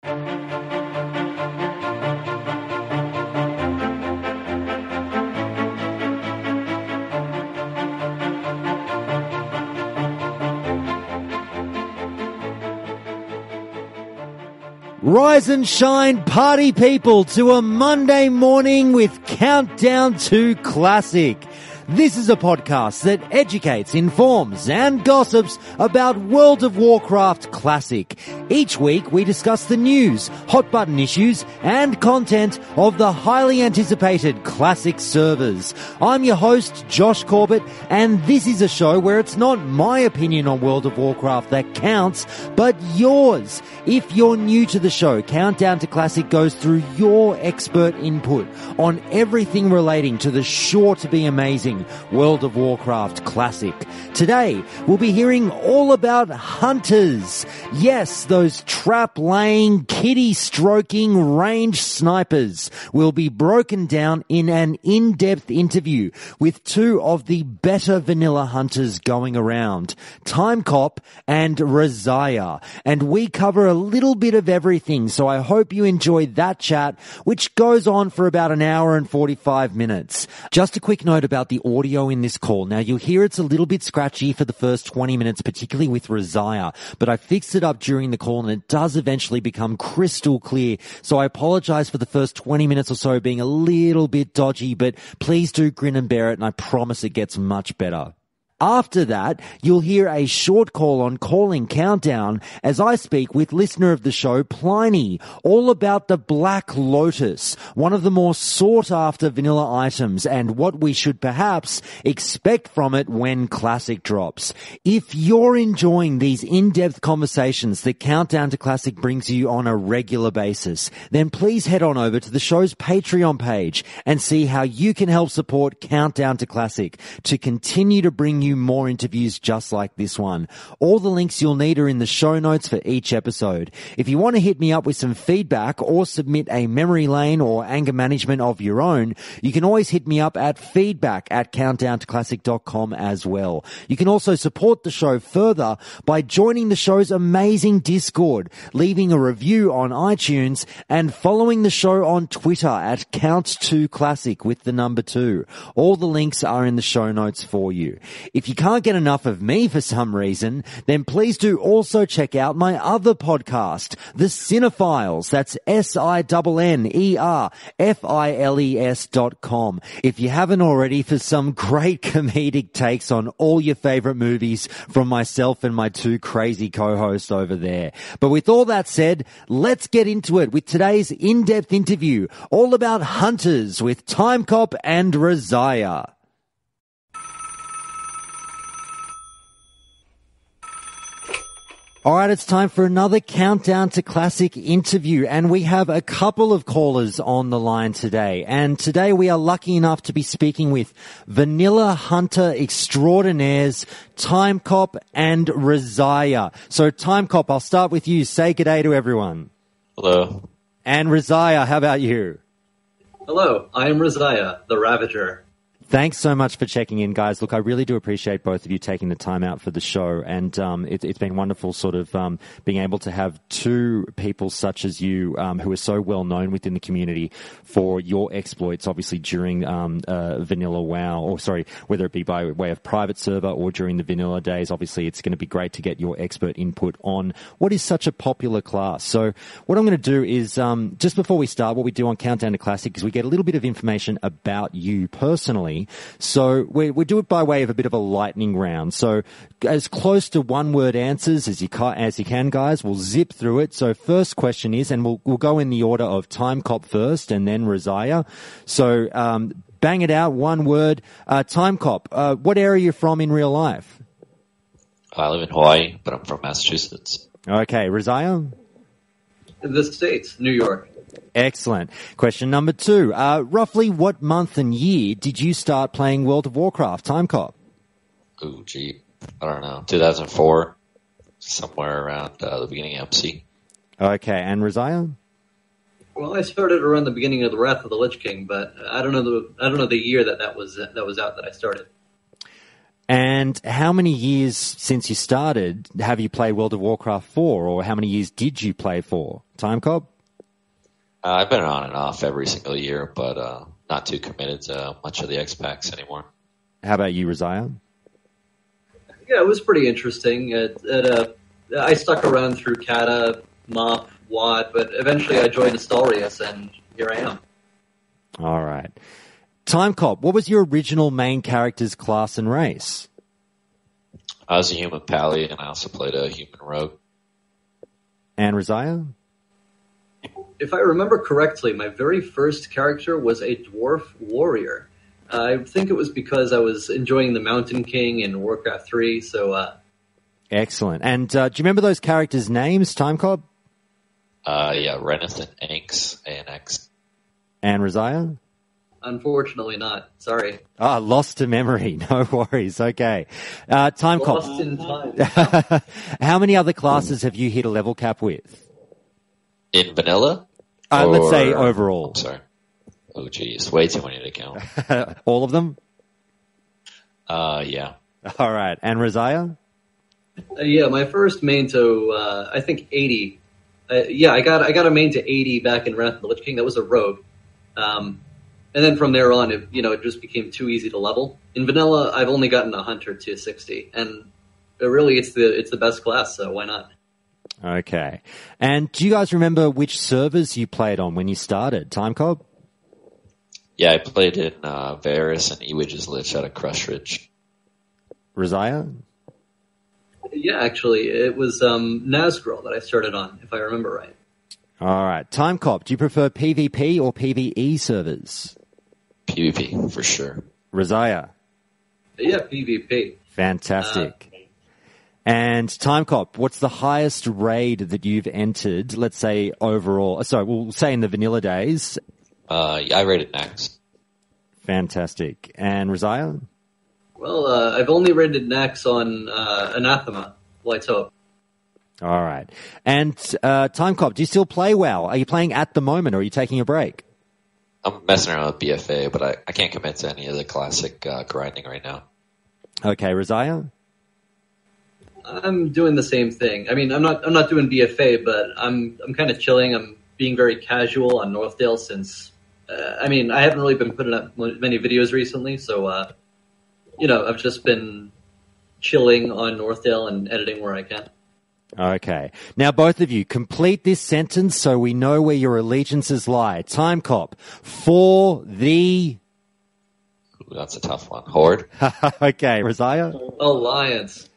Rise and shine, party people, to a Monday morning with Countdown to Classic. This is a podcast that educates, informs, and gossips about World of Warcraft Classic. Each week we discuss the news, hot button issues, and content of the highly anticipated Classic servers. I'm your host, Josh Corbett, and this is a show where it's not my opinion on World of Warcraft that counts, but yours. If you're new to the show, Countdown to Classic goes through your expert input on everything relating to the sure-to-be-amazing World of Warcraft Classic. Today, we'll be hearing all about hunters. Yes, those trap-laying, kitty-stroking range snipers will be broken down in an in-depth interview with two of the better vanilla hunters going around, Timecop and Raziya. And we cover a little bit of everything, so I hope you enjoy that chat, which goes on for about an hour and 45 minutes. Just a quick note about the audio in this call. Now, you'll hear it's a little bit scratchy for the first 20 minutes, particularly with Raziya, but I fixed it up during the call and it does eventually become crystal clear. So I apologize for the first 20 minutes or so being a little bit dodgy, but please do grin and bear it, and I promise it gets much better. After that, you'll hear a short call on Calling Countdown as I speak with listener of the show, Pliny, all about the Black Lotus, one of the more sought-after vanilla items, and what we should perhaps expect from it when Classic drops. If you're enjoying these in-depth conversations that Countdown to Classic brings you on a regular basis, then please head on over to the show's Patreon page and see how you can help support Countdown to Classic to continue to bring you more interviews just like this one. All the links you'll need are in the show notes for each episode. If you want to hit me up with some feedback or submit a memory lane or anger management of your own, you can always hit me up at feedback@countdowntoclassic.com as well. You can also support the show further by joining the show's amazing Discord, leaving a review on iTunes, and following the show on Twitter at Count2Classic with the number 2. All the links are in the show notes for you. If you can't get enough of me for some reason, then please do also check out my other podcast, The Cinephiles. That's SINNERFILES.com. If you haven't already, for some great comedic takes on all your favorite movies from myself and my two crazy co-hosts over there. But with all that said, let's get into it with today's in-depth interview all about hunters with Timecop and Raziya. All right, it's time for another Countdown to Classic interview, and we have a couple of callers on the line today. And today we are lucky enough to be speaking with vanilla hunter extraordinaires Timecop and Raziya. So Timecop, I'll start with you. Say g'day to everyone. Hello. And Raziya, how about you? Hello, I am Raziya, the Ravager. Thanks so much for checking in, guys. Look, I really do appreciate both of you taking the time out for the show, and it's been wonderful sort of being able to have two people such as you who are so well known within the community for your exploits, obviously during vanilla WoW, or sorry, whether it be by way of private server or during the vanilla days. Obviously, it's going to be great to get your expert input on what is such a popular class. So what I'm going to do is, just before we start, what we do on Countdown to Classic is we get a little bit of information about you personally. So we do it by way of a bit of a lightning round. So as close to one-word answers as you can, guys. We'll zip through it. So first question is, and we'll go in the order of Timecop first and then Raziya. So bang it out, one word. Timecop, what area are you from in real life? I live in Hawaii, but I'm from Massachusetts. Okay, Raziya? The States, New York. Excellent. Question number 2. Roughly what month and year did you start playing World of Warcraft, Timecop? Oh, gee. I don't know. 2004, somewhere around the beginning of MC. Okay, and Raziya? Well, I started around the beginning of the Wrath of the Lich King, but I don't know the year that was out that I started. And how many years since you started have you played World of Warcraft for, or how many years did you play for? Timecop? I've been on and off every single year, but not too committed to much of the X-Packs anymore. How about you, Raziya? Yeah, it was pretty interesting. I stuck around through Kata, Mop, Wad, but eventually I joined Astarius, and here I am. All right. Timecop, what was your original main character's class and race? I was a human pally, and I also played a human rogue. And Raziya? If I remember correctly, my very first character was a dwarf warrior. I think it was because I was enjoying the Mountain King in Warcraft 3, so... Excellent. And do you remember those characters' names, Timecop? Yeah, Renathan, Anx, ANX. And Raziya? Unfortunately not. Sorry. Lost to memory. No worries. Okay. Timecop. Lost in time. How many other classes have you hit a level cap with? In vanilla? Let's say overall. I'm sorry. Oh, geez. Way too many to count. All of them? Yeah. All right. And Raziya? Yeah, my first main to, I think 80. I got a main to 80 back in Wrath of the Lich King. That was a rogue. And then from there on, it just became too easy to level. In vanilla, I've only gotten a hunter to 60, and really, it's the best class. So why not? Okay. And do you guys remember which servers you played on when you started? Timecop? Yeah, I played in Varus and Ewidge's Lich out of Crush Ridge. Raziya? Yeah, actually, it was Nazgul that I started on, if I remember right. All right. Timecop, do you prefer PvP or PvE servers? PvP, for sure. Raziya? Yeah, PvP. Fantastic. And Timecop, what's the highest raid that you've entered, let's say overall? Sorry, we'll say in the vanilla days. Yeah, I rated next. Fantastic. And Raziya? Well, I've only rated Nax on Anathema, Light's Hope. All right. And Timecop, do you still play WoW? Are you playing at the moment, or are you taking a break? I'm messing around with BFA, but I can't commit to any of the classic grinding right now. Okay, Raziya? I'm doing the same thing. I mean, I'm not doing BFA, but I'm kind of chilling. I'm being very casual on Northdale since, I haven't really been putting up many videos recently, so, I've just been chilling on Northdale and editing where I can. Okay. Now, both of you, complete this sentence so we know where your allegiances lie. Timecop, for the... Ooh, that's a tough one. Horde? Okay, Raziya? Alliance.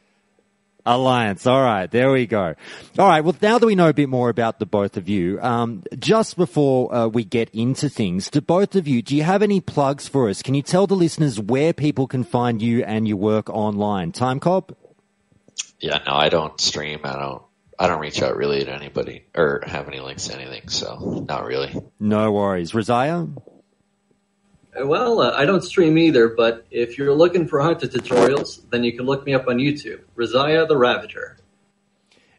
Alliance. All right, there we go. All right, well, now that we know a bit more about the both of you, just before we get into things, do you have any plugs for us? Can you tell the listeners where people can find you and your work online? Timecop? Yeah, no, I don't stream. I don't reach out really to anybody or have any links to anything, so not really. No worries. Raziya? Well, I don't stream either, but if you're looking for hunter tutorials, then you can look me up on YouTube. Raziya the Ravager.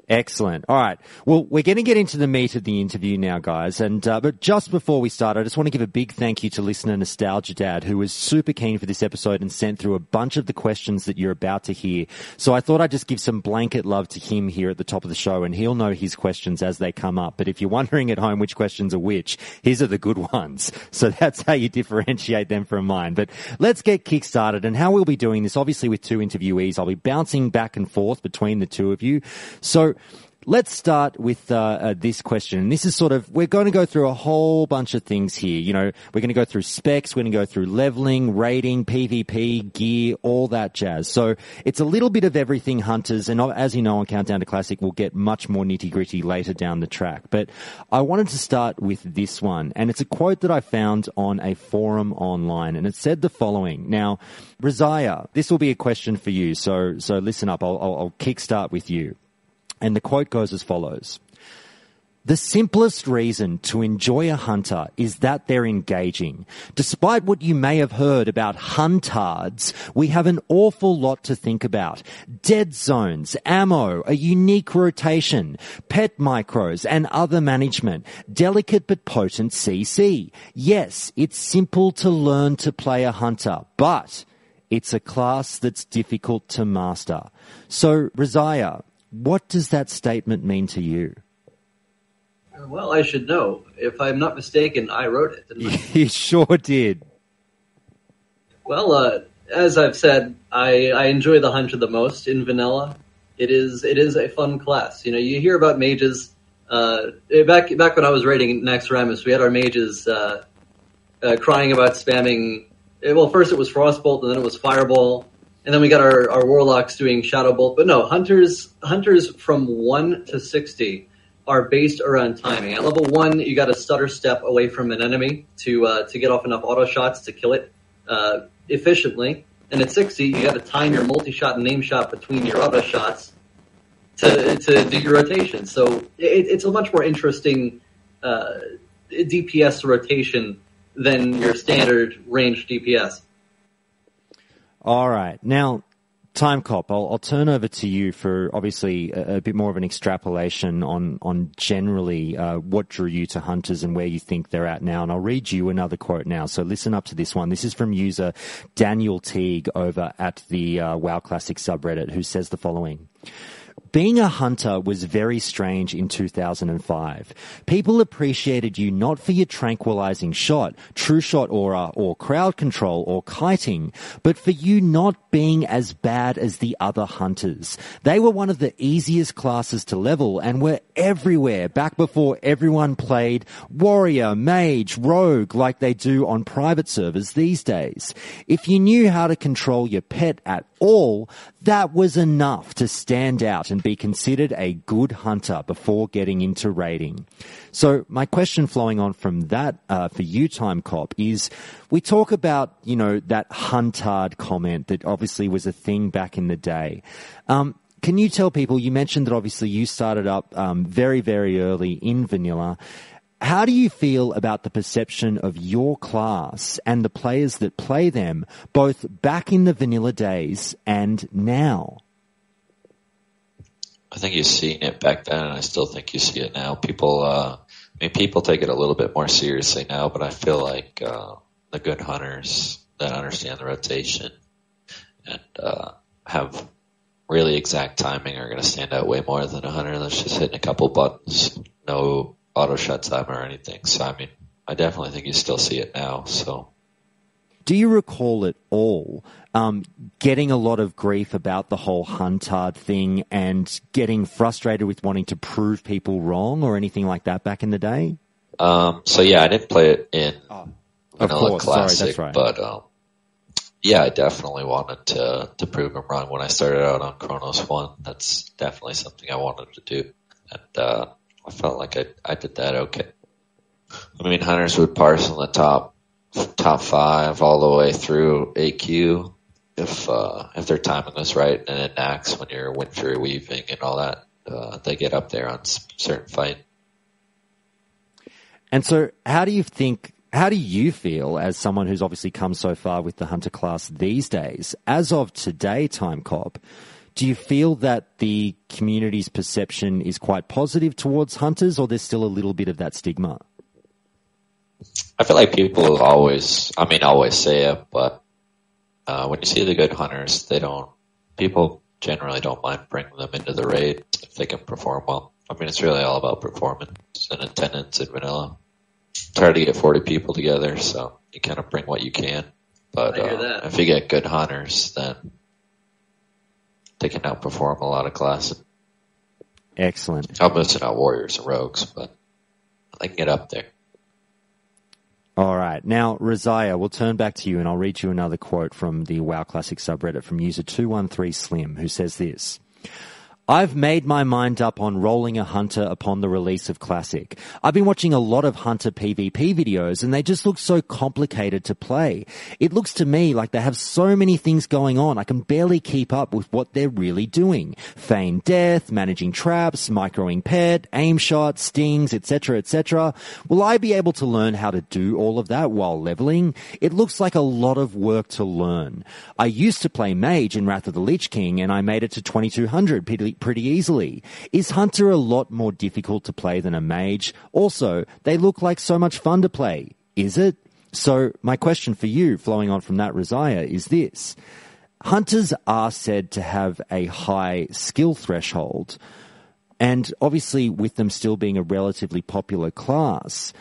Excellent. All right. Well, we're going to get into the meat of the interview now, guys. And but just before we start, I just want to give a big thank you to listener Nostalgia Dad, who was super keen for this episode and sent through a bunch of the questions that you're about to hear. So I thought I'd just give some blanket love to him here at the top of the show, and he'll know his questions as they come up. But if you're wondering at home which questions are which, his are the good ones. So that's how you differentiate them from mine. But let's get kick-started. And how we'll be doing this, obviously with two interviewees, I'll be bouncing back and forth between the two of you. So let's start with this question. And this is we're going to go through a whole bunch of things here. We're going to go through specs, we're going to go through leveling, rating, PvP, gear, all that jazz. So it's a little bit of everything, hunters. And as you know, on Countdown to Classic, we'll get much more nitty-gritty later down the track. But I wanted to start with this one. And it's a quote that I found on a forum online. And it said the following. Now, Raziya, this will be a question for you. So listen up. I'll kickstart with you. And the quote goes as follows. The simplest reason to enjoy a hunter is that they're engaging. Despite what you may have heard about huntards, we have an awful lot to think about. Dead zones, ammo, a unique rotation, pet micros, and other management. Delicate but potent CC. Yes, it's simple to learn to play a hunter, but it's a class that's difficult to master. So, Raziya, what does that statement mean to you? Well, I should know. If I'm not mistaken, I wrote it, didn't I? You sure did. Well, as I've said, I enjoy the Hunter the most in vanilla. It is a fun class. You know, you hear about mages. Back when I was writing Naxxramas, we had our mages crying about spamming. Well, first it was Frostbolt, and then it was Fireball, and then we got our Warlocks doing Shadowbolt. But no, Hunters from 1 to 60 are based around timing. At level 1, you got to stutter step away from an enemy to get off enough auto shots to kill it efficiently. And at 60, you got to time your multi-shot and name shot between your auto shots to do your rotation. So it's a much more interesting DPS rotation than your standard ranged DPS. All right. Now, Timecop, I'll turn over to you for obviously a bit more of an extrapolation on generally what drew you to Hunters and where you think they're at now. And I'll read you another quote now. So listen up to this one. This is from user Daniel Teague over at the WoW Classic subreddit, who says the following. Being a hunter was very strange in 2005. People appreciated you not for your tranquilizing shot, true shot aura, or crowd control, or kiting, but for you not being as bad as the other hunters. They were one of the easiest classes to level and were everywhere back before everyone played warrior, mage, rogue like they do on private servers these days. If you knew how to control your pet at all, that was enough to stand out and be considered a good hunter before getting into raiding. So my question flowing on from that for you, Timecop, is we talk about, you know, that huntard comment that obviously was a thing back in the day. Can you tell people, you mentioned that obviously you started up very, very early in vanilla. How do you feel about the perception of your class and the players that play them, both back in the vanilla days and now? I think you've seen it back then, and I still think you see it now. People take it a little bit more seriously now, but I feel like the good hunters that understand the rotation and have really exact timing are going to stand out way more than a hunter that's just hitting a couple buttons, no auto shot time or anything. So, I mean, I definitely think you still see it now. So, do you recall at all getting a lot of grief about the whole huntard thing and getting frustrated with wanting to prove people wrong or anything like that back in the day? So yeah, I didn't play it in Vanilla Classic, sorry, that's right. But yeah, I definitely wanted to prove them wrong when I started out on Chronos 1. That's definitely something I wanted to do, and I felt like I did that okay. I mean, hunters would parse in the top 5 all the way through AQ if their timing was right, and in Nax when you're Wind Fury weaving and all that, they get up there on certain fight. And so how do you feel as someone who's obviously come so far with the hunter class these days? As of today, Timecop, do you feel that the community's perception is quite positive towards hunters, or there's still a little bit of that stigma? I feel like people always say it, but when you see the good hunters, people generally don't mind bringing them into the raid if they can perform well. I mean, it's really all about performance and attendance in vanilla. It's hard to get 40 people together, so you kind of bring what you can. But if you get good hunters, then they can outperform a lot of classes. Excellent. I'm missing out warriors and rogues, but they can get up there. All right. Now, Raziya, we'll turn back to you, and I'll read you another quote from the WoW Classic subreddit from user 213slim, who says this. I've made my mind up on rolling a hunter upon the release of Classic. I've been watching a lot of hunter PvP videos and they just look so complicated to play. It looks to me like they have so many things going on I can barely keep up with what they're really doing. Feign death, managing traps, microing pet, aim shots, stings, etc., etc. Will I be able to learn how to do all of that while leveling? It looks like a lot of work to learn. I used to play Mage in Wrath of the Lich King and I made it to 2200 pretty easily. Is Hunter a lot more difficult to play than a Mage? Also, they look like so much fun to play. Is it? So my question for you, flowing on from that, Raziya, is this. Hunters are said to have a high skill threshold, and obviously with them still being a relatively popular class,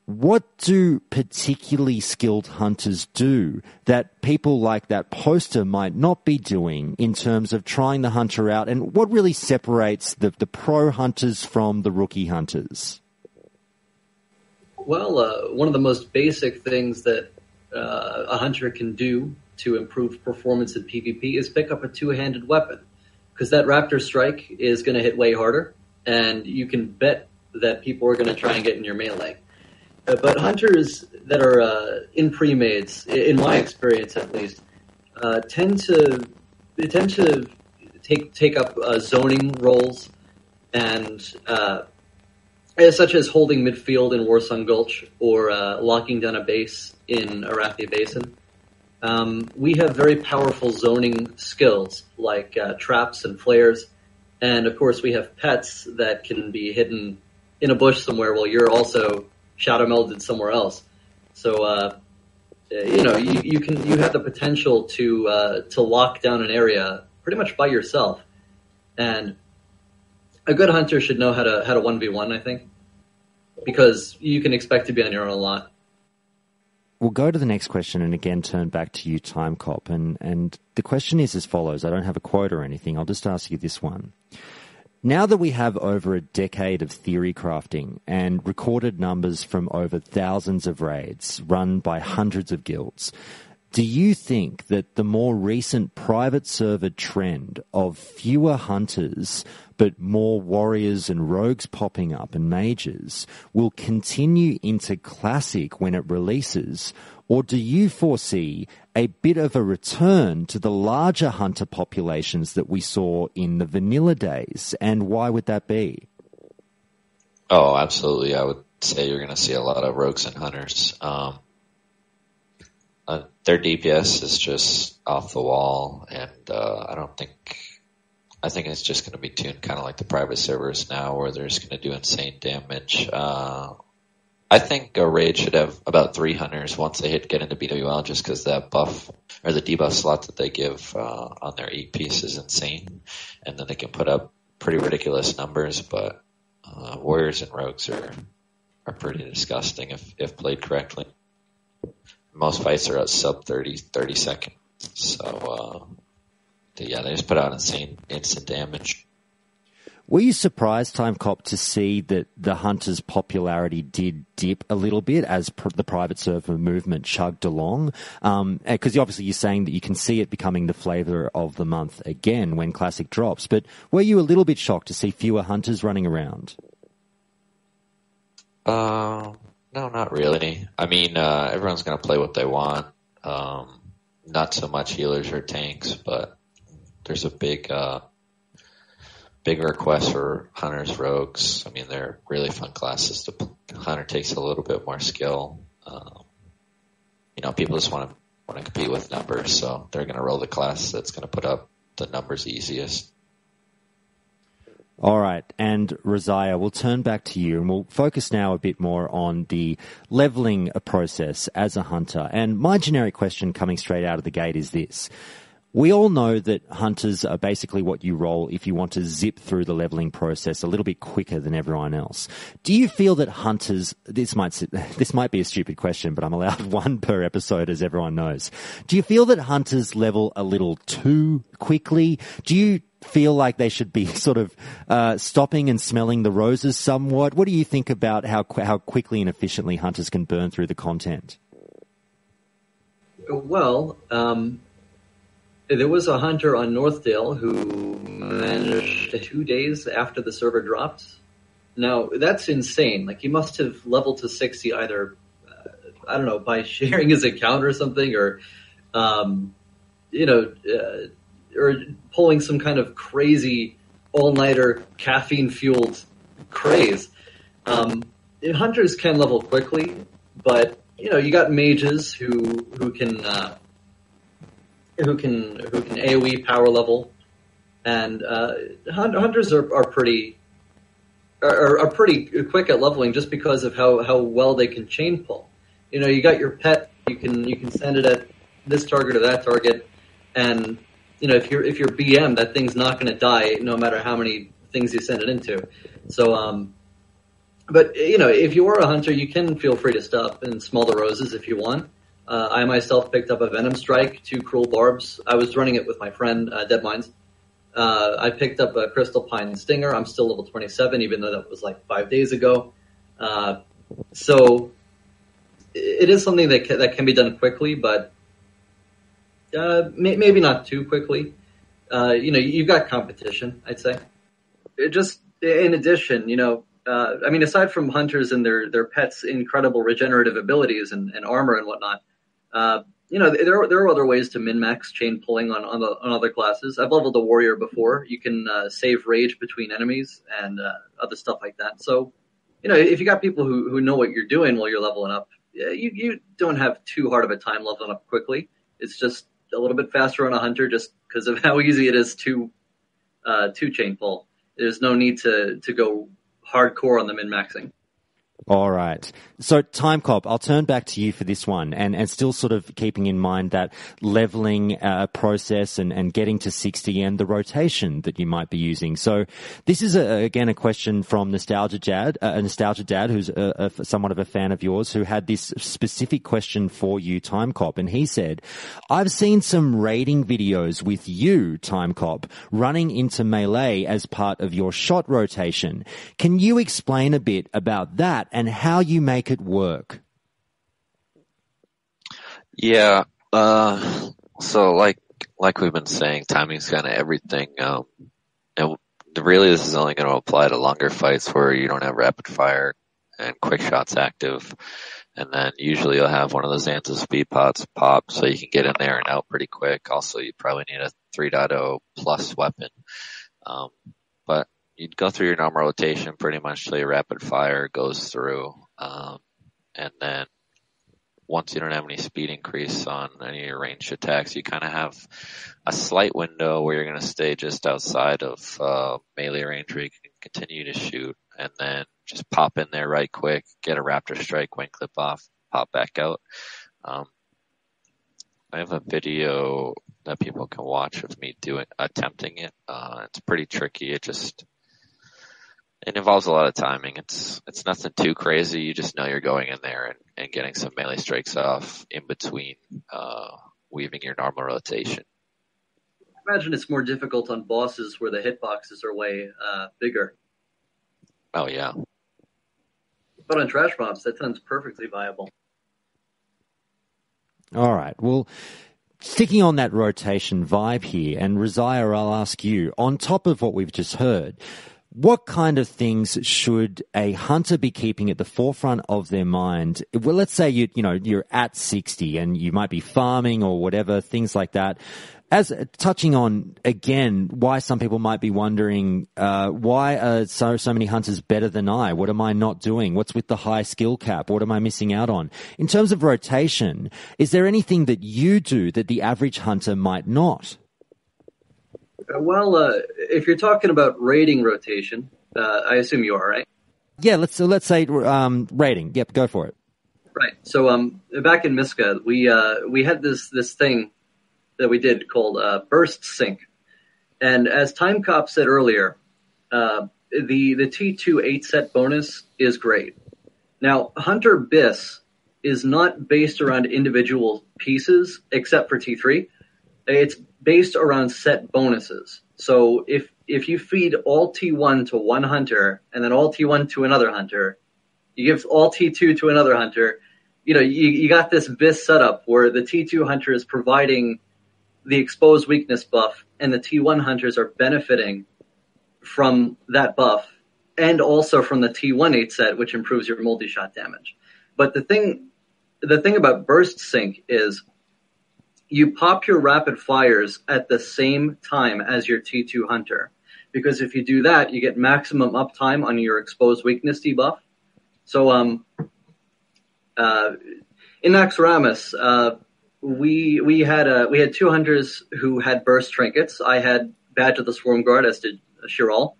what do particularly skilled hunters do that people like that poster might not be doing in terms of trying the hunter out? And what really separates the pro hunters from the rookie hunters? Well, one of the most basic things that a hunter can do to improve performance in PvP is pick up a two-handed weapon, because that Raptor Strike is going to hit way harder, and you can bet that people are going to try and get in your melee. But hunters that are in pre-mades, in my experience at least, tend to take up zoning roles, and such as holding midfield in Warsong Gulch or locking down a base in Arathia Basin. We have very powerful zoning skills like traps and flares, and of course we have pets that can be hidden in a bush somewhere while you're also shadow melded somewhere else. So you have the potential to lock down an area pretty much by yourself, and a good hunter should know how to 1v1, I think, because you can expect to be on your own a lot. We'll go to the next question and again turn back to you, Timecop. And the question is as follows. I don't have a quote or anything. I'll just ask you this one. Now that we have over a decade of theory crafting and recorded numbers from over thousands of raids run by hundreds of guilds, do you think that the more recent private server trend of fewer hunters but more warriors and rogues popping up and mages will continue into Classic when it releases? Or do you foresee a bit of a return to the larger hunter populations that we saw in the vanilla days? And why would that be? Oh, absolutely. I would say you're going to see a lot of rogues and hunters. Their DPS is just off the wall, and I think it's just going to be tuned kind of like the private servers now, where they're just going to do insane damage. I think a raid should have about 3 hunters once they get into BWL, just because that buff or the debuff slot that they give on their 8 piece is insane, and then they can put up pretty ridiculous numbers. But warriors and rogues are pretty disgusting if played correctly. Most fights are at sub 30 seconds, so yeah, they just put out insane instant damage. Were you surprised, Timecop, to see that the Hunter's popularity did dip a little bit as the private server movement chugged along? Because obviously you're saying that you can see it becoming the flavour of the month again when Classic drops. But were you a little bit shocked to see fewer Hunters running around? No, not really. I mean, everyone's going to play what they want. Not so much healers or tanks, but there's a big request for hunters, rogues. I mean, they're really fun classes to play. Hunter takes a little bit more skill. People just want to compete with numbers, so they're going to roll the class that's going to put up the numbers easiest. All right, and Raziya, we'll turn back to you, and we'll focus now a bit more on the leveling process as a hunter. And my generic question coming straight out of the gate is this. We all know that hunters are basically what you roll if you want to zip through the leveling process a little bit quicker than everyone else. Do you feel that hunters, this might be a stupid question, but I'm allowed one per episode, as everyone knows. Do you feel that hunters level a little too quickly? Do you feel like they should be sort of stopping and smelling the roses somewhat? What do you think about how quickly and efficiently hunters can burn through the content? Well, there was a hunter on Northdale who managed 2 days after the server dropped. Now, that's insane. Like, he must have leveled to 60 either, I don't know, by sharing his account or something, or, or pulling some kind of crazy all-nighter caffeine-fueled craze. Hunters can level quickly, but, you got mages who can AoE power level, and hunters are pretty quick at leveling just because of how well they can chain pull. You got your pet. You can send it at this target or that target, and if you're BM, that thing's not going to die no matter how many things you send it into. So, but if you are a hunter, you can feel free to stop and smell the roses if you want. I myself picked up a Venom Strike, 2 Cruel Barbs. I was running it with my friend, Dead Minds. I picked up a Crystal Pine Stinger. I'm still level 27, even though that was like 5 days ago. So it is something that can be done quickly, but maybe not too quickly. You've got competition, I'd say. In addition, aside from hunters and their pets' incredible regenerative abilities and armor and whatnot, there are other ways to min-max chain pulling on other classes. I've leveled a warrior before. You can save rage between enemies and other stuff like that. So, if you got people who know what you're doing while you're leveling up, you don't have too hard of a time leveling up quickly. It's just a little bit faster on a hunter just because of how easy it is to chain pull. There's no need to go hardcore on the min-maxing. All right. So, Timecop, I'll turn back to you for this one, and still sort of keeping in mind that leveling process and getting to 60 and the rotation that you might be using. So, this is again a question from Nostalgia Dad, who's somewhat of a fan of yours, who had this specific question for you, Timecop, and he said, "I've seen some raiding videos with you, Timecop, running into melee as part of your shot rotation. Can you explain a bit about that and how you make it work?" Yeah. So like we've been saying, timing's kind of everything. And really this is only going to apply to longer fights where you don't have rapid fire and quick shots active. And then usually you'll have one of those Anza speed pods pop so you can get in there and out pretty quick. Also, you probably need a 3.0 plus weapon. But you'd go through your normal rotation pretty much till your rapid fire goes through. And then once you don't have any speed increase on any of your ranged attacks, you kind of have a slight window where you're going to stay just outside of melee range where you can continue to shoot, and then just pop in there right quick, get a raptor strike, wing clip off, pop back out. I have a video that people can watch of me attempting it. It's pretty tricky. It involves a lot of timing. It's nothing too crazy. You just know you're going in there and getting some melee strikes off in between, weaving your normal rotation. I imagine it's more difficult on bosses where the hitboxes are way bigger. Oh yeah. But on trash mobs, that sounds perfectly viable. All right. Well, sticking on that rotation vibe here, and Raziya, I'll ask you, on top of what we've just heard, what kind of things should a hunter be keeping at the forefront of their mind? Well, let's say you're at 60 and you might be farming or whatever, things like that. As touching on again, why some people might be wondering, why are so many hunters better than I? What am I not doing? What's with the high skill cap? What am I missing out on? In terms of rotation, is there anything that you do that the average hunter might not? Well, if you're talking about raiding rotation, I assume you are, right? Yeah, let's say raiding. Yep, go for it. Right. So back in Miska, we had this thing that we did called burst sync, and as Timecop said earlier, the T2 8-set bonus is great. Now, Hunter Biss is not based around individual pieces except for T3. It's based around set bonuses. So if you feed all T1 to one hunter and then all T1 to another hunter, you give all T2 to another hunter, you got this Biss setup where the T2 hunter is providing the exposed weakness buff and the T1 hunters are benefiting from that buff and also from the T1 8 set, which improves your multi-shot damage. But the thing about burst sync is you pop your rapid fires at the same time as your T2 hunter. Because if you do that, you get maximum uptime on your exposed weakness debuff. So, in Naxxramas, we had two hunters who had burst trinkets. I had Badge of the Swarm Guard, as did Shiral,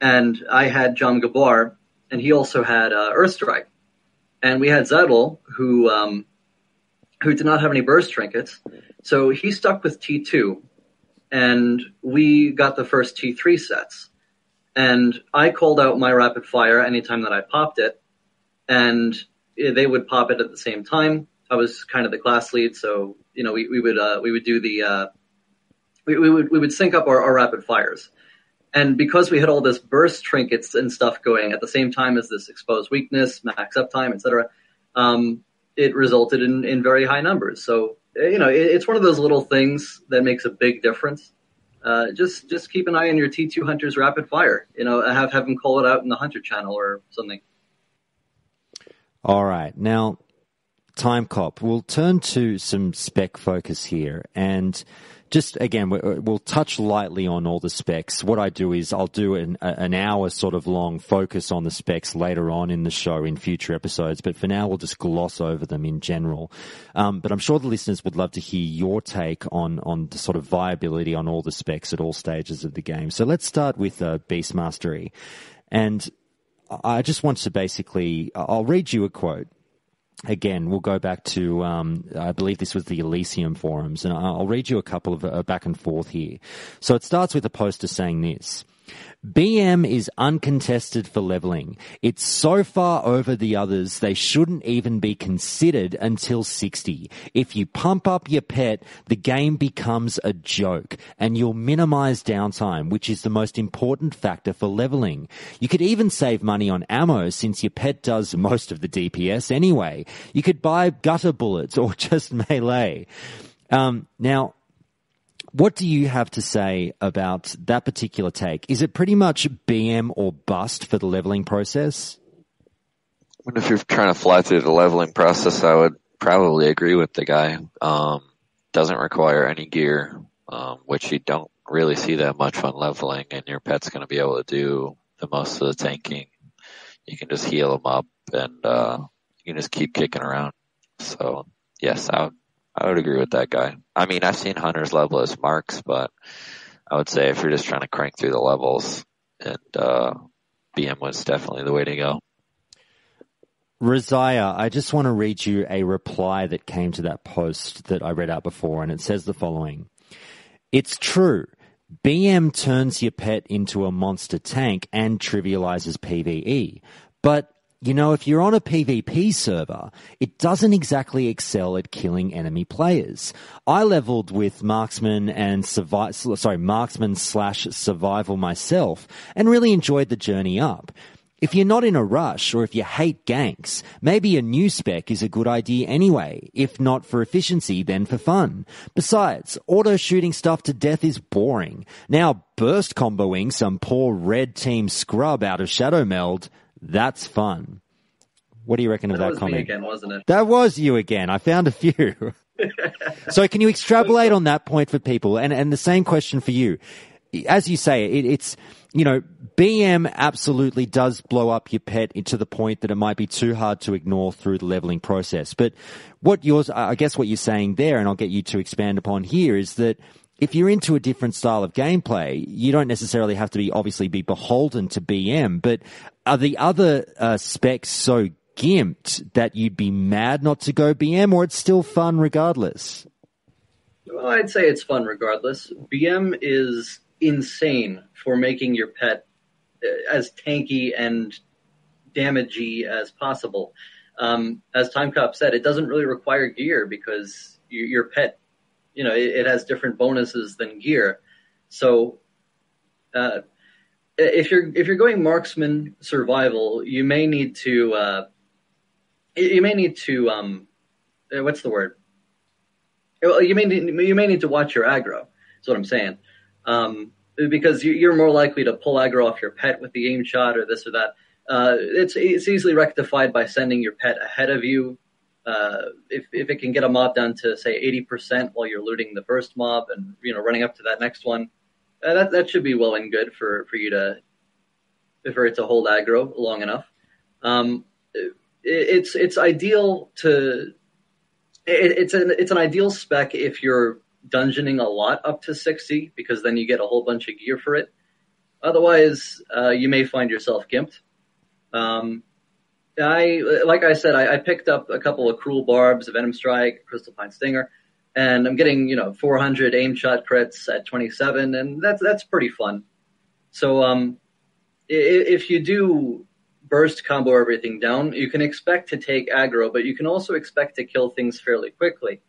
and I had Jam Gabar, and he also had Earth Strike. and we had Zettel who did not have any burst trinkets, so he stuck with T2, and we got the first T3 sets. And I called out my rapid fire anytime that I popped it, and they would pop it at the same time. I was kind of the class lead, so we would do the we would sync up our rapid fires. And because we had all this burst trinkets and stuff going at the same time as this exposed weakness, max uptime, etc., it resulted in very high numbers. So it's one of those little things that makes a big difference. Just keep an eye on your T2 hunter's rapid fire. Have him call it out in the hunter channel or something. All right, now Timecop. We'll turn to some spec focus here, and just again, we'll touch lightly on all the specs. What I do is I'll do an hour sort of long focus on the specs later on in the show in future episodes, but for now we'll just gloss over them in general. But I'm sure the listeners would love to hear your take on the sort of viability on all the specs at all stages of the game. So let's start with Beast Mastery. And I just want to basically, I'll read you a quote. Again, we'll go back to, I believe this was the Elysium forums, and I'll read you a couple of back and forth here. So it starts with a poster saying this. BM is uncontested for leveling. It's so far over the others, they shouldn't even be considered until 60. If you pump up your pet, the game becomes a joke, and you'll minimize downtime, which is the most important factor for leveling. You could even save money on ammo since your pet does most of the DPS anyway. You could buy gutter bullets or just melee. Now, what do you have to say about that particular take? Is it pretty much BM or bust for the leveling process? If you're trying to fly through the leveling process, I would probably agree with the guy. Doesn't require any gear, which you don't really see that much when leveling, and your pet's going to be able to do the most of the tanking. You can just heal them up, and you can just keep kicking around. So, yes, I would agree with that guy. I mean, I've seen hunters level as marks, but I would say if you're just trying to crank through the levels, and BM was definitely the way to go. Raziya, I just want to read you a reply that came to that post that I read out before, and it says the following. It's true. BM turns your pet into a monster tank and trivializes PvE. But if you're on a PvP server, it doesn't exactly excel at killing enemy players. I leveled with marksman slash survival myself and really enjoyed the journey up. If you're not in a rush or if you hate ganks, maybe a new spec is a good idea anyway. If not for efficiency, then for fun. Besides, auto-shooting stuff to death is boring. Now burst comboing some poor red team scrub out of Shadow Meld, that's fun. What do you reckon of that comment? That was me again, wasn't it? That was you again. I found a few. So can you extrapolate on that point for people? And the same question for you. As you say, it's, BM absolutely does blow up your pet to the point that it might be too hard to ignore through the leveling process. But I guess what you're saying there, and I'll get you to expand upon here, is that if you're into a different style of gameplay, you don't necessarily have to be beholden to BM, but are the other specs so gimped that you'd be mad not to go BM, or it's still fun regardless? Well, I'd say it's fun regardless. BM is insane for making your pet as tanky and damagey as possible. As Timecop said, it doesn't really require gear because your pet, it has different bonuses than gear. So if you're going marksman survival, you may need to what's the word? Well, you may need to watch your aggro. That's what I'm saying. Because you're more likely to pull aggro off your pet with the aim shot or this or that. It's easily rectified by sending your pet ahead of you. If it can get a mob down to say 80% while you're looting the first mob and running up to that next one, that should be well and good for it to hold aggro long enough. It's ideal to it's an ideal spec if you're dungeoning a lot up to 60, because then you get a whole bunch of gear for it. Otherwise, you may find yourself gimped. Like I said, I picked up a couple of Cruel Barbs, a Venom Strike, Crystal Pine Stinger, and I'm getting 400 aim shot crits at 27, and that's pretty fun. So if you do burst combo everything down, you can expect to take aggro, but you can also expect to kill things fairly quickly.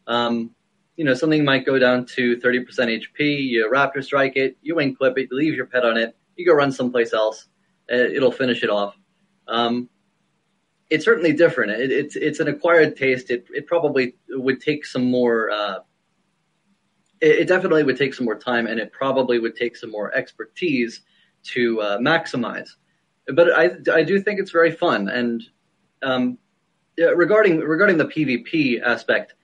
Something might go down to 30% HP, you Raptor Strike it, you wing clip it, you leave your pet on it, you go run someplace else, it'll finish it off. It's certainly different. It's an acquired taste. It probably would take some more. It definitely would take some more time, and it probably would take some more expertise to maximize. But I do think it's very fun. And regarding the PvP aspect,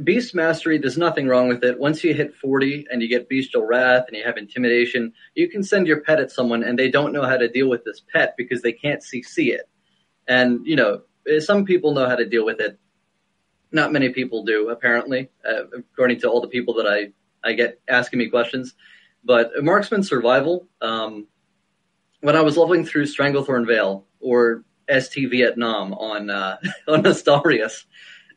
Beast Mastery, there's nothing wrong with it. Once you hit 40 and you get Bestial Wrath and you have Intimidation, you can send your pet at someone and they don't know how to deal with this pet because they can't CC it. And, some people know how to deal with it. Not many people do, apparently, according to all the people that I get asking me questions. But Marksman Survival, when I was leveling through Stranglethorn Vale or ST Vietnam on Astarias,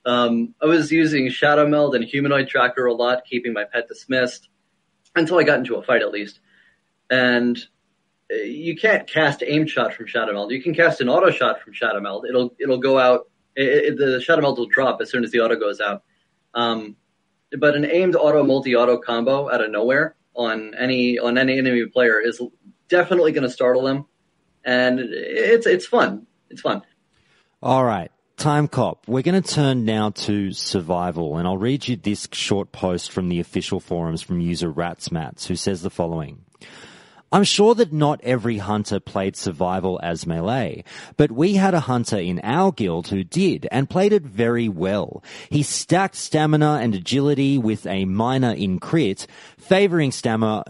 I was using Shadow Meld and Humanoid Tracker a lot, keeping my pet dismissed, until I got into a fight at least. And you can't cast aim shot from Shadow Meld. You can cast an auto shot from Shadow Meld. It'll go out. The Shadow Meld will drop as soon as the auto goes out. But an aimed multi-auto combo out of nowhere on any enemy player is definitely going to startle them, and it's fun. It's fun. All right. Timecop, we're going to turn now to survival, and I'll read you this short post from the official forums from user Ratsmats, who says the following. I'm sure that not every hunter played survival as melee, but we had a hunter in our guild who did and played it very well. He stacked stamina and agility with a minor in crit, favoring stamina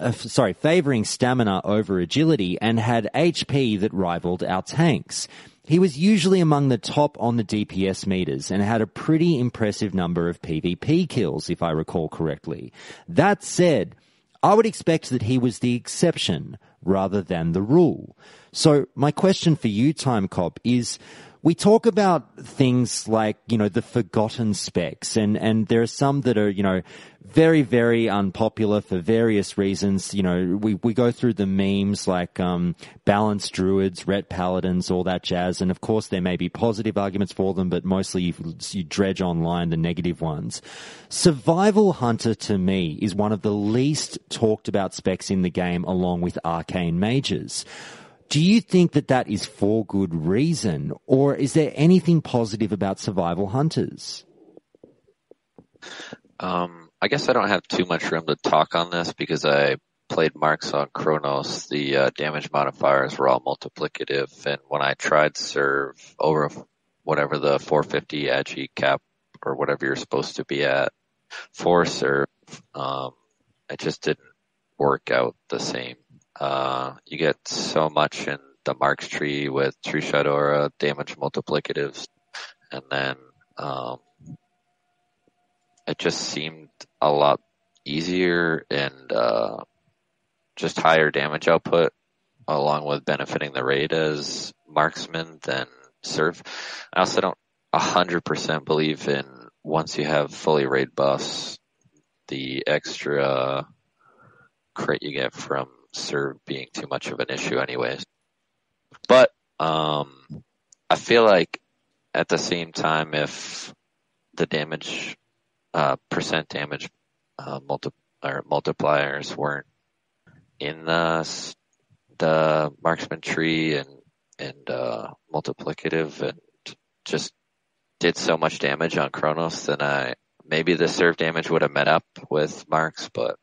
over agility, and had HP that rivaled our tanks. He was usually among the top on the DPS meters and had a pretty impressive number of PvP kills, if I recall correctly. That said, I would expect that he was the exception rather than the rule. So my question for you, Timecop, is we talk about things like, the forgotten specs, and there are some that are, very, very unpopular for various reasons. We go through the memes like balanced druids, ret paladins, all that jazz, and of course there may be positive arguments for them, but mostly you dredge online the negative ones. Survival Hunter, to me, is one of the least talked about specs in the game, along with arcane mages. Do you think that is for good reason, or is there anything positive about survival hunters? I guess I don't have too much room to talk on this because I played Marks on Chronos. The damage modifiers were all multiplicative, and when I tried serve over whatever the 450 agi cap or whatever you're supposed to be at for serve, it just didn't work out the same. You get so much in the Marks tree with True Shot Aura, damage multiplicatives, and then it just seemed a lot easier and just higher damage output, along with benefiting the raid as marksman than serve. I also don't 100% believe in, once you have fully raid buffs, the extra crit you get from serve being too much of an issue anyways. But I feel like at the same time, if the damage percent damage multipliers weren't in the marksman tree and multiplicative and just did so much damage on Chronos, then maybe the serve damage would have met up with Marks, but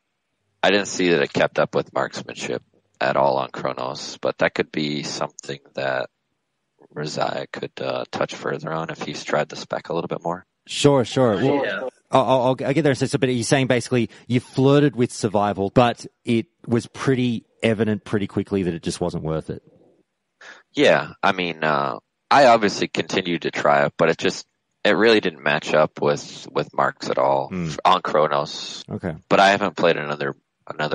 I didn't see that it kept up with marksmanship at all on Chronos. But that could be something that Raziya could touch further on if he's tried the spec a little bit more. Sure. Well, yeah. I'll get there in a second. But you're saying basically you flirted with survival, but it was pretty evident pretty quickly that it just wasn't worth it. Yeah, I mean, I obviously continued to try it, but it really didn't match up with Marks at all on Chronos. Okay. But I haven't played another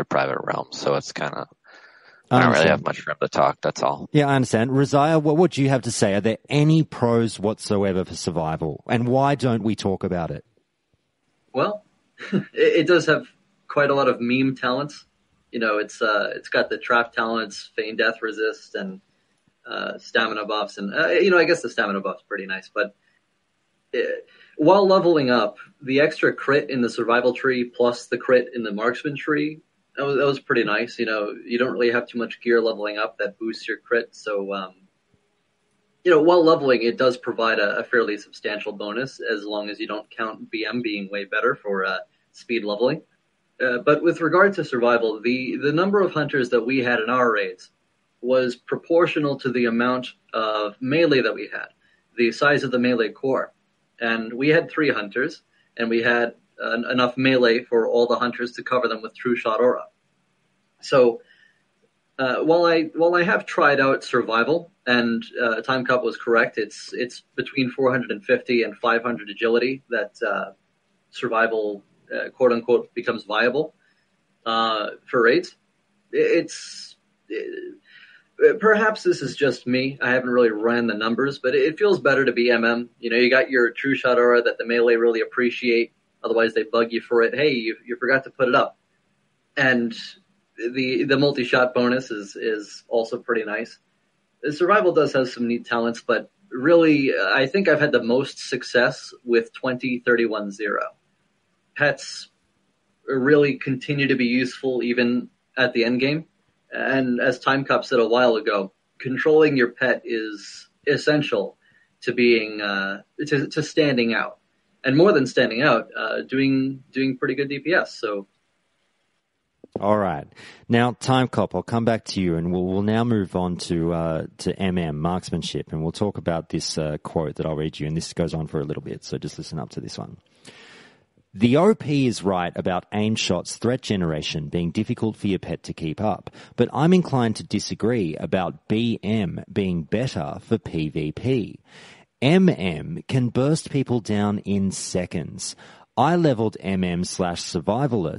private realm, so it's kind of I don't really have much room to talk, that's all. Yeah, I understand. Raziya, what do you have to say? Are there any pros whatsoever for survival? And why don't we talk about it? Well, it does have quite a lot of meme talents. It's got the trap talents, feign death resist, and stamina buffs. And, I guess the stamina buff's pretty nice. But while leveling up, the extra crit in the survival tree plus the crit in the marksman tree, that was pretty nice. You don't really have too much gear leveling up that boosts your crit. So, while leveling, it does provide a fairly substantial bonus as long as you don't count BM being way better for speed leveling. But with regard to survival, the number of hunters that we had in our raids was proportional to the amount of melee that we had, the size of the melee core. And we had 3 hunters, and we had enough melee for all the hunters to cover them with True Shot Aura. So while I have tried out survival, and Timecop was correct, it's between 450 and 500 agility that survival, quote unquote, becomes viable for raids. Perhaps this is just me. I haven't really ran the numbers, but it feels better to be MM. You got your True Shot Aura that the melee really appreciate. Otherwise, they bug you for it. Hey, you forgot to put it up. And the multi-shot bonus is also pretty nice. The survival does have some neat talents, but really, I think I've had the most success with 20-31-0. Pets really continue to be useful even at the end game. And as Timecop said a while ago, controlling your pet is essential to being to standing out, and more than standing out, doing pretty good DPS. So, all right, now Timecop, I'll come back to you, and we'll now move on to marksmanship, and we'll talk about this quote that I'll read you, and this goes on for a little bit, so just listen up to this one. The OP is right about aim shots threat generation being difficult for your pet to keep up, but I'm inclined to disagree about BM being better for PvP. MM can burst people down in seconds. I leveled survival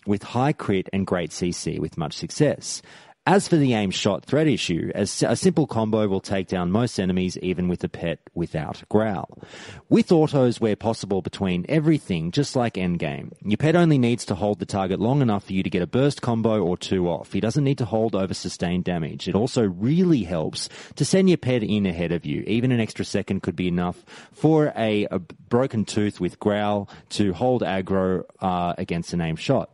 with high crit and great CC with much success. As for the aim shot threat issue, a simple combo will take down most enemies even with a pet without growl. With autos where possible between everything, just like endgame, your pet only needs to hold the target long enough for you to get a burst combo or 2 off. He doesn't need to hold over sustained damage. It also really helps to send your pet in ahead of you. Even an extra second could be enough for a broken tooth with growl to hold aggro against an aim shot.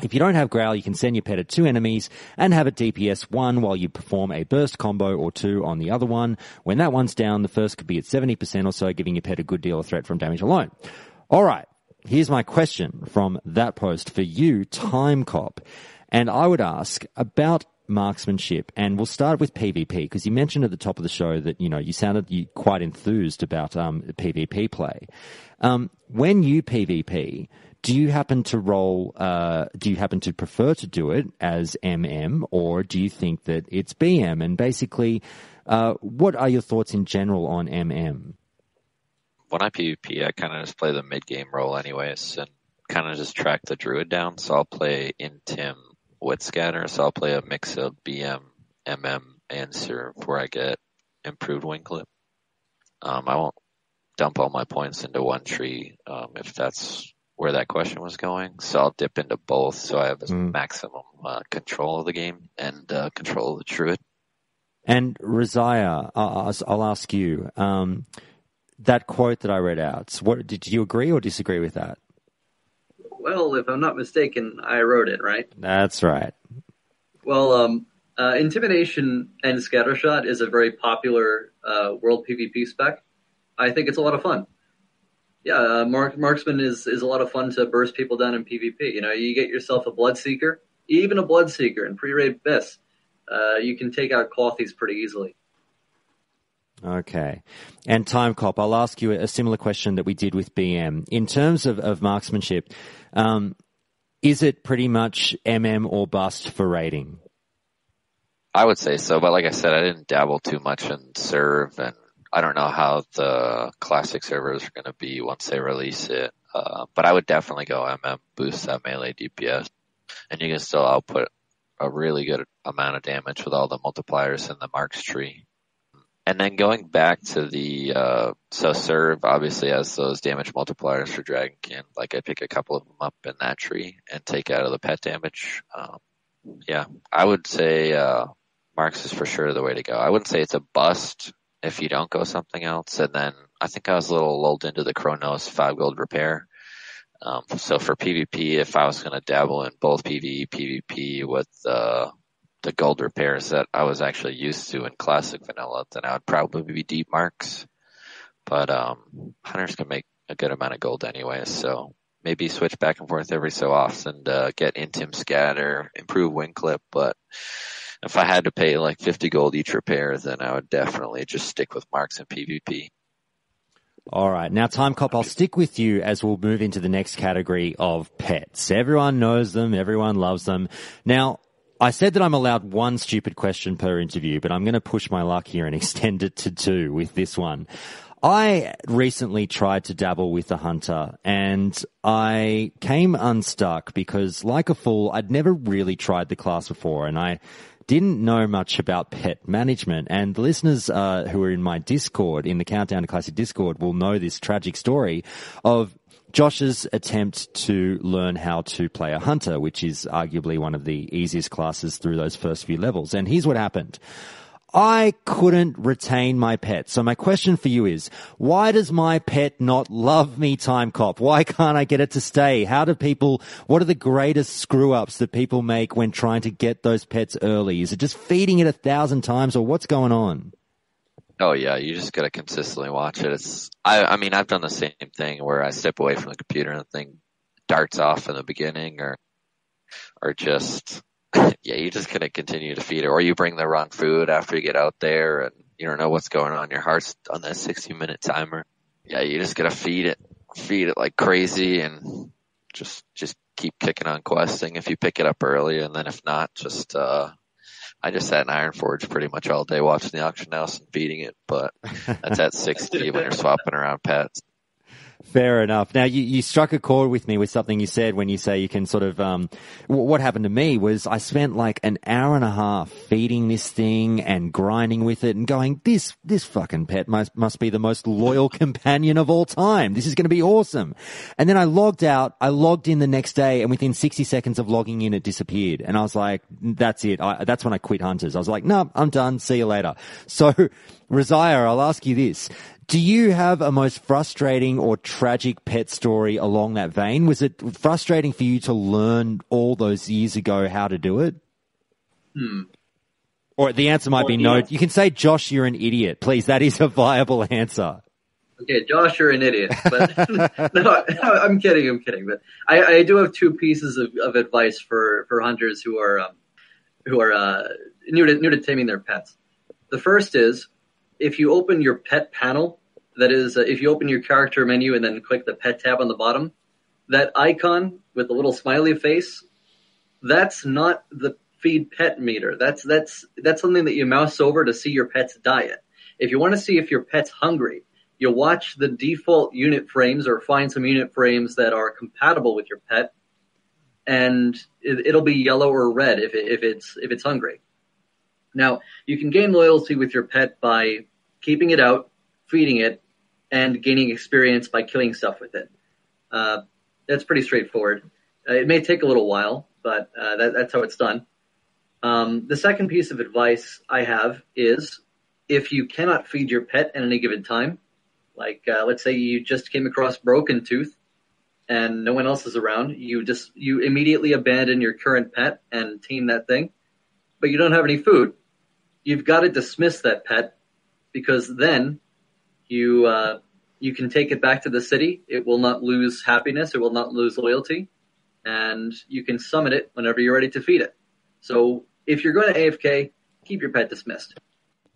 If you don't have growl, you can send your pet at 2 enemies and have it DPS 1 while you perform a burst combo or 2 on the other one. When that one's down, the first could be at 70% or so, giving your pet a good deal of threat from damage alone. All right, here's my question from that post for you, Timecop. And I would ask about marksmanship, and we'll start with PvP, because you mentioned at the top of the show that, you sounded quite enthused about PvP play. When you PvP, do you happen to prefer to do it as MM, or do you think that it's BM? And basically, what are your thoughts in general on MM? When I PvP, I kind of just play the mid-game role anyways, and kind of just track the druid down. So I'll play Intim with Scatter, so I'll play a mix of BM, MM, and Serve where I get improved wing clip. I won't dump all my points into one tree if that's where that question was going. So I'll dip into both so I have maximum control of the game and control of the druid. And Raziya, I'll ask you, that quote that I read out, did you agree or disagree with that? Well, if I'm not mistaken, I wrote it, right? That's right. Well, Intimidation and Scattershot is a very popular world PvP spec. I think it's a lot of fun. Yeah, Marksman is a lot of fun to burst people down in PvP. You get yourself a Bloodseeker, even a Bloodseeker in pre-raid Abyss. You can take out Clothies pretty easily. Okay. And Timecop, I'll ask you a similar question that we did with BM. In terms of marksmanship, is it pretty much MM or bust for raiding? I would say so, but like I said, I didn't dabble too much in Serve, and I don't know how the classic servers are going to be once they release it. But I would definitely go MM, boost that melee DPS, and you can still output a really good amount of damage with all the multipliers in the marks tree. And then going back to the, so serve obviously has those damage multipliers for Dragonkin. Like I pick a couple of them up in that tree and take out of the pet damage. Yeah, I would say, marks is for sure the way to go. I wouldn't say it's a bust if you don't go something else. And then I think I was a little lulled into the Chronos 5 gold repair. So for PvP, if I was going to dabble in both PvE, PvP with, the gold repairs that I was actually used to in classic vanilla, then I would probably be deep marks. But hunters can make a good amount of gold anyway, so maybe switch back and forth every so often to get Intim Scatter, improve wing clip. But if I had to pay like 50 gold each repair, then I would definitely just stick with marks in PvP. All right. Now, Timecop, I'll stick with you as we'll move into the next category of pets. Everyone knows them. Everyone loves them. Now, I said that I'm allowed one stupid question per interview, but I'm going to push my luck here and extend it to 2 with this one. I recently tried to dabble with the hunter and I came unstuck because, like a fool, I'd never really tried the class before and I didn't know much about pet management. And the listeners who are in my Discord, in the Countdown to Classic Discord, will know this tragic story of Josh's attempt to learn how to play a hunter, which is arguably one of the easiest classes through those first few levels. And here's what happened. I couldn't retain my pet. So my question for you is, why does my pet not love me, Timecop? Why can't I get it to stay? What are the greatest screw-ups that people make when trying to get those pets early? Is it just feeding it 1,000 times or what's going on? Oh yeah, you just gotta consistently watch it. I mean, I've done the same thing where I step away from the computer and the thing darts off in the beginning or just, yeah, you just gotta continue to feed it. Or you bring the wrong food after you get out there and you don't know what's going on. Your heart's on that 60-minute timer. Yeah, you just gotta feed it like crazy and just keep kicking on questing if you pick it up early. And then if not, I just sat in Ironforge pretty much all day watching the auction house and feeding it, but that's at 60 when you're swapping around pets. Fair enough. Now, you struck a chord with me with something you said when you say you can sort of, what happened to me was I spent like an hour and a half feeding this thing and grinding with it and going, this fucking pet must be the most loyal companion of all time. This is going to be awesome. And then I logged out, I logged in the next day, and within 60 seconds of logging in, it disappeared. And I was like, that's it. That's when I quit Hunters. I was like, no, I'm done. See you later. So, Raziya, I'll ask you this. Do you have a most frustrating or tragic pet story along that vein? Was it frustrating for you to learn all those years ago how to do it? Or the answer might be no. You can say, Josh, you're an idiot. Please, that is a viable answer. Okay, Josh, you're an idiot. But no, I'm kidding. But I do have 2 pieces of advice for hunters who are new to taming their pets. The first is, if you open your pet panel, that is, if you open your character menu and then click the pet tab on the bottom, that icon with the little smiley face, that's not the feed pet meter. That's something that you mouse over to see your pet's diet. If you want to see if your pet's hungry, you'll watch the default unit frames or find some unit frames that are compatible with your pet, and it'll be yellow or red if it's hungry. Now, you can gain loyalty with your pet by keeping it out, feeding it, and gaining experience by killing stuff with it. That's pretty straightforward. It may take a little while, but that's how it's done. The second piece of advice I have is, if you cannot feed your pet at any given time, like let's say you just came across Broken Tooth and no one else is around, you immediately abandon your current pet and tame that thing, but you don't have any food. You've got to dismiss that pet, because then you can take it back to the city. It will not lose happiness. It will not lose loyalty. And you can summon it whenever you're ready to feed it. So if you're going to AFK, keep your pet dismissed.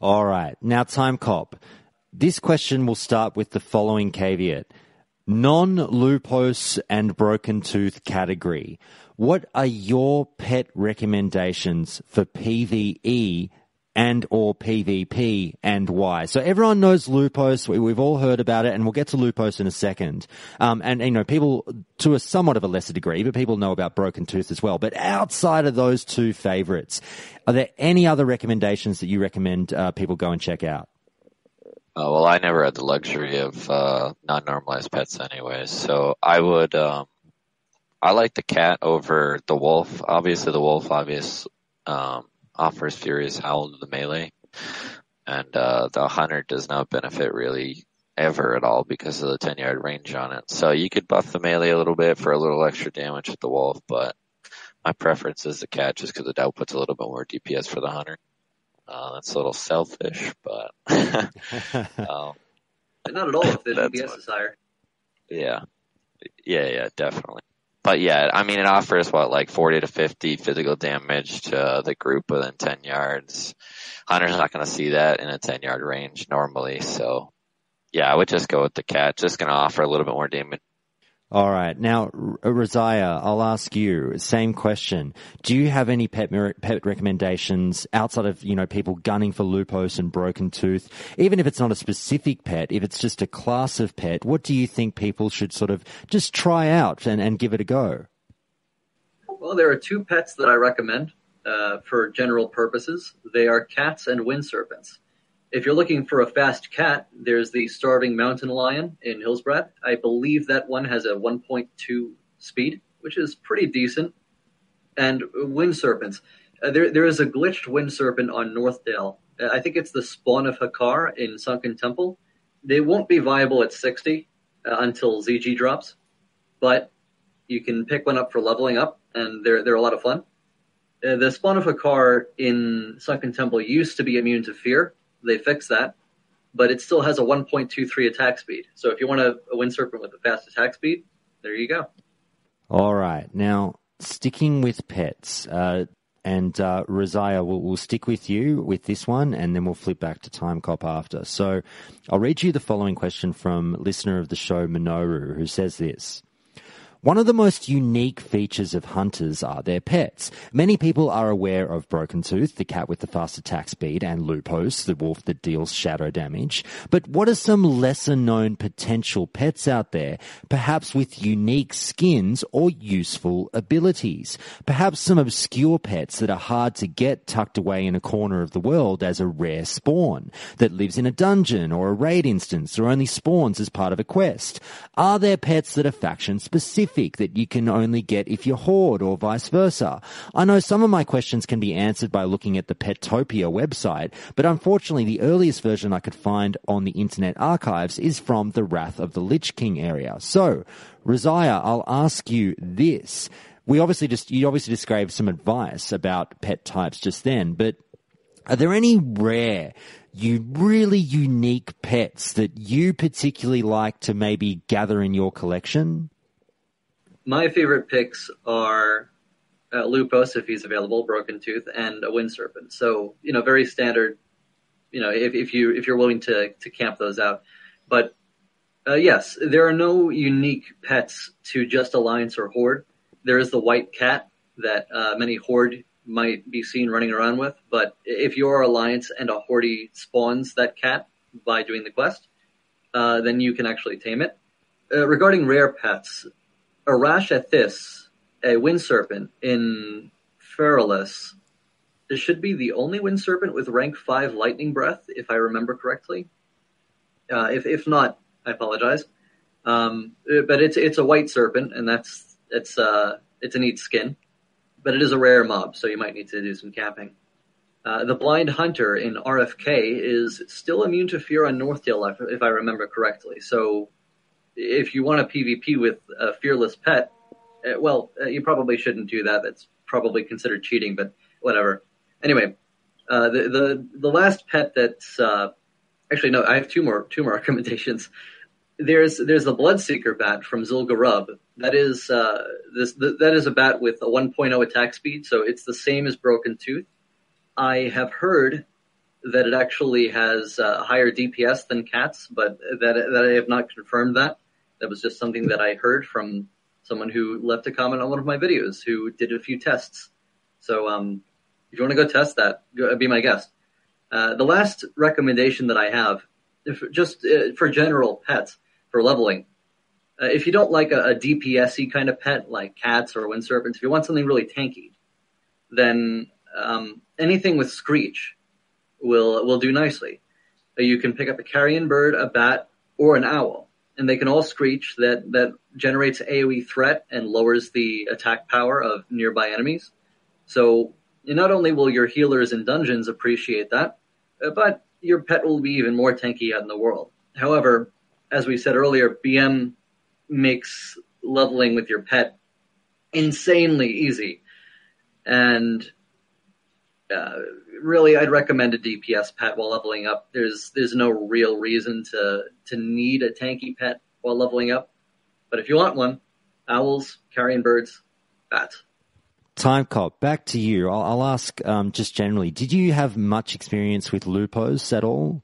All right. Now, Timecop, this question will start with the following caveat. Non-Lupus and Broken Tooth category. What are your pet recommendations for PvE and or PvP, and why? So everyone knows Lupos. We've all heard about it, and we'll get to Lupos in a second. And you know, people to a somewhat of a lesser degree, but people know about Broken Tooth as well. But outside of those two favorites, are there any other recommendations that you recommend people go and check out? Well, I never had the luxury of non-normalized pets anyways, so I would I like the cat over the wolf. Obviously, the wolf offers Furious Howl to the melee, and the hunter does not benefit really ever at all because of the 10-yard range on it. So you could buff the melee a little bit for a little extra damage with the wolf, but my preference is the cat just because it outputs a little bit more DPS for the hunter. That's a little selfish, but not at all if the DPS is higher. Yeah, definitely. But yeah, I mean, it offers like 40 to 50 physical damage to the group within 10 yards. Hunter's not going to see that in a 10-yard range normally. So yeah, I would just go with the cat. Just going to offer a little bit more damage. All right. Now, Raziya, I'll ask you, same question. Do you have any pet recommendations outside of, you know, people gunning for Lupos and Broken Tooth? Even if it's not a specific pet, if it's just a class of pet, what do you think people should sort of just try out and give it a go? Well, there are two pets that I recommend for general purposes. They are cats and wind serpents. If you're looking for a fast cat, there's the Starving Mountain Lion in Hillsbrad. I believe that one has a 1.2 speed, which is pretty decent. And wind serpents. There is a glitched wind serpent on Northdale. I think it's the spawn of Hakar in Sunken Temple. They won't be viable at 60 until ZG drops, but you can pick one up for leveling up, and they're a lot of fun. The spawn of Hakar in Sunken Temple used to be immune to fear. They fixed that, but it still has a 1.23 attack speed. So if you want a wind serpent with a fast attack speed, there you go. All right. Now, sticking with pets, and Raziya, we'll stick with you with this one, and then we'll flip back to Timecop after. So I'll read you the following question from listener of the show, Minoru, who says this. One of the most unique features of hunters are their pets. Many people are aware of Broken Tooth, the cat with the fast attack speed, and Lupos, the wolf that deals shadow damage. But what are some lesser-known potential pets out there, perhaps with unique skins or useful abilities? Perhaps some obscure pets that are hard to get tucked away in a corner of the world as a rare spawn, that lives in a dungeon or a raid instance or only spawns as part of a quest. Are there pets that are faction-specific, that you can only get if you're Horde or vice versa? I know some of my questions can be answered by looking at the Petopia website, but unfortunately the earliest version I could find on the Internet Archives is from the Wrath of the Lich King area. So, Raziya, I'll ask you this. You obviously just gave some advice about pet types just then, but are there any rare, really unique pets that you particularly like to maybe gather in your collection? My favorite picks are Lupos, if he's available, Broken Tooth, and a Wind Serpent. So, you know, very standard, you know, if you're willing to camp those out. But, yes, there are no unique pets to just Alliance or Horde. There is the white cat that many Horde might be seen running around with. But if you're Alliance and a Horde spawns that cat by doing the quest, then you can actually tame it. Regarding rare pets, Arashethis, a wind serpent in Feralis, this should be the only wind serpent with rank 5 lightning breath, if I remember correctly. If not, I apologize. But it's a white serpent, and it's a neat skin. But it is a rare mob, so you might need to do some camping. The blind hunter in RFK is still immune to fear on Northdale, if I remember correctly. So if you want a PvP with a fearless pet, you probably shouldn't do that. That's probably considered cheating, but whatever. Anyway, the last pet that's actually no, I have two more recommendations. There's the Bloodseeker bat from Zul'Gurub. That is that is a bat with a 1.0 attack speed, so it's the same as Broken Tooth. I have heard that it actually has higher DPS than cats, but that I have not confirmed that. That was just something that I heard from someone who left a comment on one of my videos who did a few tests. So if you want to go test that, be my guest. The last recommendation that I have, for general pets, for leveling, if you don't like a DPS-y kind of pet like cats or wind serpents, if you want something really tanky, then anything with screech will do nicely. You can pick up a carrion bird, a bat, or an owl, and they can all screech. That generates AoE threat and lowers the attack power of nearby enemies. So not only will your healers in dungeons appreciate that, but your pet will be even more tanky out in the world. However, as we said earlier, BM makes leveling with your pet insanely easy. And really, I'd recommend a DPS pet while leveling up. There's no real reason to need a tanky pet while leveling up. But if you want one, owls, carrion birds, bats. Timecop, back to you. I'll ask just generally, did you have much experience with lupos at all?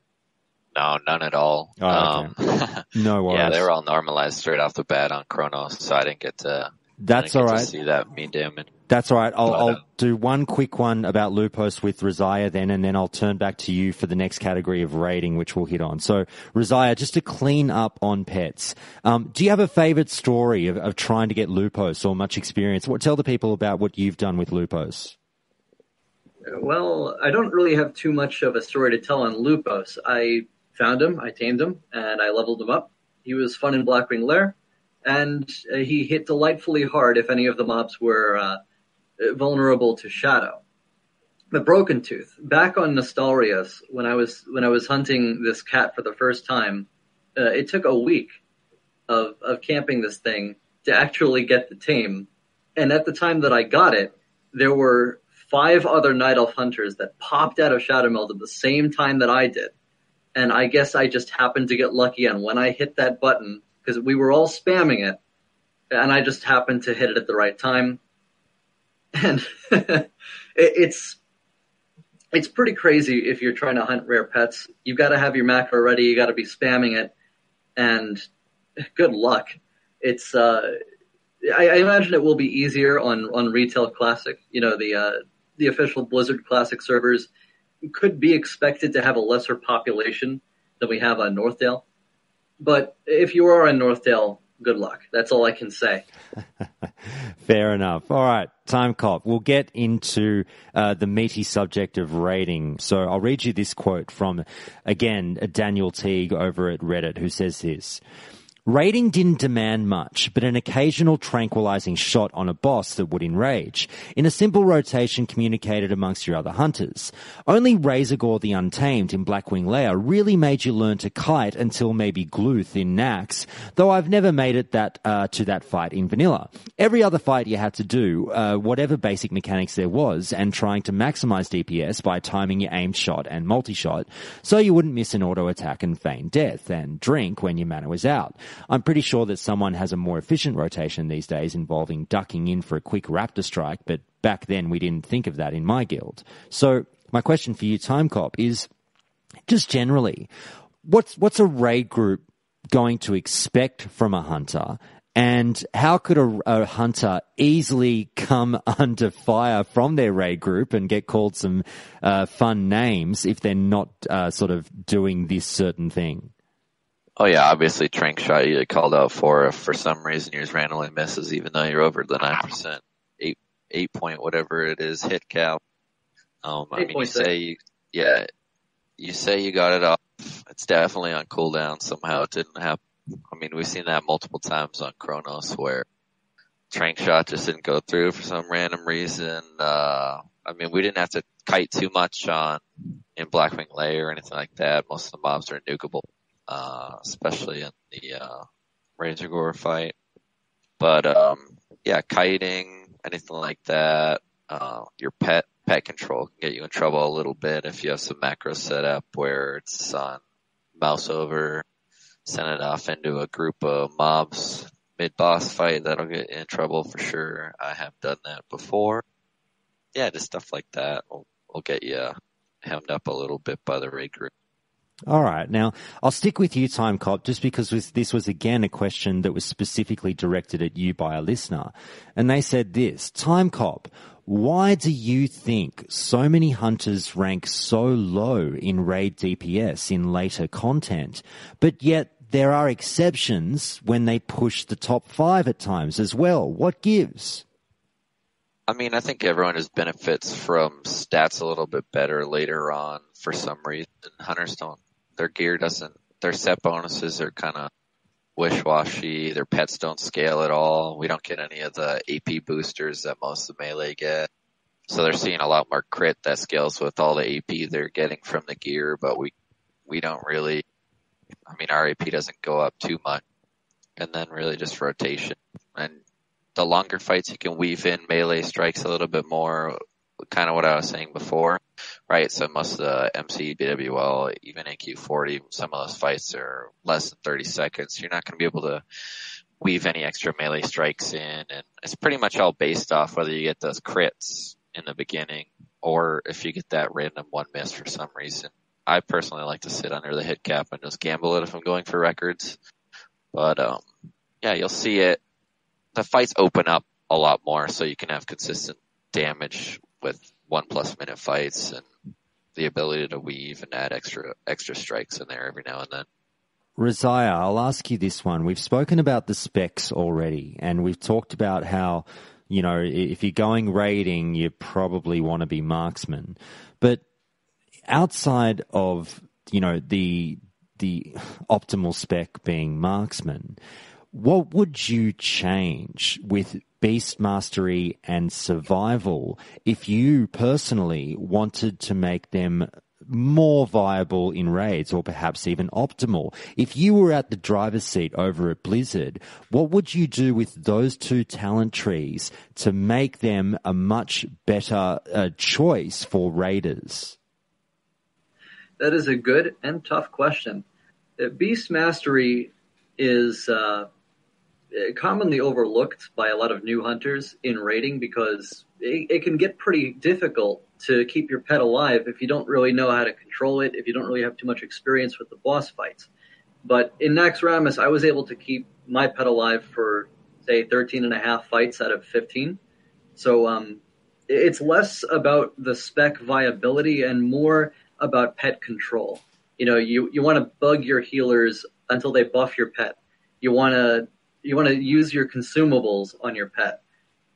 No, none at all. Oh, okay. No worries. Yeah, they were all normalized straight off the bat on Chronos, so I didn't get to. That's all right. To see that mean damage. That's all right. I'll do one quick one about Lupos with Raziya then, and then I'll turn back to you for the next category of raiding, which we'll hit on. So, Raziya, just to clean up on pets, do you have a favorite story of trying to get Lupos or much experience? Tell the people about what you've done with Lupos. Well, I don't really have too much of a story to tell on Lupos. I found him, I tamed him, and I leveled him up. He was fun in Blackwing Lair, and he hit delightfully hard if any of the mobs were vulnerable to shadow. But Broken Tooth, back on Nostalrius, when I was hunting this cat for the first time, it took a week of camping this thing to actually get the tame. And at the time that I got it, there were 5 other Night Elf hunters that popped out of Shadowmeld at the same time that I did. And I guess I just happened to get lucky on when I hit that button, because we were all spamming it, and I just happened to hit it at the right time. And it's pretty crazy if you're trying to hunt rare pets. You've got to have your macro ready. You got to be spamming it, and good luck. It's I imagine it will be easier on Retail Classic. You know, the official Blizzard Classic servers could be expected to have a lesser population than we have on Northdale. But if you are on Northdale, good luck. That's all I can say. Fair enough. All right, Timecop. We'll get into the meaty subject of raiding. So I'll read you this quote from, again, Daniel Teague over at Reddit, who says this. Raiding didn't demand much, but an occasional tranquilizing shot on a boss that would enrage, in a simple rotation communicated amongst your other hunters. Only Razorgore the Untamed in Blackwing Lair really made you learn to kite until maybe Gluth in Nax, though I've never made it to that fight in Vanilla. Every other fight you had to do, whatever basic mechanics there was, and trying to maximize DPS by timing your aimed shot and multi-shot, so you wouldn't miss an auto attack and feign death, and drink when your mana was out. I'm pretty sure that someone has a more efficient rotation these days involving ducking in for a quick raptor strike, but back then we didn't think of that in my guild. So my question for you, Timecop, is just generally, what's a raid group going to expect from a hunter, and how could a hunter easily come under fire from their raid group and get called some fun names if they're not sort of doing this certain thing? Oh yeah, obviously Trank Shot you get called out for if for some reason yours randomly misses, even though you're over the 9%, 8 point whatever it is hit cap. I mean, you say you got it off. It's definitely on cooldown. Somehow it didn't happen. I mean, we've seen that multiple times on Chronos where Trank Shot just didn't go through for some random reason. I mean, we didn't have to kite too much in Blackwing Lair or anything like that. Most of the mobs are nukable. Especially in the Razorgore fight. But yeah, kiting, anything like that. Your pet control can get you in trouble a little bit if you have some macros set up where it's on mouse over, send it off into a group of mobs mid-boss fight. That'll get you in trouble for sure. I have done that before. Yeah, just stuff like that will get you hemmed up a little bit by the raid group. All right. Now, I'll stick with you, Timecop, just because this was, again, a question that was specifically directed at you by a listener. And they said this, Timecop, Why do you think so many hunters rank so low in raid DPS in later content, but yet there are exceptions when they push the top 5 at times as well? What gives? I mean, I think everyone just benefits from stats a little bit better later on for some reason. Hunters don't, their gear doesn't, their set bonuses are kind of wish-washy. Their pets don't scale at all. We don't get any of the AP boosters that most of the melee get. So they're seeing a lot more crit that scales with all the AP they're getting from the gear, but we don't really, I mean, our AP doesn't go up too much. And then really just rotation. And the longer fights you can weave in melee strikes a little bit more, kind of what I was saying before, right? So most of the MC, BWL, even AQ40, some of those fights are less than 30 seconds. You're not going to be able to weave any extra melee strikes in, and it's pretty much all based off whether you get those crits in the beginning or if you get that random one miss for some reason. I personally like to sit under the hit cap and just gamble it if I'm going for records. But yeah, you'll see it. The fights open up a lot more, so you can have consistent damage with 1+ minute fights and the ability to weave and add extra strikes in there every now and then. Raziya, I'll ask you this one. We've spoken about the specs already, and we've talked about how, you know, if you're going raiding, you probably want to be marksman. But outside of, you know, the optimal spec being marksman, what would you change with beast mastery and survival if you personally wanted to make them more viable in raids, or perhaps even optimal? If you were at the driver's seat over at Blizzard, what would you do with those two talent trees to make them a much better choice for raiders? That is a good and tough question. Beast mastery is commonly overlooked by a lot of new hunters in raiding because it can get pretty difficult to keep your pet alive if you don't really know how to control it, if you don't really have too much experience with the boss fights. But in Naxxramas, I was able to keep my pet alive for, say, 13 and a half fights out of 15. So it's less about the spec viability and more about pet control. You know, you want to bug your healers until they buff your pet. You want to use your consumables on your pet.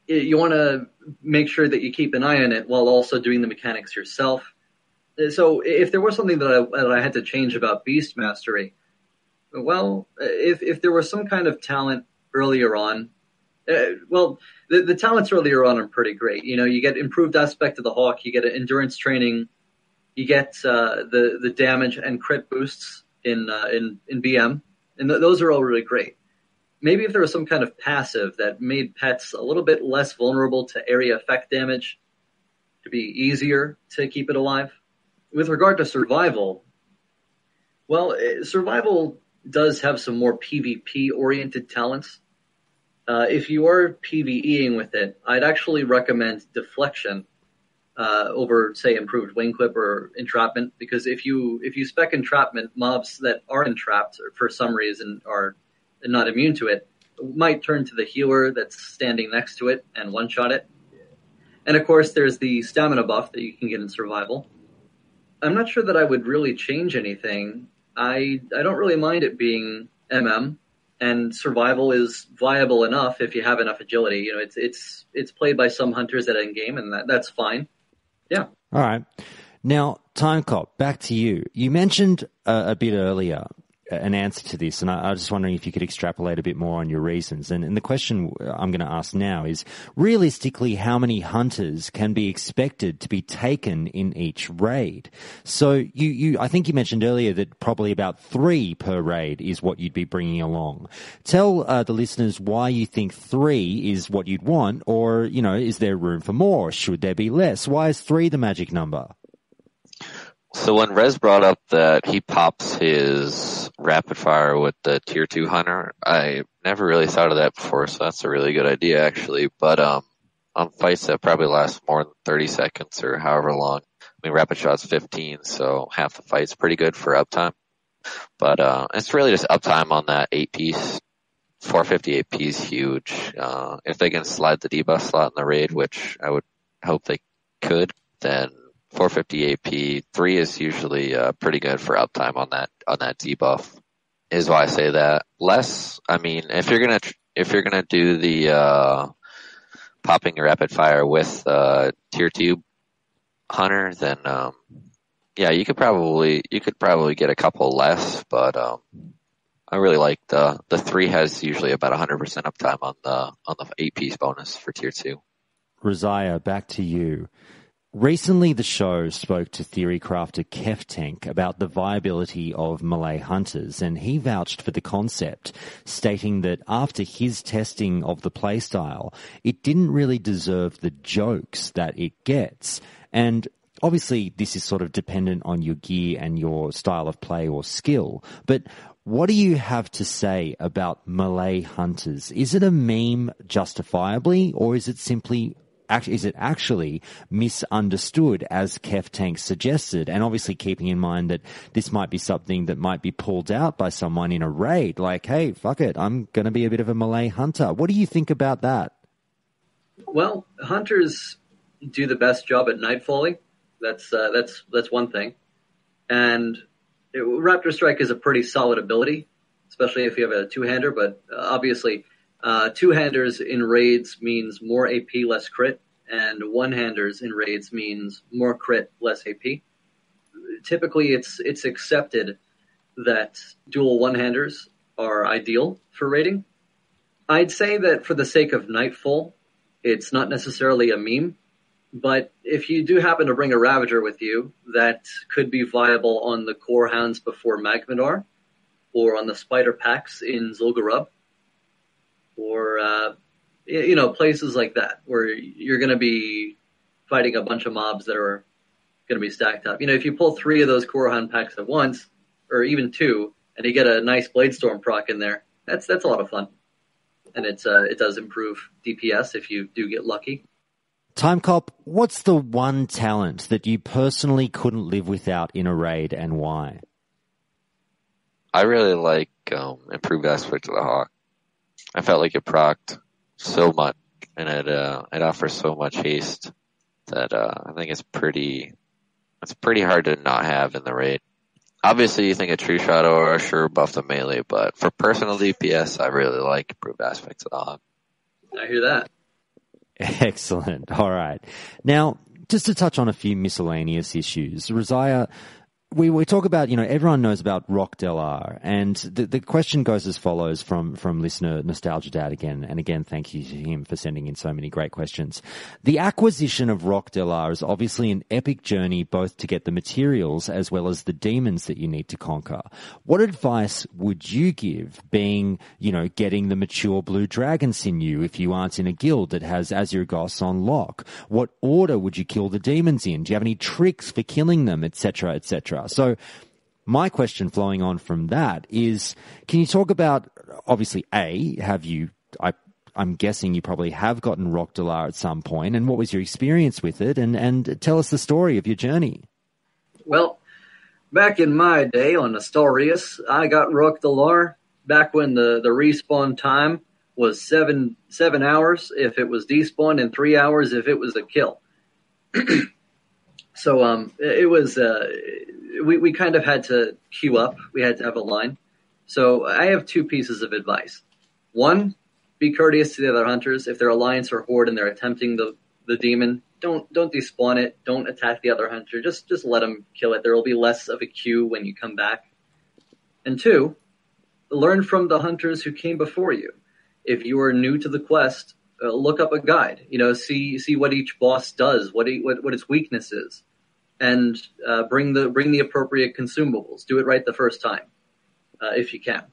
You want to make sure that you keep an eye on it while also doing the mechanics yourself. So if there was something that I had to change about Beast Mastery, well, if there was some kind of talent earlier on, the talents earlier on are pretty great. You know, you get improved aspect of the Hawk, you get endurance training, you get the damage and crit boosts in BM, and those are all really great. Maybe if there was some kind of passive that made pets a little bit less vulnerable to area effect damage, to be easier to keep it alive. With regard to survival, well, survival does have some more PvP-oriented talents. If you are PvEing with it, I'd actually recommend deflection over, say, improved wing clip or entrapment, because if you spec entrapment, mobs that are entrapped for some reason are not immune to it might turn to the healer that's standing next to it and one-shot it. And of course, there's the stamina buff that you can get in survival. I'm not sure that I would really change anything. I don't really mind it being MM, and survival is viable enough if you have enough agility. You know, it's played by some hunters at endgame, and that's fine. Yeah. All right. Now, Timecop, back to you. You mentioned a bit earlier an answer to this, and I was just wondering if you could extrapolate a bit more on your reasons. And the question I'm going to ask now is, realistically, how many hunters can be expected to be taken in each raid? So I think you mentioned earlier that probably about 3 per raid is what you'd be bringing along. Tell the listeners why you think 3 is what you'd want, or, you know, is there room for more? Should there be less? Why is 3 the magic number? So when Rez brought up that he pops his rapid fire with the tier 2 hunter, I never really thought of that before, so that's a really good idea actually. But on fights that probably last more than 30 seconds or however long, I mean, rapid shot's 15, so half the fight's pretty good for uptime. But it's really just uptime on that 8-piece. 450 AP is huge. If they can slide the debuff slot in the raid, which I would hope they could, then 450 AP 3 is usually pretty good for uptime on that debuff. Is why I say that. Less, I mean, if you're gonna do the popping your rapid fire with tier 2 hunter, then yeah, you could probably get a couple less, but I really like the 3 has usually about 100% uptime on the 8-piece bonus for tier 2. Raziya, back to you. Recently, the show spoke to theory crafter Keftank about the viability of melee hunters, and he vouched for the concept, stating that after his testing of the playstyle, it didn't really deserve the jokes that it gets. And obviously, this is sort of dependent on your gear and your style of play or skill, but what do you have to say about melee hunters? Is it a meme justifiably, or is it actually misunderstood, as Keftank suggested? And obviously keeping in mind that this might be something that might be pulled out by someone in a raid, like, hey, fuck it, I'm going to be a bit of a melee hunter. What do you think about that? Well, hunters do the best job at nightfalling. That's one thing. And Raptor Strike is a pretty solid ability, especially if you have a two-hander, but obviously two-handers in raids means more AP, less crit, and one-handers in raids means more crit, less AP. Typically, it's accepted that dual one-handers are ideal for raiding. I'd say that for the sake of Nightfall, it's not necessarily a meme, but if you do happen to bring a Ravager with you, that could be viable on the Core Hounds before Magmadar, or on the Spider Packs in Zul'Gurub, or places like that where you're going to be fighting a bunch of mobs that are going to be stacked up. If you pull 3 of those Core Hound packs at once, or even 2, and you get a nice Bladestorm proc in there, that's a lot of fun, and it does improve DPS if you do get lucky. Timecop, what's the one talent that you personally couldn't live without in a raid, and why? I really like improved aspect of the Hawk. I felt like it procced so much, and it offers so much haste that I think it's pretty hard to not have in the raid. Obviously, you think a True Shot or a sure buff the melee, but for personal DPS, I really like improved aspects of the Hawk. I hear that. Excellent. All right. Now, just to touch on a few miscellaneous issues, Raziya, we talk about, everyone knows about Rock Del R, and the question goes as follows from listener Nostalgia Dad again, and again, thank you to him for sending in so many great questions. The acquisition of Rock Del R is obviously an epic journey, both to get the materials as well as the demons that you need to conquer. What advice would you give, being, getting the mature blue dragon sinew if you aren't in a guild that has Azurgos on lock? What order would you kill the demons in? Do you have any tricks for killing them, etc., etc.? So my question flowing on from that is, can you talk about, obviously, I'm guessing you probably have gotten Rock Del R at some point, and what was your experience with it, and tell us the story of your journey. Well, back in my day on Astorius, I got Rock Del R back when the respawn time was 7 hours if it was despawn, and 3 hours if it was a kill. So it was we kind of had to queue up. We had to have a line. So I have 2 pieces of advice. One, be courteous to the other hunters. If they're alliance or horde and they're attempting the demon, don't despawn it. Don't attack the other hunter. Just let them kill it. There will be less of a queue when you come back. And 2, learn from the hunters who came before you. If you are new to the quest, look up a guide. See what each boss does, what its weakness is. And bring the appropriate consumables. Do it right the first time, if you can.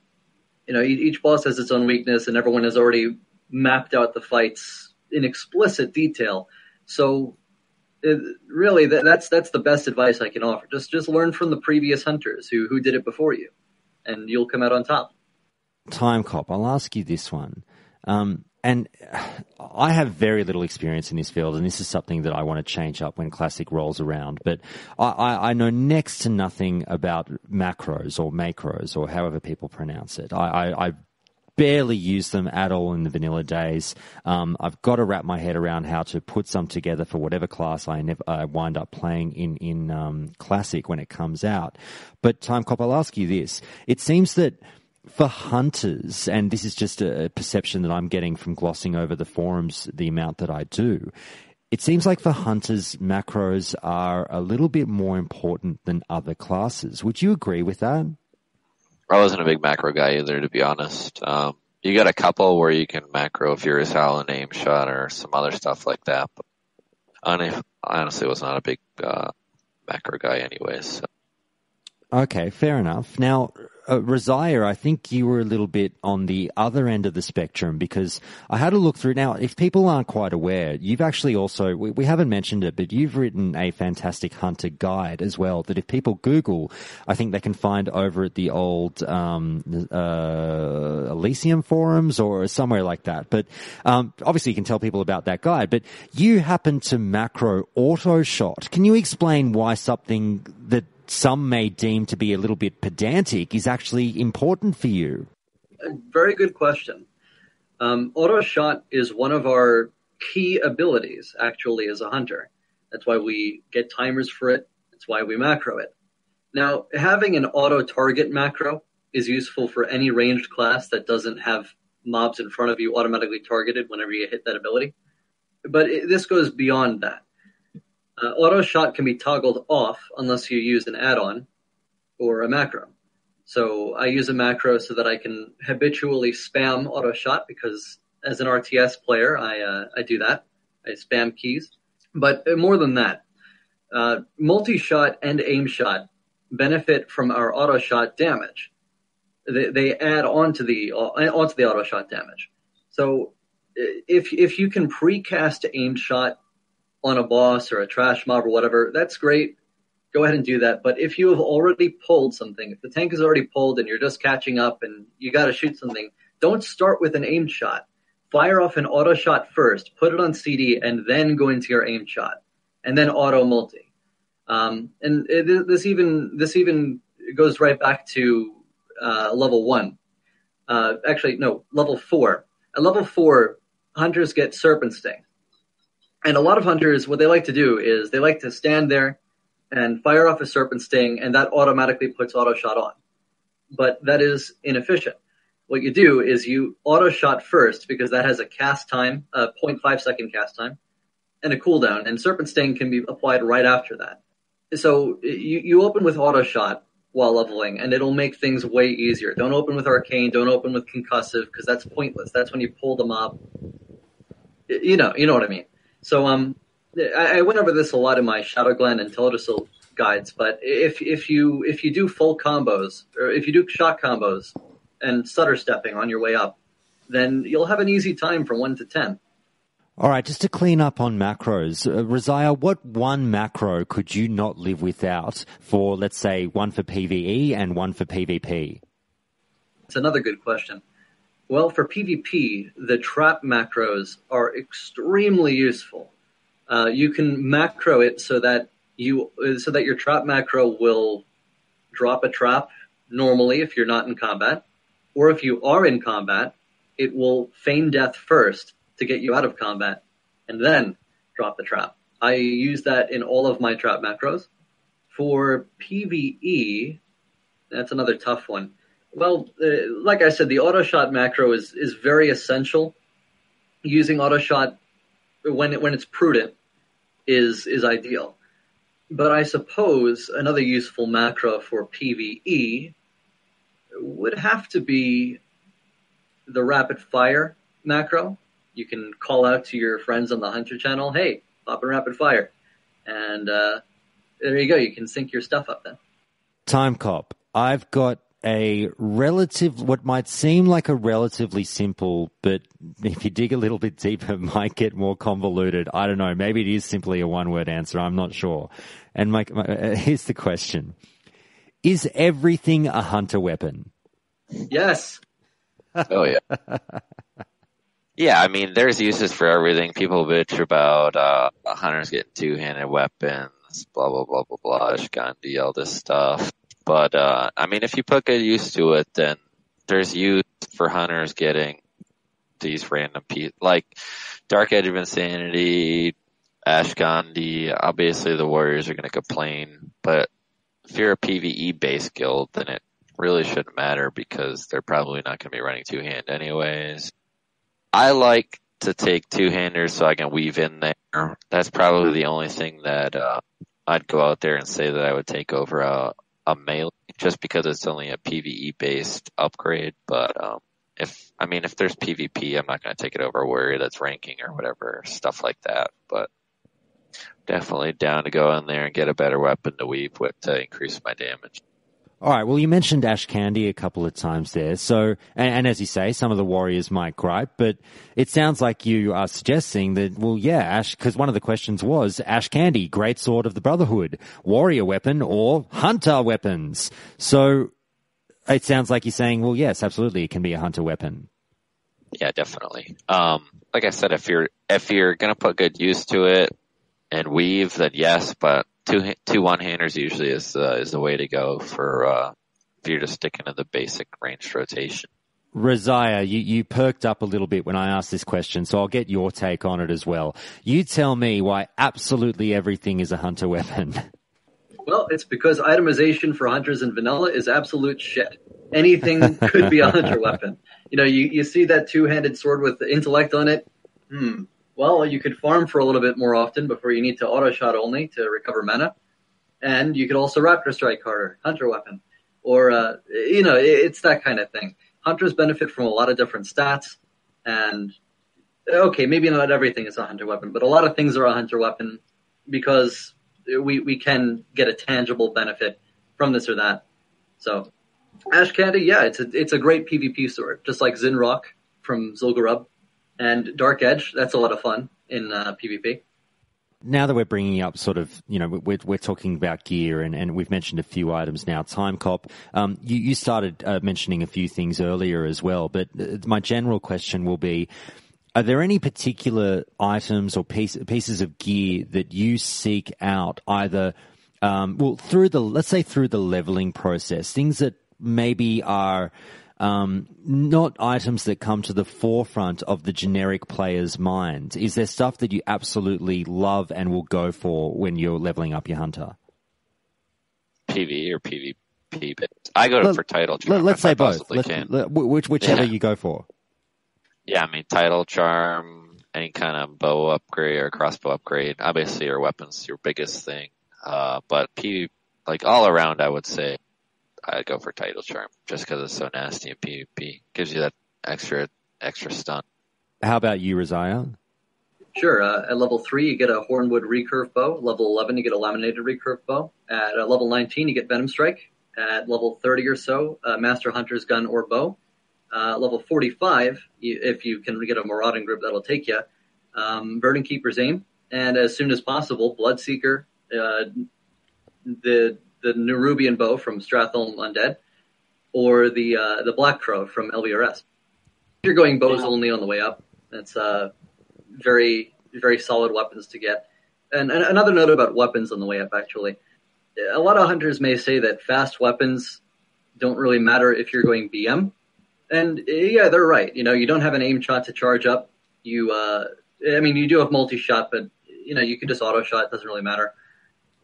Each boss has its own weakness, and everyone has already mapped out the fights in explicit detail. So, really, that's the best advice I can offer. Just learn from the previous hunters who did it before you, and you'll come out on top. Timecop, I'll ask you this one. And I have very little experience in this field, and this is something that I want to change up when Classic rolls around. But I know next to nothing about macros or however people pronounce it. I barely used them at all in the vanilla days. I've got to wrap my head around how to put some together for whatever class I wind up playing in Classic when it comes out. But Timecop, I'll ask you this. It seems that for hunters, and this is just a perception that I'm getting from glossing over the forums the amount that I do, it seems like for hunters, macros are a little bit more important than other classes. Would you agree with that? I wasn't a big macro guy either, to be honest. You got a couple where you can macro Furious Howl and Aim Shot or some other stuff like that. But I honestly was not a big macro guy anyways. So. Okay, fair enough. Now, Raziya, I think you were a little bit on the other end of the spectrum, because I had a look through. Now, if people aren't quite aware, you've actually also, we haven't mentioned it, but you've written a fantastic hunter guide as well that if people Google, I think they can find over at the old Elysium forums or somewhere like that. But obviously you can tell people about that guide. But you happen to macro auto shot. Can you explain why something that some may deem to be a little bit pedantic is actually important for you? A very good question. Auto shot is one of our key abilities, actually, as a hunter. That's why we get timers for it. That's why we macro it. Now, having an auto target macro is useful for any ranged class that doesn't have mobs in front of you automatically targeted whenever you hit that ability. But this goes beyond that. Auto shot can be toggled off unless you use an add-on or a macro. So I use a macro so that I can habitually spam auto shot, because as an RTS player, I do that. I spam keys. But more than that, multi-shot and aim shot benefit from our auto shot damage. They add onto the auto shot damage. So if you can precast aim shot on a boss or a trash mob or whatever, that's great. Go ahead and do that. But if you have already pulled something, if the tank is already pulled and you're just catching up and you got to shoot something, don't start with an aim shot. Fire off an auto shot first, put it on CD, and then go into your aim shot, and then auto multi. This even goes right back to level 1. Level 4. At level 4, hunters get Serpent Sting. And a lot of hunters, what they like to do is they like to stand there and fire off a Serpent Sting, and that automatically puts auto shot on. But that is inefficient. What you do is you auto shot first, because that has a cast time, a 0.5 second cast time, and a cooldown, and Serpent Sting can be applied right after that. So you open with auto shot while leveling, and it'll make things way easier. Don't open with Arcane, don't open with Concussive, because that's pointless. That's when you pull the mob. You know what I mean. So I went over this a lot in my Shadowglen and Teldrassil guides, but if you do full combos, or if you do shot combos and stutter stepping on your way up, then you'll have an easy time from 1 to 10. All right, just to clean up on macros, Raziya, what one macro could you not live without for, let's say, one for PvE and one for PvP? It's another good question. Well, for PvP, the trap macros are extremely useful. You can macro it so that your trap macro will drop a trap normally if you're not in combat, or if you are in combat, it will feign death first to get you out of combat, and then drop the trap. I use that in all of my trap macros. For PvE, that's another tough one. Well, like I said, the auto shot macro is very essential. Using auto shot when it's prudent is ideal. But I suppose another useful macro for PvE would have to be the rapid fire macro. You can call out to your friends on the Hunter channel, hey, pop in rapid fire. And there you go. You can sync your stuff up then. Timecop, I've got what might seem like a relatively simple, but if you dig a little bit deeper, might get more convoluted. I don't know. Maybe it is simply a one-word answer. I'm not sure. And here's the question. Is everything a hunter weapon? Yes. Oh, yeah. Yeah, I mean, there's uses for everything. People bitch about hunters getting two-handed weapons, blah, blah, blah, blah, blah, Gandhi, all this stuff. But, I mean, if you put good use to it, then there's use for hunters getting these random like Dark Edge of Insanity, Ashgandi. Obviously, the warriors are going to complain, but if you're a PvE-based guild, then it really shouldn't matter because they're probably not going to be running two-hand anyways. I like to take two-handers so I can weave in there. That's probably the only thing that I'd go out there and say that I would take over a melee, just because it's only a PvE-based upgrade. But if there's PvP, I'm not going to take it over a warrior that's ranking or whatever, stuff like that. But definitely down to go in there and get a better weapon to weave with to increase my damage. All right, well, you mentioned Ash Candy a couple of times there. So, and as you say, some of the warriors might gripe, but it sounds like you are suggesting that, well, yeah, Ash, because one of the questions was Ash Candy, great sword of the Brotherhood, warrior weapon or hunter weapons. So it sounds like you're saying, well, yes, absolutely, it can be a hunter weapon. Yeah, definitely. Like I said, if you're going to put good use to it and weave, then yes, but two one-handers usually is the way to go for if you're just sticking to the basic ranged rotation. Raziya, you perked up a little bit when I asked this question, so I'll get your take on it as well. You tell me why absolutely everything is a hunter weapon. Well, it's because itemization for hunters in vanilla is absolute shit. Anything could be a hunter weapon. You know, you see that two-handed sword with the intellect on it. Well, you could farm for a little bit more often before you need to auto-shot only to recover mana. And you could also Raptor Strike harder, hunter weapon. Or, it's that kind of thing. Hunters benefit from a lot of different stats. And, okay, maybe not everything is a hunter weapon, but a lot of things are a hunter weapon because we can get a tangible benefit from this or that. So, Ash Candy, yeah, it's a great PvP sword, just like Zinrock from Zul'Gurub. And Dark Edge, that's a lot of fun in PvP. Now that we're bringing up sort of, we're talking about gear and we've mentioned a few items now. Timecop, you started mentioning a few things earlier as well, but my general question will be, are there any particular items or pieces of gear that you seek out either, through the leveling process, things that maybe are not items that come to the forefront of the generic player's mind? Is there stuff that you absolutely love and will go for when you're leveling up your hunter? PvE or PvP? I go for title charm. Let's say both. Whichever you go for. Yeah, title charm, any kind of bow upgrade or crossbow upgrade. Obviously, your weapon's your biggest thing. But PvP, all around, I would say I'd go for title charm just because it's so nasty in PvP. Gives you that extra stun. How about you, Raziya? Sure. At level 3, you get a Hornwood recurve bow. Level 11, you get a Laminated recurve bow. At level 19, you get Venom Strike. At level 30 or so, Master Hunter's gun or bow. Level 45, if you can get a Marauding Grip, that'll take you. Verdant Keeper's Aim. And as soon as possible, Bloodseeker, the Nerubian bow from Stratholm Undead, or the Black Crow from LVRS. If you're going bows only on the way up, that's very, very solid weapons to get. And another note about weapons on the way up, actually. A lot of hunters may say that fast weapons don't really matter if you're going BM. And yeah, they're right. You don't have an aim shot to charge up. You do have multi-shot, but you can just auto-shot. It doesn't really matter.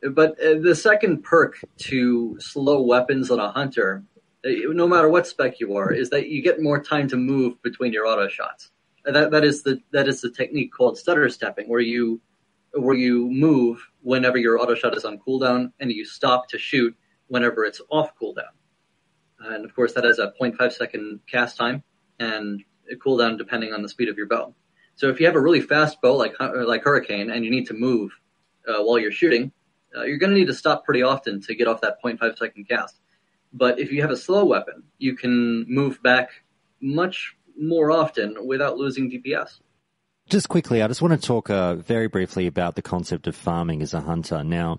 But the second perk to slow weapons on a hunter, no matter what spec you are, is that you get more time to move between your auto shots. That is the technique called stutter stepping, where you move whenever your auto shot is on cooldown, and you stop to shoot whenever it's off cooldown. And of course, that has a 0.5 second cast time and a cooldown depending on the speed of your bow. So if you have a really fast bow like Hurricane and you need to move while you're shooting, you're going to need to stop pretty often to get off that 0.5 second cast. But if you have a slow weapon, you can move back much more often without losing DPS. Just quickly, I just want to talk very briefly about the concept of farming as a hunter. Now,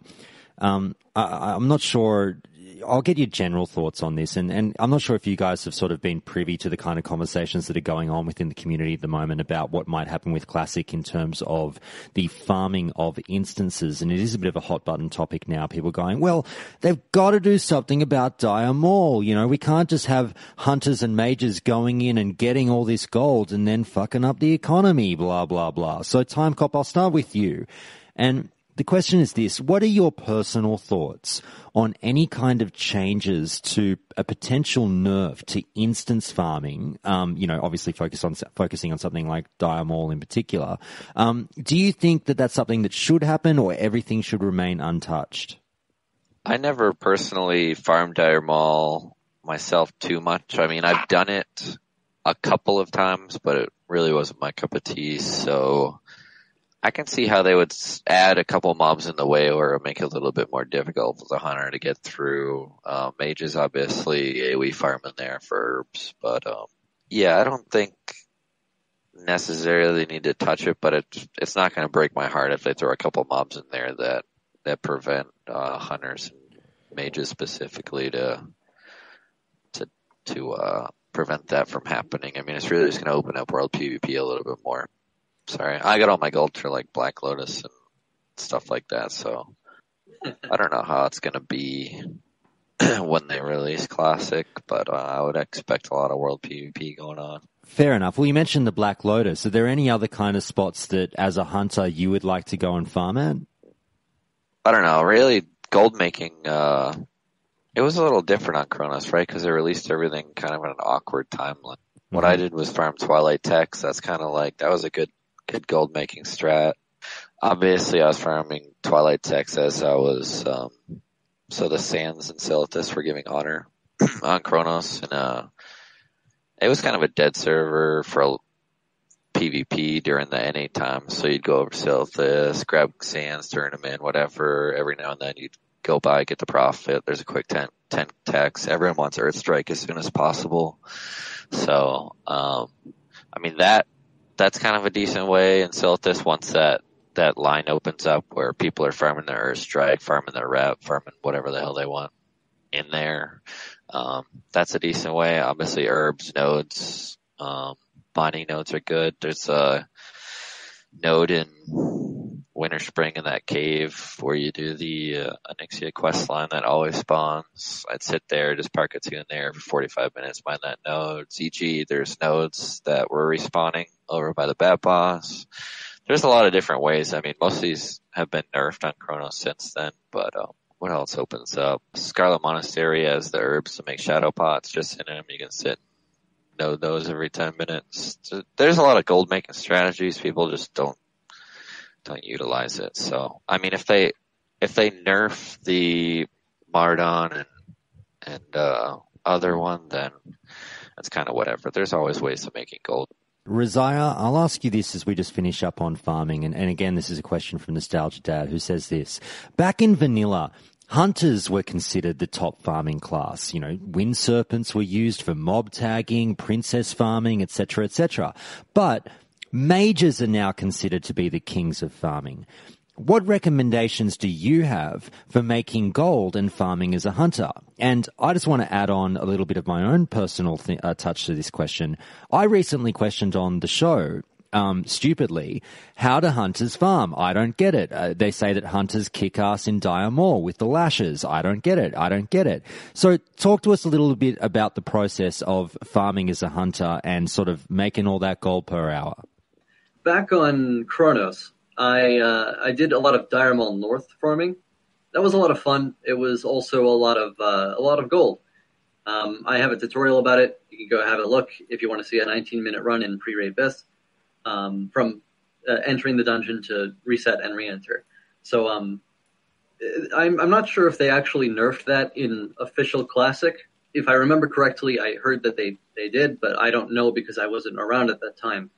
I'm not sure I'll get your general thoughts on this, and I'm not sure if you guys have sort of been privy to the kind of conversations that are going on within the community at the moment about what might happen with Classic in terms of the farming of instances, and it is a bit of a hot button topic now. People going, well, they've got to do something about Dire Maul. You know, we can't just have hunters and mages going in and getting all this gold and then fucking up the economy, blah, blah, blah. So Timecop, I'll start with you. And the question is this: what are your personal thoughts on any kind of changes to a potential nerf to instance farming? Obviously focusing on something like Dire Maul in particular. Do you think that that's something that should happen, or everything should remain untouched? I never personally farmed Dire Maul myself too much. I mean, I've done it a couple of times, but it really wasn't my cup of tea, so I can see how they would add a couple mobs in the way or make it a little bit more difficult for the hunter to get through. Mages, obviously, AoE farm in there for herbs, but I don't think necessarily need to touch it, but it's not going to break my heart if they throw a couple mobs in there that prevent hunters and mages specifically to prevent that from happening. I mean, it's really just going to open up world PvP a little bit more. Sorry, I got all my gold for like Black Lotus and stuff like that, so I don't know how it's going to be when they release Classic, but I would expect a lot of world PvP going on. Fair enough. Well, you mentioned the Black Lotus. Are there any other kind of spots that, as a hunter, you would like to go and farm at? I don't know. Really, gold making, it was a little different on Chronos, right? Because they released everything kind of in an awkward timeline. What I did was farm Twilight Techs. That's kind of like, that was a good gold making strat. Obviously, I was farming Twilight Techs as I was, so the Sands and Silithus were giving honor on Chronos, and it was kind of a dead server for PvP during the NA time. So you'd go over Silithus, grab Sands, turn them in, whatever. Every now and then you'd go by, get the profit. There's a quick 10 techs. Everyone wants Earth Strike as soon as possible. So, I mean, that's kind of a decent way in Silithus once that line opens up where people are farming their Earth Strike, farming their rep, farming whatever the hell they want in there. That's a decent way. Obviously herbs, nodes, mining nodes are good. There's a node in Winter Spring in that cave where you do the Onyxia quest line that always spawns. I'd sit there, just park a tune there for 45 minutes, mine that node. CG, there's nodes that were respawning over by the Bat Boss. There's a lot of different ways. I mean, most of these have been nerfed on Chronos since then, but what else opens up? Scarlet Monastery has the herbs to make shadow pots. Just in them, you can sit and node those every 10 minutes. So there's a lot of gold making strategies. People just don't utilize it. So, I mean, if they nerf the Mardon and other one, then that's kind of whatever. There's always ways of making gold. Raziya, I'll ask you this as we just finish up on farming. And again, this is a question from Nostalgia Dad, who says this: back in vanilla, hunters were considered the top farming class. You know, wind serpents were used for mob tagging, princess farming, etc., etc. But mages are now considered to be the kings of farming. What recommendations do you have for making gold and farming as a hunter? And I just want to add on a little bit of my own personal touch to this question. I recently questioned on the show, stupidly, how do hunters farm? I don't get it. They say that hunters kick ass in Dire Maul with the lashes. I don't get it. So talk to us a little bit about the process of farming as a hunter and sort of making all that gold per hour. Back on Chronos, I did a lot of Dire Maul North farming. That was a lot of fun. It was also a lot of gold. I have a tutorial about it. You can go have a look if you want to see a 19-minute run in pre-raid best, from entering the dungeon to reset and re-enter. So I'm not sure if they actually nerfed that in official Classic. If I remember correctly, I heard that they did, but I don't know because I wasn't around at that time.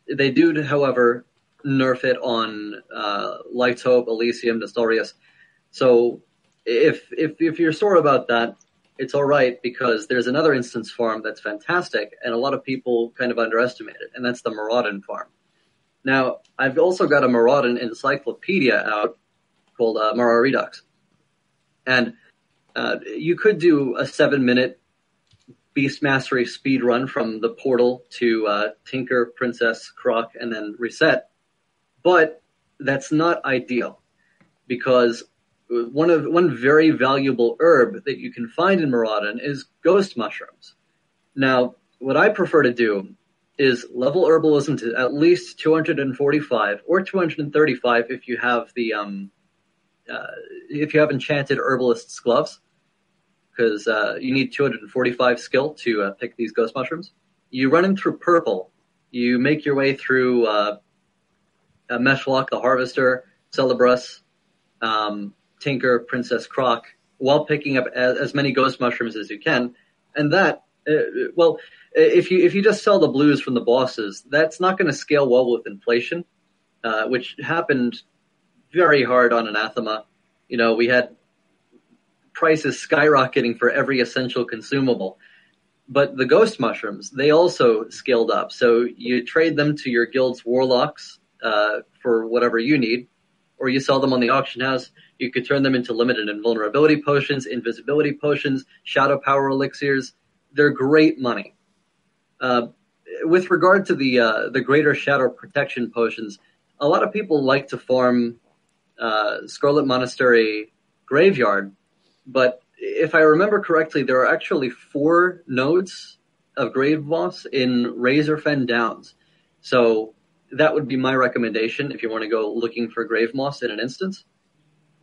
They do, however, nerf it on Light's Hope, Elysium, Nestorius. So if you're sore about that, it's all right, because there's another instance farm that's fantastic, and a lot of people kind of underestimate it, and that's the Maraudon farm. Now, I've also got a Maraudon encyclopedia out called Mara Redux. And You could do a 7-minute Beast Mastery speed run from the portal to Tinker, Princess, Croc, and then reset. But that's not ideal, because one very valuable herb that you can find in Maraudon is ghost mushrooms. Now, what I prefer to do is level herbalism to at least 245 or 235 if you have the if you have enchanted herbalist's gloves, because you need 245 skill to pick these ghost mushrooms. You run them through purple. You make your way through Meshlock, the Harvester, Celebrus, Tinker, Princess Croc, while picking up as many ghost mushrooms as you can. And that, if you just sell the blues from the bosses, that's not going to scale well with inflation, which happened very hard on Anathema. You know, we had prices skyrocketing for every essential consumable. But the ghost mushrooms, they also scaled up. So you trade them to your guild's warlocks for whatever you need, or you sell them on the auction house. You could turn them into limited invulnerability potions, invisibility potions, shadow power elixirs. They're great money. With regard to the greater shadow protection potions, a lot of people like to farm Scarlet Monastery Graveyard, but if I remember correctly, there are actually 4 nodes of Grave Moss in Razorfen Downs. So that would be my recommendation if you want to go looking for Grave Moss in an instance.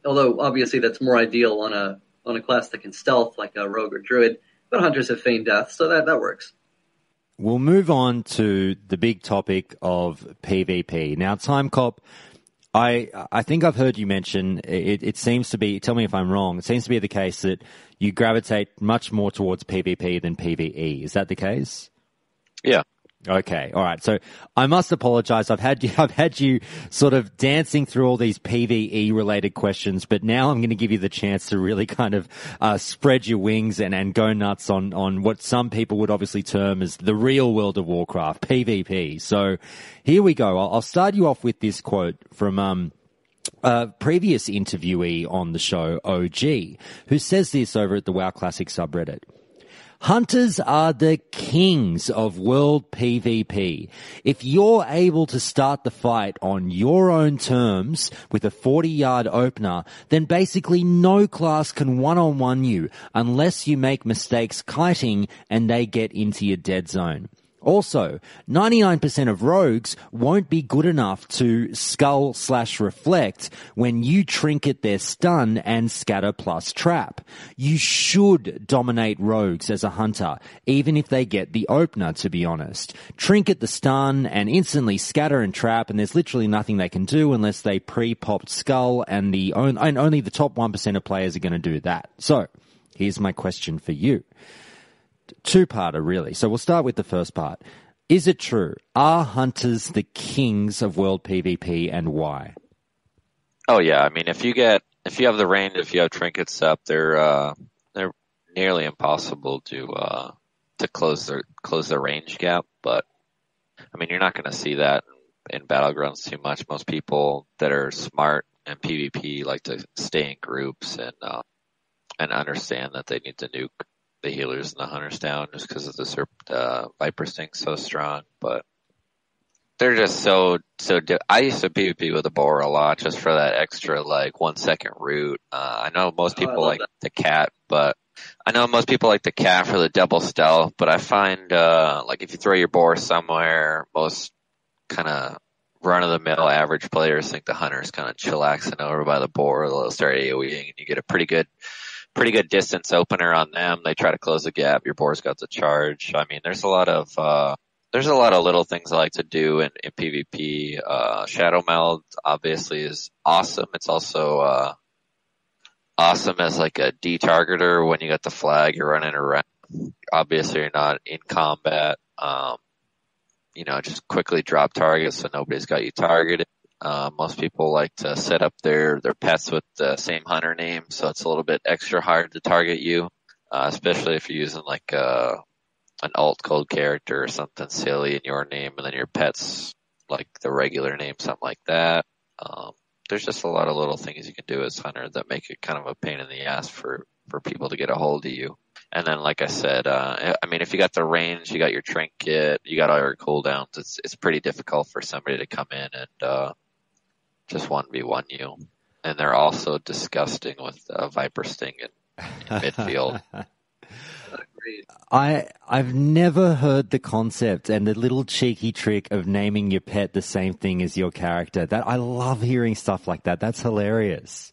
Although obviously that's more ideal on a class that can stealth like a rogue or druid, but hunters have feigned death, so that works. We'll move on to the big topic of PvP. Now, Timecop, I think I've heard you mention, it seems to be, tell me if I'm wrong, it seems to be the case that you gravitate much more towards PvP than PvE. Is that the case? Yeah. Okay, all right. So I must apologize. I've had you sort of dancing through all these PvE related questions, but now I'm going to give you the chance to really kind of spread your wings and go nuts on what some people would obviously term as the real World of Warcraft, PvP. So here we go. I'll start you off with this quote from a previous interviewee on the show, OG, who says this over at the WoW Classic subreddit. Hunters are the kings of world PvP. If you're able to start the fight on your own terms with a 40-yard opener, then basically no class can one-on-one you unless you make mistakes kiting and they get into your dead zone. Also, 99% of rogues won't be good enough to skull/reflect when you trinket their stun and scatter plus trap. You should dominate rogues as a hunter, even if they get the opener, to be honest. Trinket the stun and instantly scatter and trap, and there's literally nothing they can do unless they pre-popped skull, and only the top 1% of players are going to do that. So, here's my question for you. Two-parter, really. So we'll start with the first part. Is it true? Are hunters the kings of world PvP, and why? Oh yeah, I mean, if you have the range, if you have trinkets up, they're nearly impossible to close their range gap. But I mean, you're not going to see that in battlegrounds too much. Most people that are smart in PvP like to stay in groups and understand that they need to nuke the healers and the hunters down just because of the Viper Sting so strong. But they're just so I used to PvP with a boar a lot just for that extra 1 second root. I know most people like the cat, but I know most people like the cat for the double stealth, but I find if you throw your boar somewhere, most kind of run of the mill average players think the hunter's kind of chillaxing over by the boar. They'll start AoEing and you get a pretty good distance opener on them. They try to close the gap. Your boar's got the charge. I mean, there's a lot of little things I like to do in PvP. Shadow Meld obviously is awesome. It's also awesome as like a detargeter when you got the flag, you're running around. Obviously you're not in combat. Just quickly drop targets so nobody's got you targeted. Most people like to set up their pets with the same hunter name, so it's a little bit extra hard to target you, especially if you're using an alt code character or something silly in your name, and then your pet's like the regular name, something like that. There's just a lot of little things you can do as hunter that make it kind of a pain in the ass for for people to get a hold of you. And then, like I said, I mean, if you got the range, you got your trinket, you got all your cooldowns, it's pretty difficult for somebody to come in and just 1v1 you. And they're also disgusting with Viper Sting in midfield. I've never heard the concept and the little cheeky trick of naming your pet the same thing as your character. That I love hearing stuff like that. That's hilarious.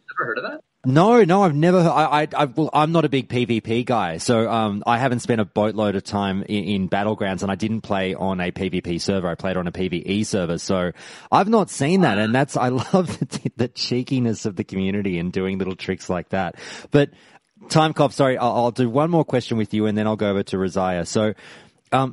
Never heard of that? No, I've never heard. Well, I'm not a big PvP guy, so I haven't spent a boatload of time in Battlegrounds, and I didn't play on a PvP server. I played on a PvE server, so I've not seen that, and I love the cheekiness of the community and doing little tricks like that. But Timecop, sorry, I'll do one more question with you, and then I'll go over to Raziya. So.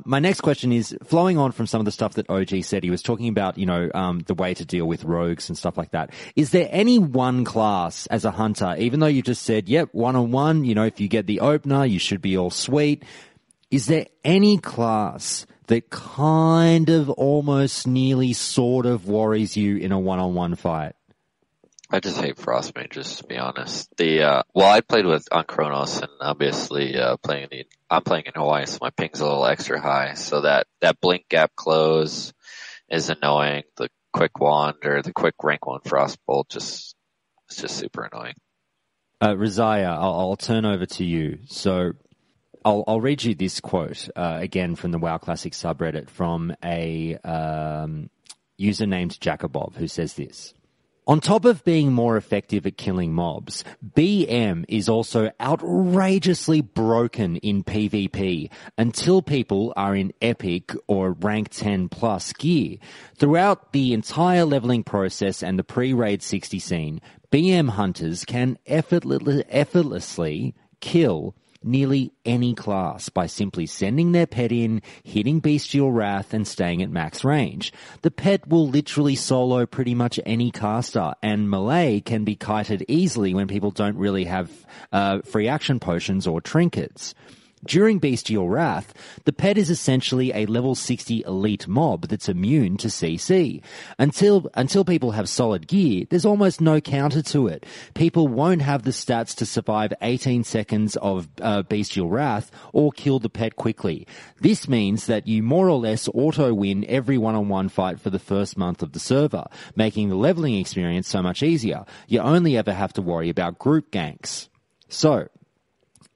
My next question is flowing on from some of the stuff that OG said. He was talking about, the way to deal with rogues and stuff like that. Is there any one class as a hunter, even though you just said, yep, 1-on-1, if you get the opener, you should be all sweet. Is there any class that kind of almost nearly sort of worries you in a 1-on-1 fight? I just hate frost mages, to be honest. I played on Chronos, and obviously I'm playing in Hawaii, so my ping's a little extra high. So that blink gap close is annoying. The quick wand or the quick rank 1 frostbolt it's just super annoying. Raziya, I'll turn over to you. So I'll read you this quote again from the WoW Classic subreddit from a user named Jacobob, who says this. On top of being more effective at killing mobs, BM is also outrageously broken in PvP until people are in epic or rank 10 plus gear. Throughout the entire leveling process and the pre-raid 60 scene, BM hunters can effortlessly kill nearly any class by simply sending their pet in, hitting Bestial Wrath, and staying at max range. The pet will literally solo pretty much any caster, and melee can be kited easily when people don't really have free action potions or trinkets. During Bestial Wrath, the pet is essentially a level 60 elite mob that's immune to CC. Until people have solid gear, there's almost no counter to it. People won't have the stats to survive 18 seconds of Bestial Wrath or kill the pet quickly. This means that you more or less auto-win every 1-on-1 fight for the first month of the server, making the leveling experience so much easier. You only ever have to worry about group ganks. So,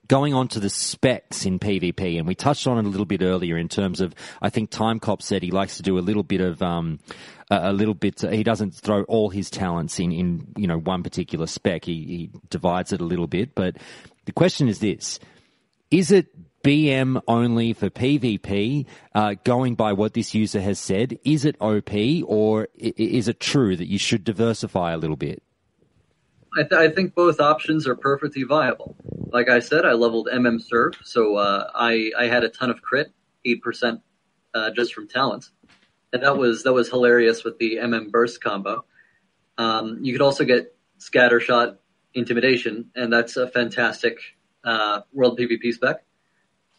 going on to the specs in PvP, and we touched on it a little bit earlier in terms of, I think Timecop said he likes to do a little bit of, he doesn't throw all his talents in one particular spec. He divides it a little bit. But the question is this: is it BM only for PvP, going by what this user has said? Is it OP, or is it true that you should diversify a little bit? I think both options are perfectly viable. Like I said, I leveled MM Serve, so I had a ton of crit, 8% just from talents. And that was hilarious with the MM Burst combo. You could also get Scattershot Intimidation, and that's a fantastic World PvP spec.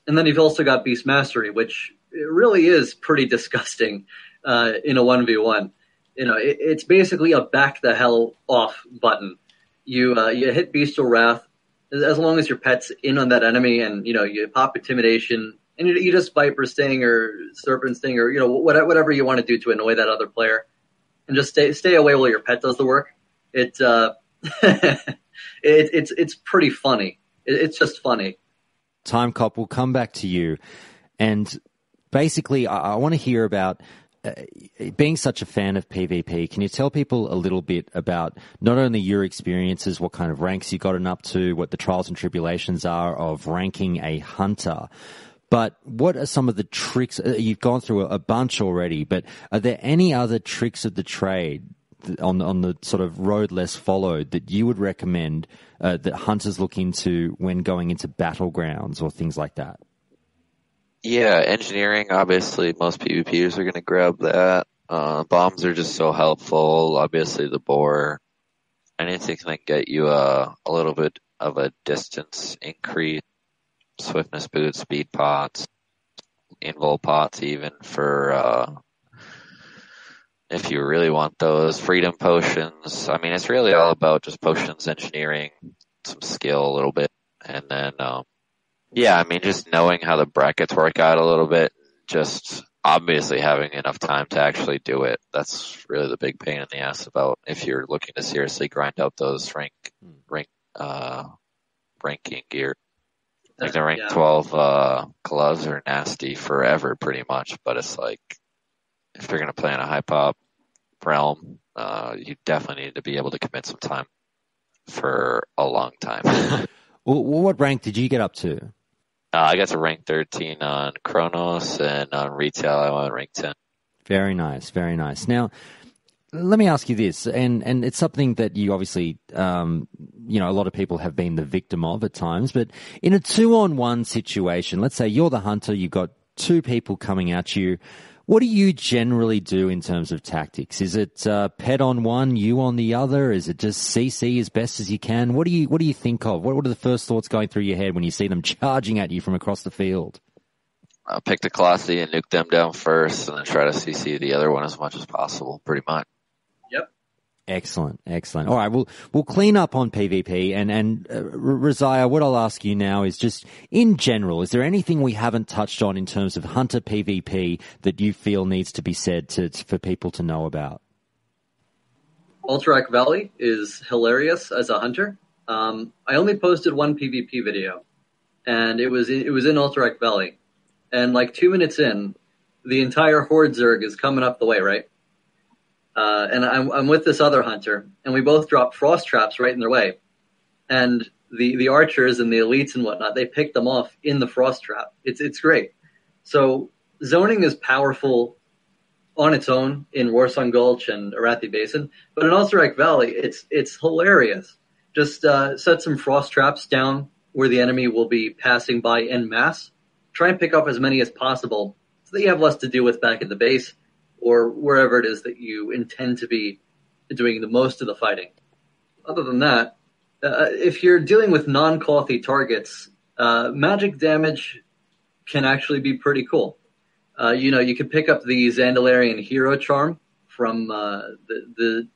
And then you've also got Beast Mastery, which really is pretty disgusting in a 1v1. It's basically a back the hell off button. You hit Bestial Wrath as long as your pet's in on that enemy, and you pop Intimidation, and you just Viper Sting or Serpent Sting or whatever you want to do to annoy that other player, and just stay away while your pet does the work. It's pretty funny. It's just funny. Timecop, we'll come back to you, and basically I want to hear about. Being such a fan of PvP, can you tell people a little bit about not only your experiences, what kind of ranks you gotten up to, what the trials and tribulations are of ranking a hunter, but what are some of the tricks? You've gone through a bunch already, but are there any other tricks of the trade on the sort of road less followed that you would recommend that hunters look into when going into battlegrounds or things like that? Yeah, engineering, obviously, most PvPers are going to grab that. Bombs are just so helpful. Obviously, the boar. Anything that get you a little bit of a distance increase. Swiftness boots, speed pots, invul pots even for if you really want those. Freedom potions. I mean, it's really all about just potions engineering. some skill a little bit. And then, yeah, I mean, just knowing how the brackets work out a little bit, just obviously having enough time to actually do it. That's really the big pain in the ass about if you're looking to seriously grind out those ranking gear. Like the rank 12 gloves are nasty forever pretty much, but it's like if you're going to play in a high pop realm, you definitely need to be able to commit some time for a long time. Well, what rank did you get up to? I got to rank 13 on Chronos, and on retail I went rank 10. Very nice, very nice. Now, let me ask you this, and it's something that you obviously, a lot of people have been the victim of at times, but in a 2-on-1 situation, let's say you're the hunter, you've got two people coming at you. What do you generally do in terms of tactics? Is it pet on one, you on the other? Is it just CC as best as you can? What do you think of? What are the first thoughts going through your head when you see them charging at you from across the field? I'll pick the Colossi and nuke them down first, and then try to CC the other one as much as possible, pretty much. Yep. Excellent. All right, we'll clean up on PvP, and Raziya, what I'll ask you now is just in general, is there anything we haven't touched on in terms of hunter PvP that you feel needs to be said for people to know about? Alterac Valley is hilarious as a hunter. I only posted one PvP video, and it was in Alterac Valley, and like 2 minutes in, the entire Horde Zerg is coming up the way, right? And I'm with this other hunter, and we both dropped frost traps right in their way. And the archers and the elites and whatnot, they picked them off in the frost trap. It's great. So zoning is powerful on its own in Warsong Gulch and Arathi Basin, but in Alterac Valley, it's hilarious. Just set some frost traps down where the enemy will be passing by en masse. Try and pick up as many as possible so that you have less to do with back at the base, or wherever it is that you intend to be doing the most of the fighting. Other than that, if you're dealing with non-clothy targets, magic damage can actually be pretty cool. You can pick up the Zandalarian Hero Charm from the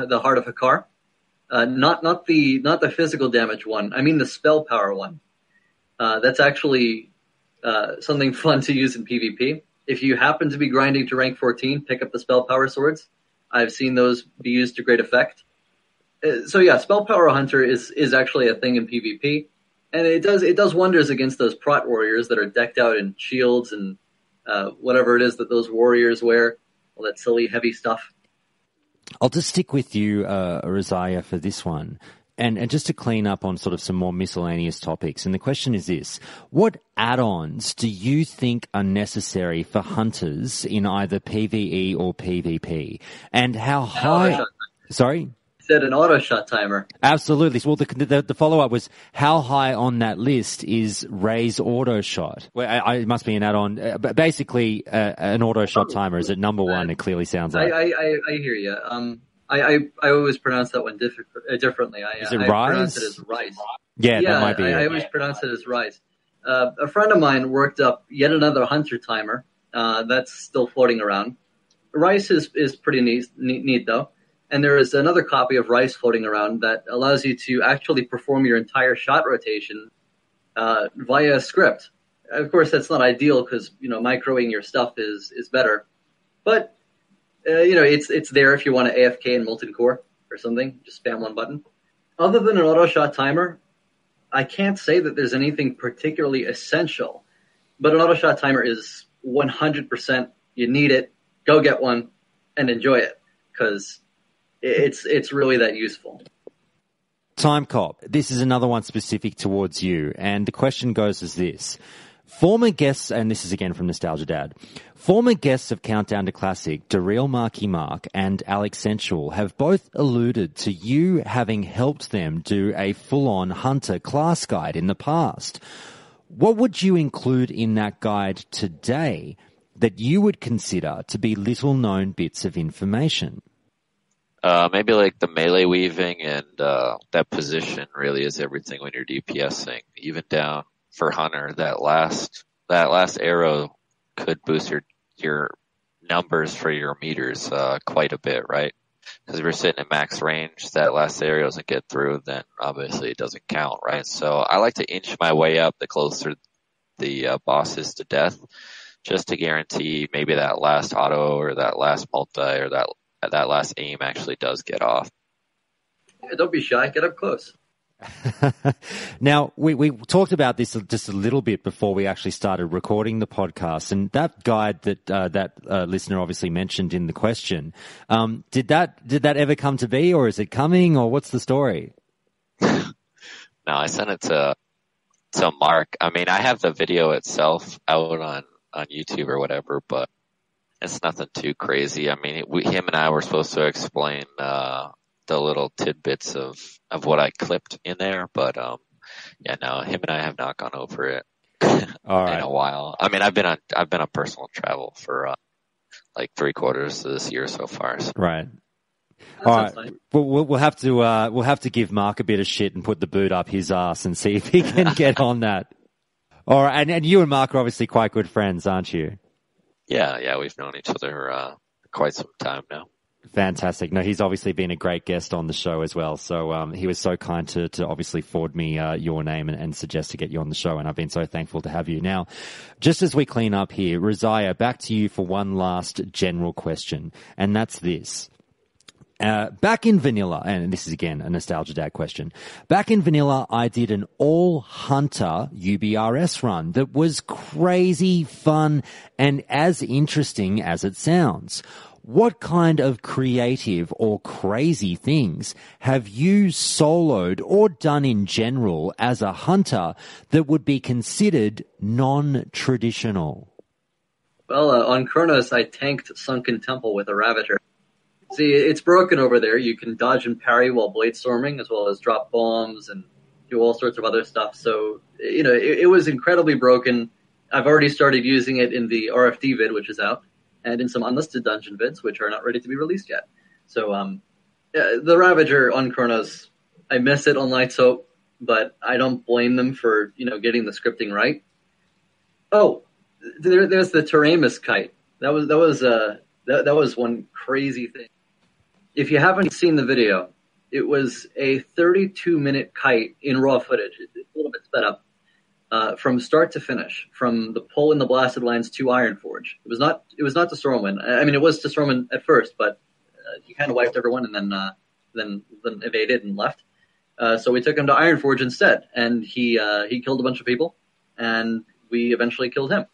Heart of Hakar. Not the physical damage one. I mean the spell power one. That's actually something fun to use in PvP. If you happen to be grinding to rank 14, pick up the spell power swords. I've seen those be used to great effect. So yeah, spell power hunter is actually a thing in PvP, and it does wonders against those prot warriors that are decked out in shields and whatever it is that those warriors wear, all that silly heavy stuff. I'll just stick with you, Raziya, for this one. And just to clean up on sort of some more miscellaneous topics. And the question is this: what add-ons do you think are necessary for hunters in either PvE or PvP? And how high... Sorry? Said an auto shot timer. Absolutely. Well, the follow-up was, how high on that list is Ray's auto shot? Well, it must be an add-on. But basically, an auto shot timer is at number one, it clearly sounds like. I hear you. I always pronounce that one differently. Is it I Rise? pronounce it as Rice. Yeah, that might be I always pronounce it as Rice. A friend of mine worked up yet another hunter timer that's still floating around. Rice is pretty neat though. And there is another copy of Rice floating around that allows you to actually perform your entire shot rotation via a script. Of course, that's not ideal because microing your stuff is better, but it's there if you want to AFK in Molten Core or something. Just spam one button. Other than an auto shot timer, I can't say that there's anything particularly essential. But an auto shot timer is 100%. You need it. Go get one and enjoy it because it's really that useful. Timecop, this is another one specific towards you, and the question goes as this. Former guests, and this is again from Nostalgia Dad, former guests of Countdown to Classic, Daryl Marky Mark and Alex Sensual, have both alluded to you having helped them do a full-on hunter class guide in the past. What would you include in that guide today that you would consider to be little-known bits of information? Maybe like the melee weaving and that position really is everything when you're DPSing. Even down for Hunter, that last arrow could boost your numbers for your meters quite a bit, right? Because if you're sitting at max range, that last area doesn't get through, then obviously it doesn't count, right? So I like to inch my way up the closer the boss is to death, just to guarantee maybe that last auto or that last multi or that last aim actually does get off. Yeah, don't be shy. Get up close. Now, we talked about this just a little bit before we actually started recording the podcast, and that guide that listener obviously mentioned in the question, did that ever come to be, or is it coming, or what's the story? No, I sent it to Mark. I mean, I have the video itself out on YouTube or whatever, but it's nothing too crazy. I mean, him and I were supposed to explain the little tidbits of what I clipped in there, but yeah, no, him and I have not gone over it All right. in a while. I mean, I've been on personal travel for like 3/4 of this year so far. So. Right. That All sounds right. fine. We'll have to give Mark a bit of shit and put the boot up his ass and see if he can get on that. All right, and you and Mark are obviously quite good friends, aren't you? Yeah, we've known each other quite some time now. Fantastic. No, he's obviously been a great guest on the show as well. So he was so kind to obviously forward me your name and suggest to get you on the show, and I've been so thankful to have you. Now, just as we clean up here, Raziya, back to you for one last general question, and that's this. Back in vanilla, and this is again a Nostalgia Dad question. Back in vanilla, I did an all hunter UBRS run that was crazy fun and as interesting as it sounds. What kind of creative or crazy things have you soloed or done in general as a hunter that would be considered non-traditional? Well, on Kronos, I tanked Sunken Temple with a Ravager. See, it's broken over there. You can dodge and parry while blade storming, as well as drop bombs and do all sorts of other stuff. So, it was incredibly broken. I've already started using it in the RFD vid, which is out, and in some unlisted dungeon vids, which are not ready to be released yet. So, the Ravager on Kronos, I miss it on Lights Hope, but I don't blame them for, getting the scripting right. Oh, there's the Teramus kite. That was one crazy thing. If you haven't seen the video, it was a 32-minute kite in raw footage. It's a little bit sped up. From start to finish, from the pull in the Blasted Lands to Ironforge. It was not to Stormwind. I mean, it was to Stormwind at first, but he kind of wiped everyone and then evaded and left. So we took him to Ironforge instead, and he killed a bunch of people, and we eventually killed him.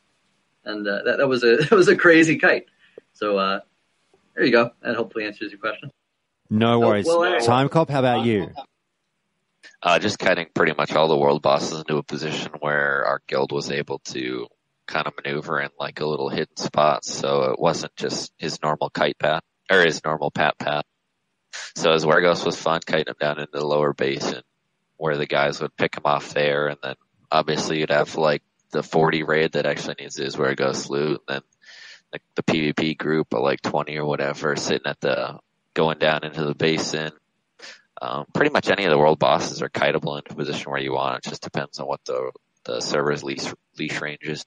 And that was a crazy kite. So there you go. That hopefully answers your question. No worries. Timecop, how about you? Just kiting pretty much all the world bosses into a position where our guild was able to kind of maneuver in like a little hidden spot, so it wasn't just his normal kite path, or his normal path. So his Wargos was fun, kiting him down into the lower basin, where the guys would pick him off there, and then obviously you'd have like the 40 raid that actually needs his Wargos loot, and then the PvP group of like 20 or whatever sitting going down into the basin. Pretty much any of the world bosses are kiteable into a position where you want. It just depends on what the server's leash range is.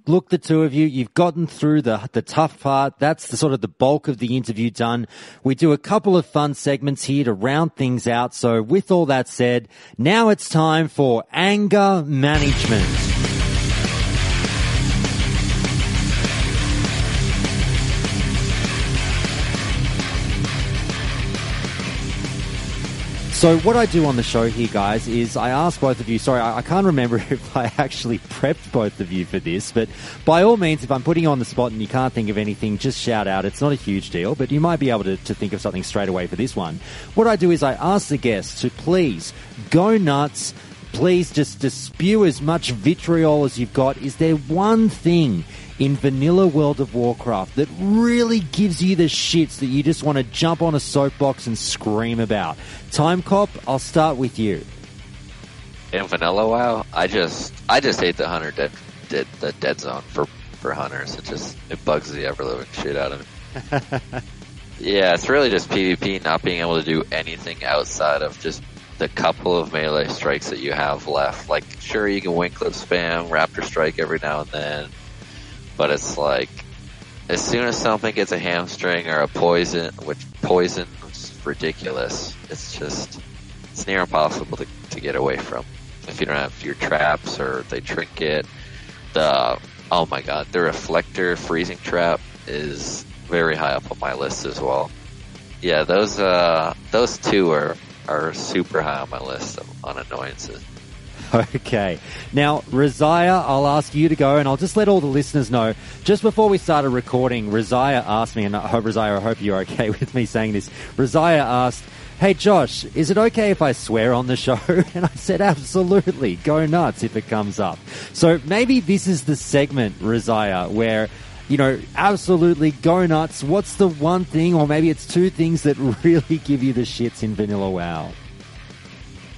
Look, the two of you, you've gotten through the tough part. That's the sort of the bulk of the interview done. We do a couple of fun segments here to round things out. So with all that said, now it's time for anger management. So what I do on the show here, guys, is I ask both of you, sorry, I can't remember if I actually prepped both of you for this, but by all means, if I'm putting you on the spot and you can't think of anything, just shout out. It's not a huge deal, but you might be able to think of something straight away for this one. What I do is I ask the guests to please go nuts, please just spew as much vitriol as you've got. Is there one thing in vanilla World of Warcraft that really gives you the shits that you just want to jump on a soapbox and scream about? Timecop, I'll start with you. In vanilla WoW, I just hate the hunter the dead zone for hunters. It bugs the ever living shit out of me. Yeah, it's really just PvP not being able to do anything outside of just the couple of melee strikes that you have left. Like, sure, you can wing clip spam, raptor strike every now and then, but it's like as soon as something gets a hamstring or a poison, which poison is ridiculous. It's near impossible to get away from. If you don't have your traps or they trinket. Oh my god, the reflector freezing trap is very high up on my list as well. Yeah, those two are super high on my list on annoyances. Okay. Now, Raziya, I'll ask you to go, and I'll just let all the listeners know. Just before we started recording, Raziya asked me, and I hope you're okay with me saying this. Raziya asked, "Hey, Josh, is it okay if I swear on the show?" And I said, absolutely. Go nuts if it comes up. So maybe this is the segment, Raziya, where, absolutely go nuts. What's the one thing, or maybe it's two things that really give you the shits in Vanilla WoW?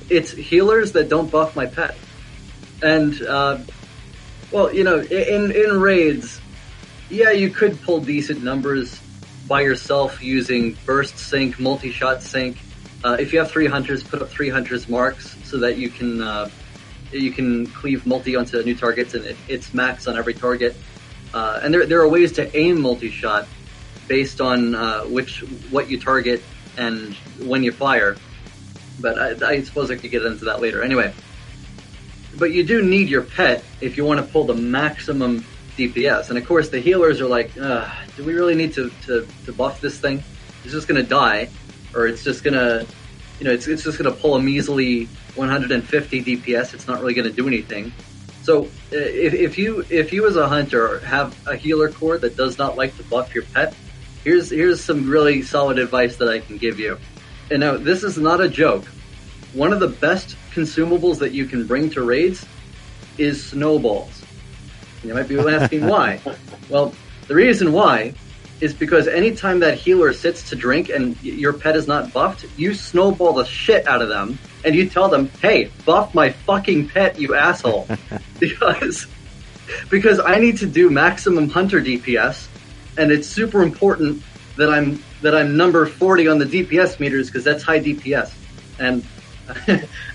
It's healers that don't buff my pet. And, in raids, yeah, you could pull decent numbers by yourself using burst sync, multi-shot sync. If you have 3 hunters, put up 3 hunters marks so that you can cleave multi onto new targets, and it's max on every target. And there are ways to aim multi-shot based on what you target and when you fire. But I suppose I could get into that later. Anyway, but you do need your pet if you want to pull the maximum DPS. And of course, the healers are like, do we really need to buff this thing? It's just going to die, or it's just going to, it's just going to pull a measly 150 DPS. It's not really going to do anything. So if you as a hunter have a healer core that does not like to buff your pet, here's some really solid advice that I can give you. And now, this is not a joke. One of the best consumables that you can bring to raids is snowballs. You might be asking why. Well, the reason why is because anytime that healer sits to drink and your pet is not buffed, you snowball the shit out of them, and you tell them, "Hey, buff my fucking pet, you asshole." because I need to do maximum hunter DPS, and it's super important that I'm number 40 on the DPS meters, because that's high DPS. And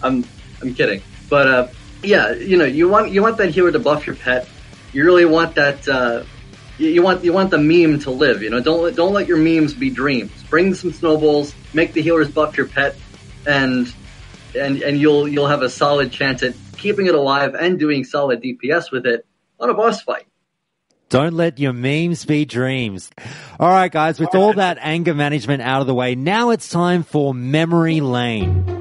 I'm kidding, but yeah, you want that healer to buff your pet. You really want that. You want the meme to live. Don't let your memes be dreams. Bring some snowballs, make the healers buff your pet, and you'll have a solid chance at keeping it alive and doing solid DPS with it on a boss fight. Don't let your memes be dreams. All right, guys, with all that anger management out of the way, now it's time for Memory Lane.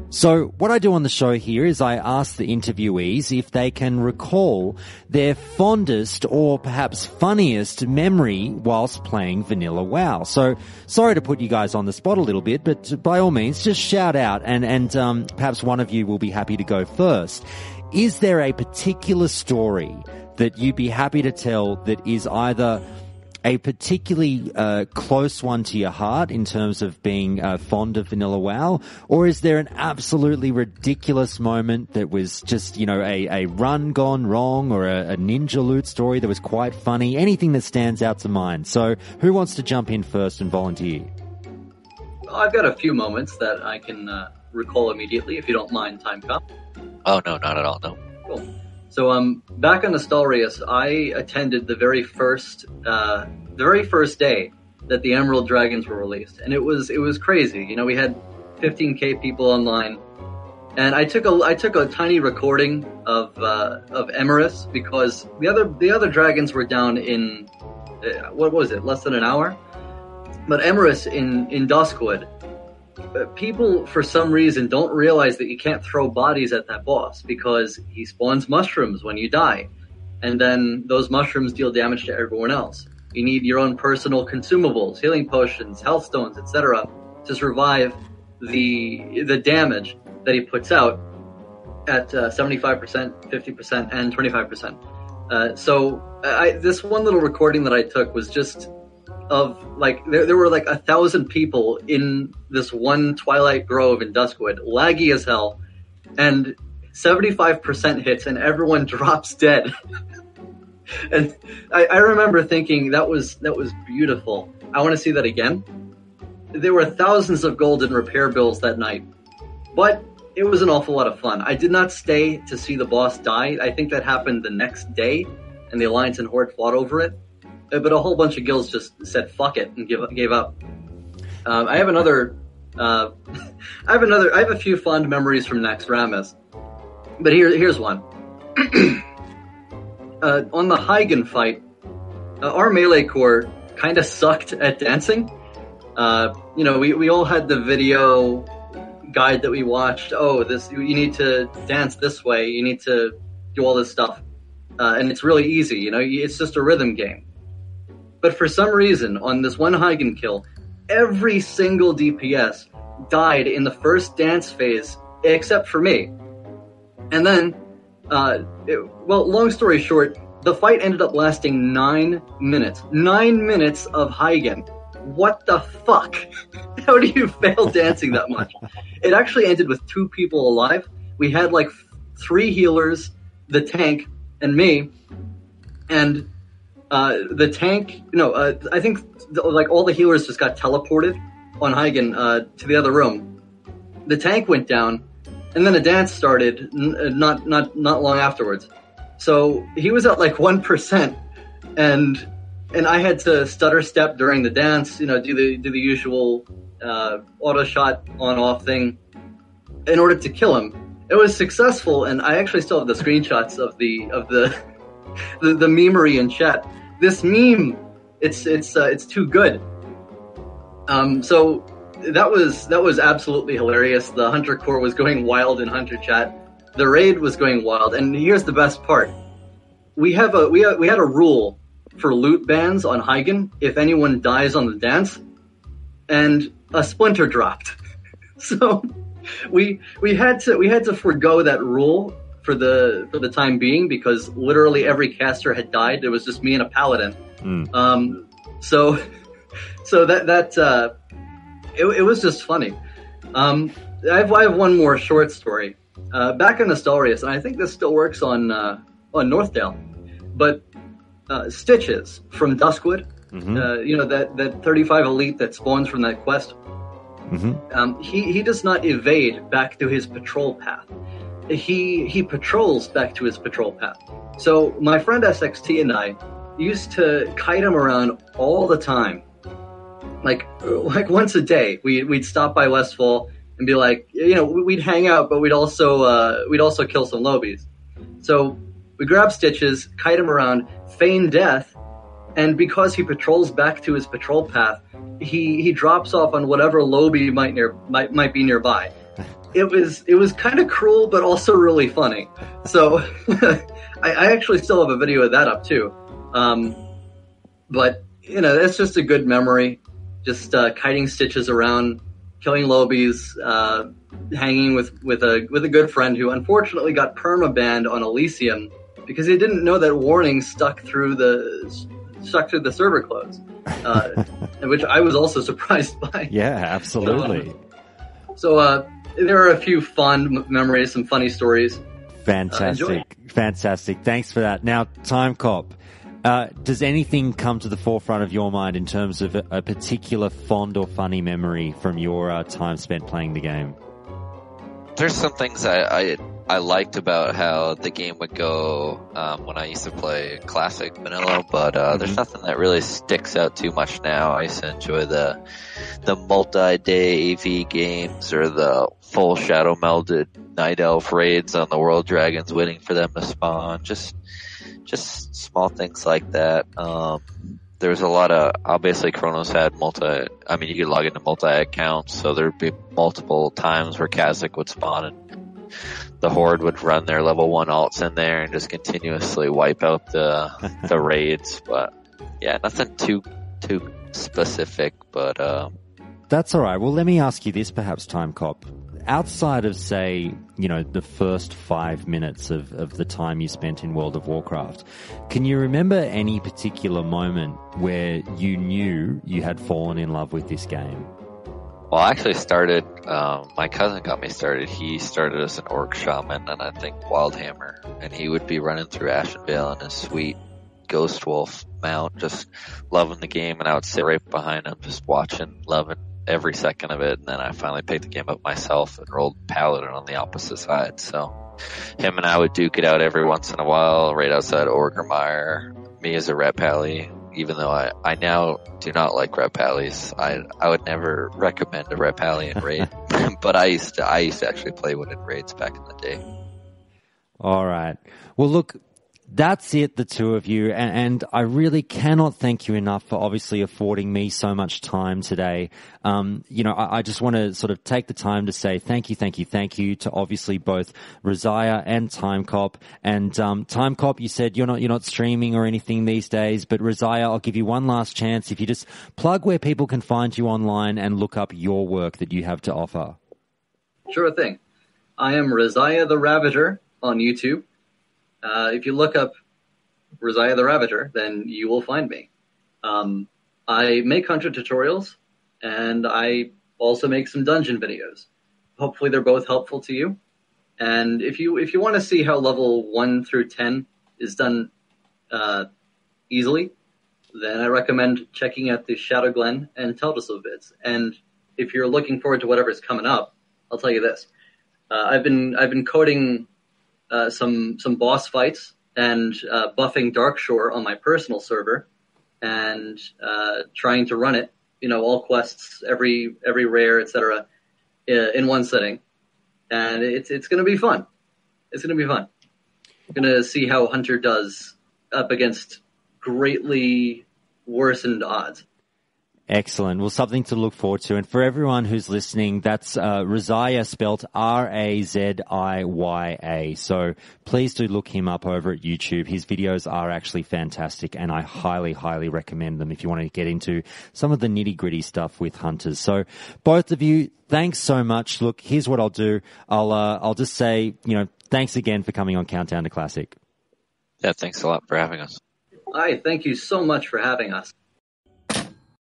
So what I do on the show here is I ask the interviewees if they can recall their fondest or perhaps funniest memory whilst playing Vanilla WoW. So sorry to put you guys on the spot a little bit, but by all means, just shout out and perhaps one of you will be happy to go first. Is there a particular story that you'd be happy to tell that is either a particularly close one to your heart in terms of being fond of Vanilla WoW, or is there an absolutely ridiculous moment that was just, a run gone wrong, or a ninja loot story that was quite funny? Anything that stands out to mind. So who wants to jump in first and volunteer? I've got a few moments that I can recall immediately, if you don't mind, Timecop. Oh, no, not at all, no. Cool. So, back on Astalrius, I attended the very first day that the Emerald Dragons were released, and it was crazy. We had 15K people online, and I took a tiny recording of Emerus, because the other dragons were down in what was it, less than an hour? But Emerus in Duskwood, people for some reason don't realize that you can't throw bodies at that boss, because he spawns mushrooms when you die, and then those mushrooms deal damage to everyone else. You need your own personal consumables, healing potions, health stones, etc., to survive the damage that he puts out at 75%, 50%, and 25%. So this one little recording that I took was just of, like, there were like 1,000 people in this one Twilight Grove in Duskwood, laggy as hell, and 75% hits and everyone drops dead. And I remember thinking that was beautiful. I want to see that again. There were thousands of golden repair bills that night, but it was an awful lot of fun. I did not stay to see the boss die. I think that happened the next day, and the Alliance and Horde fought over it. But a whole bunch of guilds just said "fuck it" and gave up. I have a few fond memories from Naxxramas, but here's one. On the Hygen fight, our melee corps kind of sucked at dancing. We all had the video guide that we watched. Oh, you need to dance this way. You need to do all this stuff, and it's really easy. It's just a rhythm game. But for some reason, on this one Hygen kill, every single DPS died in the first dance phase, except for me. And then, long story short, the fight ended up lasting 9 minutes. 9 minutes of Hygen. What the fuck? How do you fail dancing that much? It actually ended with 2 people alive. We had 3 healers, the tank, and me. And the tank, I think all the healers just got teleported on Hygen to the other room. The tank went down, and then a dance started not long afterwards. So he was at 1%, and I had to stutter step during the dance, do the usual auto shot on off thing in order to kill him. It was successful, and I actually still have the screenshots of the memery in chat. This meme, it's too good. So that was absolutely hilarious. The Hunter Corps was going wild in Hunter chat. The raid was going wild, and here's the best part: we had a rule for loot bans on Hygen if anyone dies on the dance, and a splinter dropped. So we had to forgo that rule for the time being, because literally every caster had died. It was just me and a paladin. So that it was just funny. I have one more short story. Back in Astorius, and I think this still works on Northdale, but Stitches from Duskwood, that 35 elite that spawns from that quest. He does not evade back to his patrol path. He patrols back to his patrol path. So my friend SXT and I used to kite him around all the time. Like once a day, we'd stop by Westfall and be like, we'd hang out, but we'd also kill some lobies. So we grab Stitches, kite him around, feign death, and because he patrols back to his patrol path, he drops off on whatever lobby might be nearby. It was kind of cruel, but also really funny. So I actually still have a video of that up too. But that's just a good memory. Just kiting Stitches around, killing lobies, hanging with a good friend who unfortunately got perma-banned on Elysium because he didn't know that warning stuck through the server close, which I was also surprised by. Yeah, absolutely. So there are a few fond memories, some funny stories. Fantastic. Thanks for that. Now, Timecop, does anything come to the forefront of your mind in terms of a particular fond or funny memory from your time spent playing the game? There's some things I liked about how the game would go when I used to play classic vanilla, but there's nothing that really sticks out too much now. I used to enjoy the multi-day AV games or the full shadow melded night elf raids on the world dragons waiting for them to spawn. Just small things like that. There was a lot of, obviously Chronos had you could log into multi-accounts, so there'd be multiple times where Kazakh would spawn and the Horde would run their level 1 alts in there and just continuously wipe out the raids. But yeah, nothing too specific, but that's alright. Well, let me ask you this perhaps, Timecop. Outside of, say, the first 5 minutes of the time you spent in World of Warcraft, can you remember any particular moment where you knew you had fallen in love with this game? Well, I actually started, my cousin got me started. He started as an orc shaman and I think Wildhammer, and he would be running through Ashenvale in his suite Ghost Wolf mount, just loving the game, and I would sit right behind him, just watching, loving every second of it. And then I finally picked the game up myself and rolled Paladin on the opposite side. So him and I would duke it out every once in a while, right outside Orgrimmar. Me as a Ret Pally, even though I now do not like Ret Pallies. I would never recommend a Ret Pally in raid, but I used to actually play one in raids back in the day. All right. Well, look, that's it, the two of you, and I really cannot thank you enough for obviously affording me so much time today. I just want to sort of take the time to say thank you to obviously both Raziya and Timecop. And Timecop, you said you're not streaming or anything these days, but Raziya, I'll give you one last chance. If you just plug where people can find you online and look up your work that you have to offer. Sure thing. I am Raziya the Ravager on YouTube. If you look up Raziya the Ravager, then you will find me. I make hunter tutorials, and I also make some dungeon videos. Hopefully they're both helpful to you. And if you want to see how level 1 through 10 is done easily, then I recommend checking out the Shadow Glen and Teldrassil vids. And if you're looking forward to whatever's coming up, I'll tell you this. I've been coding some boss fights and buffing Darkshore on my personal server, and trying to run it, all quests, every rare, etc., in one sitting, and it's going to be fun. It's going to be fun. I'm going to see how Hunter does up against greatly worsened odds. Excellent. Well, something to look forward to. And for everyone who's listening, that's Raziya, spelt Raziya. So please do look him up over at YouTube. His videos are actually fantastic, and I highly, highly recommend them if you want to get into some of the nitty-gritty stuff with hunters. So both of you, thanks so much. Look, here's what I'll do. I'll just say, thanks again for coming on Countdown to Classic. Yeah, thanks a lot for having us. Hi, thank you so much for having us.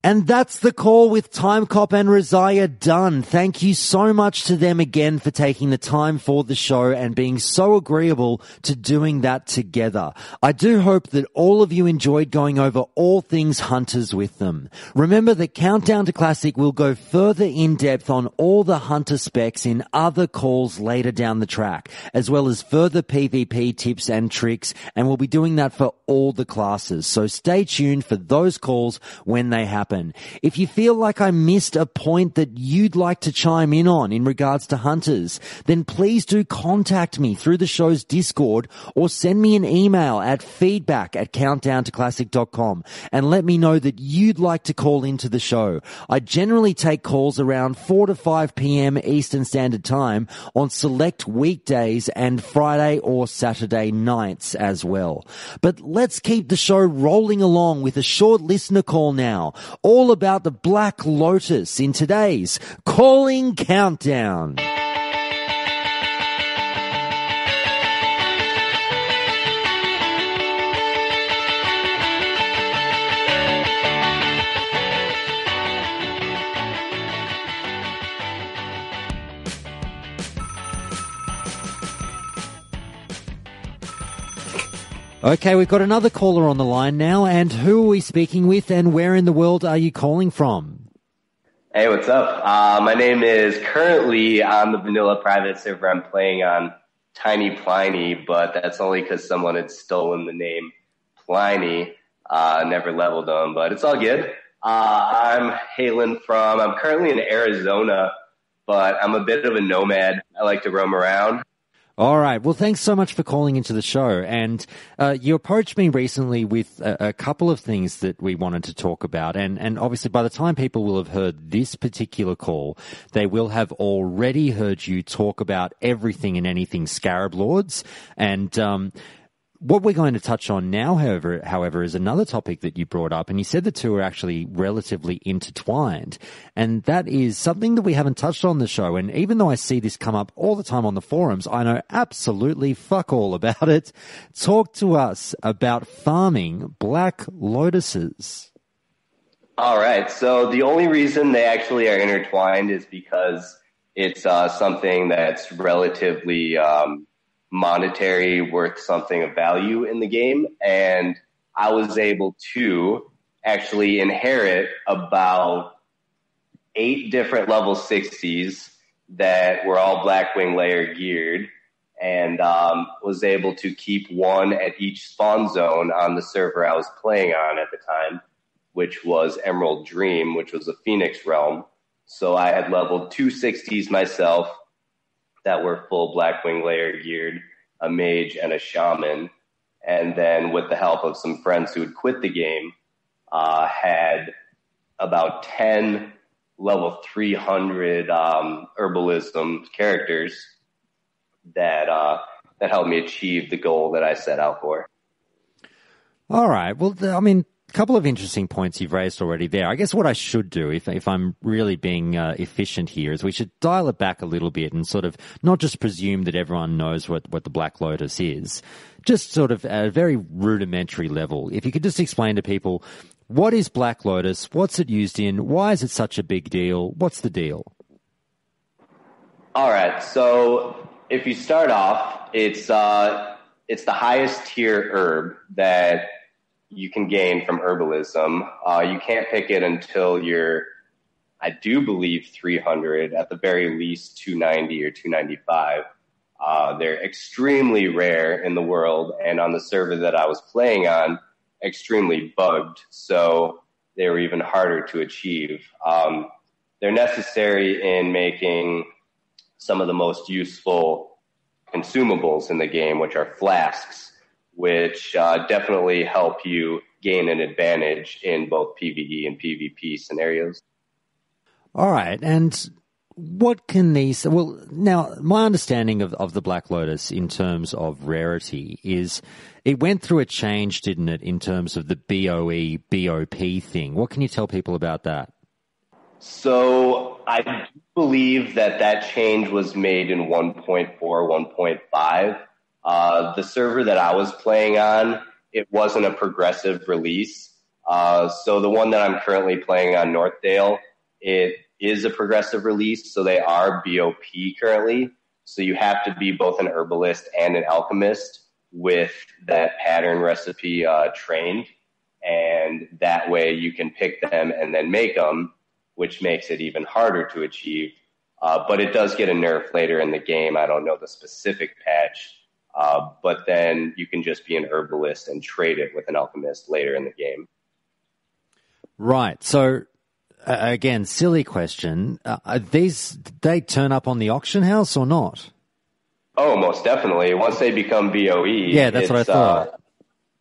And that's the call with Timecop and Raziya done. Thank you so much to them again for taking the time for the show and being so agreeable to doing that together. I do hope that all of you enjoyed going over all things hunters with them. Remember that Countdown to Classic will go further in depth on all the hunter specs in other calls later down the track, as well as further PvP tips and tricks, and we'll be doing that for all the classes. So stay tuned for those calls when they happen. If you feel like I missed a point that you'd like to chime in on in regards to hunters, then please do contact me through the show's Discord or send me an email at feedback@countdowntoclassic.com and let me know that you'd like to call into the show. I generally take calls around 4 to 5 p.m. Eastern Standard Time on select weekdays and Friday or Saturday nights as well. But let's keep the show rolling along with a short listener call now, all about the Black Lotus in today's Calling Countdown. Okay, we've got another caller on the line now, and who are we speaking with, and where in the world are you calling from? Hey, what's up? My name is currently on the vanilla private server. I'm playing on Tiny Pliny, but that's only because someone had stolen the name Pliny. Never leveled them, but it's all good. I'm currently in Arizona, but I'm a bit of a nomad. I like to roam around. All right. Well, thanks so much for calling into the show. And you approached me recently with a couple of things that we wanted to talk about. And obviously, by the time people will have heard this particular call, they will have already heard you talk about everything and anything Scarab Lords. And what we're going to touch on now, however, is another topic that you brought up, and you said the two are actually relatively intertwined, and that is something that we haven't touched on the show. And even though I see this come up all the time on the forums, I know absolutely fuck all about it. Talk to us about farming Black Lotuses. All right. So the only reason they actually are intertwined is because it's something that's relatively monetary, worth something of value in the game, and I was able to actually inherit about 8 different level 60s that were all Blackwing layer geared, and was able to keep one at each spawn zone on the server I was playing on at the time, which was Emerald Dream, which was a Phoenix realm. So I had leveled 2 60s myself that were full Blackwing layer geared, a mage and a shaman. And then with the help of some friends who had quit the game, had about 10 level 300 herbalism characters that helped me achieve the goal that I set out for. All right. Well, I mean, a couple of interesting points you've raised already there. I guess what I should do, if I'm really being efficient here, is we should dial it back a little bit and sort of not just presume that everyone knows what the Black Lotus is, just sort of at a very rudimentary level. If you could just explain to people, what is Black Lotus? What's it used in? Why is it such a big deal? What's the deal? All right. So if you start off, it's the highest tier herb that you can gain from herbalism. You can't pick it until you're, I do believe, 300, at the very least 290 or 295. They're extremely rare in the world, and on the server that I was playing on, extremely bugged, so they were even harder to achieve. They're necessary in making some of the most useful consumables in the game, which are flasks, which definitely help you gain an advantage in both PvE and PvP scenarios. All right, and what can these... Well, now, my understanding of the Black Lotus in terms of rarity is it went through a change, didn't it, in terms of the BOE, BOP thing. What can you tell people about that? So I believe that change was made in 1.4, 1.5. The server that I was playing on, it wasn't a progressive release. So the one that I'm currently playing on, Northdale, it is a progressive release, so they are BOP currently. So you have to be both an herbalist and an alchemist with that pattern recipe trained, and that way you can pick them and then make them, which makes it even harder to achieve. But it does get a nerf later in the game. I don't know the specific patch, but then you can just be an herbalist and trade it with an alchemist later in the game. Right. So again, silly question. They turn up on the auction house or not? Oh, most definitely. Once they become BOE. Yeah, that's what I thought.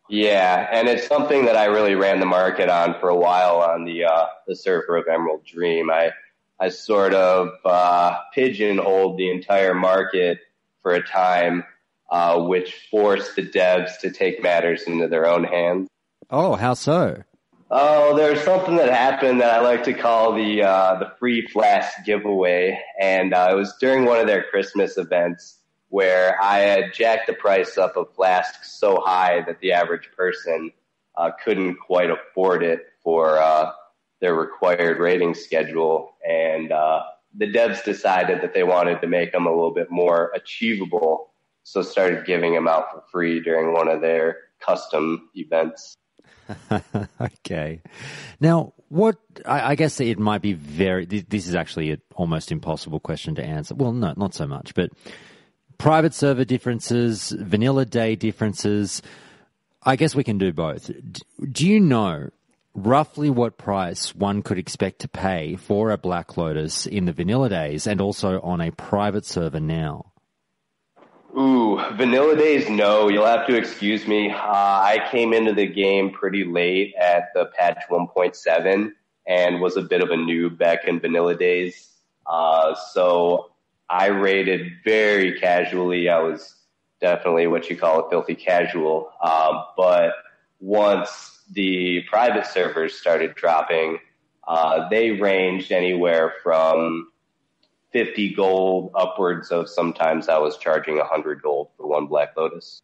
Yeah, and it's something that I really ran the market on for a while on the server of Emerald Dream. I sort of pigeonholed the entire market for a time, which forced the devs to take matters into their own hands. Oh, how so? Oh, there's something that happened that I like to call the free flask giveaway, and it was during one of their Christmas events where I had jacked the price up of flasks so high that the average person couldn't quite afford it for their required rating schedule, and the devs decided that they wanted to make them a little bit more achievable, so started giving them out for free during one of their custom events. Okay. Now, I guess it might be this is actually an almost impossible question to answer. Well, no, not so much, but private server differences, vanilla day differences, I guess we can do both. Do you know roughly what price one could expect to pay for a Black Lotus in the vanilla days and also on a private server now? Ooh, vanilla days, no. You'll have to excuse me. I came into the game pretty late at the patch 1.7 and was a bit of a noob back in vanilla days. So I rated very casually. I was definitely what you call a filthy casual. But once the private servers started dropping, they ranged anywhere from 50 gold upwards of sometimes I was charging 100 gold for one Black Lotus.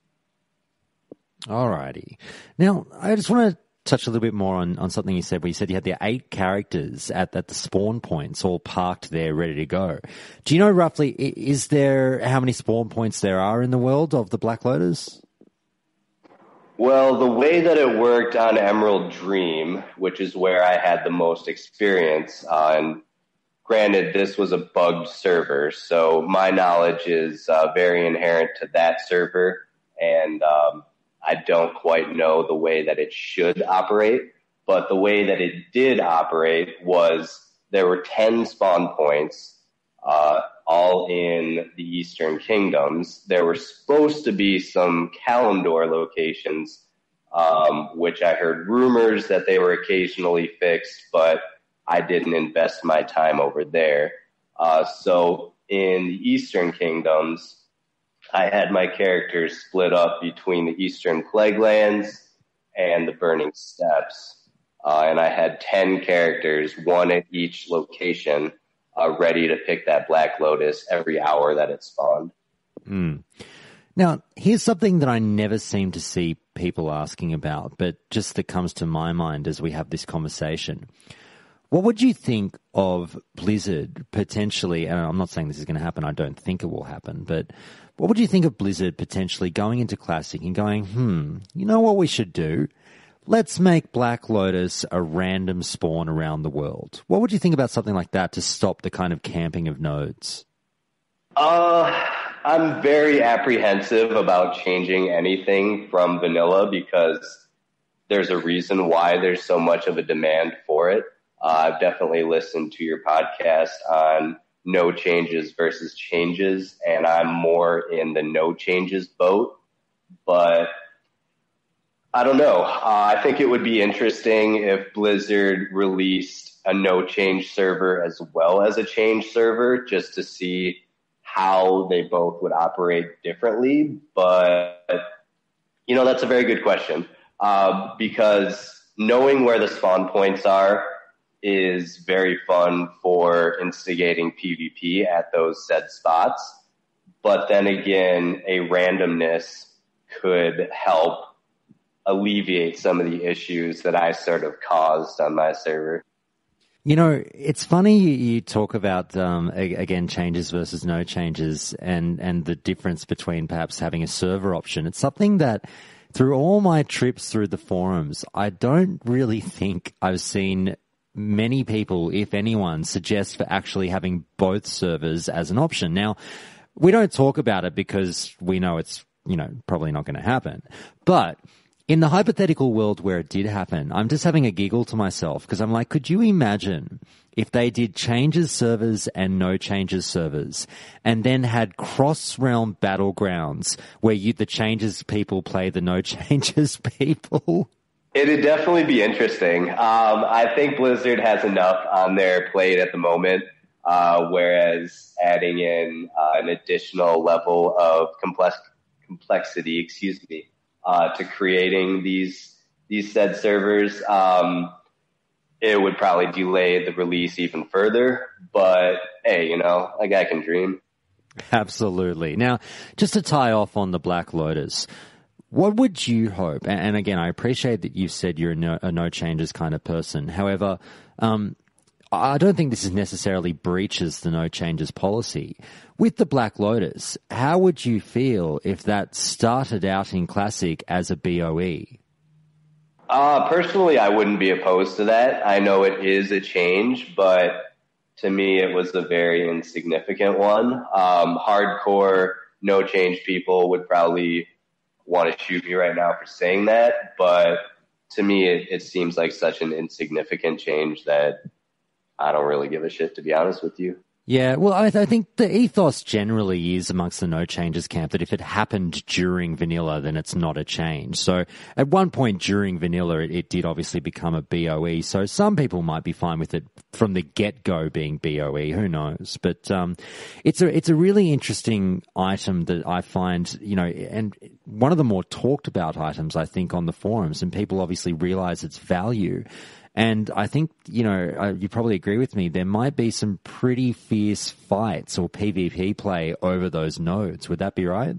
Alrighty. Now, I just want to touch a little bit more on something you said, where you said you had the 8 characters at the spawn points all parked there ready to go. Do you know roughly, how many spawn points there are in the world of the Black Lotus? Well, the way that it worked on Emerald Dream, which is where I had the most experience, and granted, this was a bugged server, so my knowledge is very inherent to that server, and I don't quite know the way that it should operate, but the way that it did operate was there were 10 spawn points, all in the Eastern Kingdoms. There were supposed to be some Kalimdor locations, which I heard rumors that they were occasionally fixed, but I didn't invest my time over there. So in the Eastern Kingdoms, I had my characters split up between the Eastern Plaguelands and the Burning Steppes. And I had 10 characters, one at each location, ready to pick that Black Lotus every hour that it spawned. Now, here's something that I never seem to see people asking about, but just that comes to my mind as we have this conversation. What would you think of Blizzard potentially, and I'm not saying this is going to happen, I don't think it will happen, but what would you think of Blizzard potentially going into Classic and going, you know what we should do? Let's make Black Lotus a random spawn around the world. What would you think about something like that to stop the kind of camping of nodes? I'm very apprehensive about changing anything from vanilla because there's a reason why there's so much of a demand for it. I've definitely listened to your podcast on no changes versus changes, and I'm more in the no changes boat. But I don't know. I think it would be interesting if Blizzard released a no change server as well as a change server just to see how they both would operate differently. But, you know, that's a very good question because knowing where the spawn points are is very fun for instigating PvP at those said spots. But then again, a randomness could help alleviate some of the issues that I sort of caused on my server. You know, it's funny you talk about, again, changes versus no changes and the difference between perhaps having a server option. It's something that through all my trips through the forums, I don't really think I've seen many people, if anyone, suggest for actually having both servers as an option. Now, we don't talk about it because we know it's, you know, probably not going to happen. But in the hypothetical world where it did happen, I'm just having a giggle to myself because I'm like, could you imagine if they did changes servers and no changes servers and then had cross-realm battlegrounds where the changes people play the no changes people? It'd definitely be interesting. I think Blizzard has enough on their plate at the moment, whereas adding in an additional level of complexity, to creating these said servers, it would probably delay the release even further. But hey, you know, a guy can dream. Absolutely. Now, just to tie off on the Black Lotus, what would you hope? And again, I appreciate that you said you're a no changes kind of person. However, I don't think this is necessarily breaches the no changes policy. With the Black Lotus, how would you feel if that started out in Classic as a BOE? Personally, I wouldn't be opposed to that. I know it is a change, but to me, it was a very insignificant one. Hardcore no change people would probably want to shoot me right now for saying that, but to me, it seems like such an insignificant change that I don't really give a shit, to be honest with you. Yeah, well, I think the ethos generally is amongst the no changes camp that if it happened during vanilla, then it's not a change. So at one point during vanilla, it did obviously become a BOE. So some people might be fine with it from the get-go being BOE. Who knows? But it's a really interesting item that I find, you know, and one of the more talked about items, I think, on the forums, and people obviously realize its value. And I think, you know, you probably agree with me, there might be some pretty fierce fights or PvP play over those nodes. Would that be right?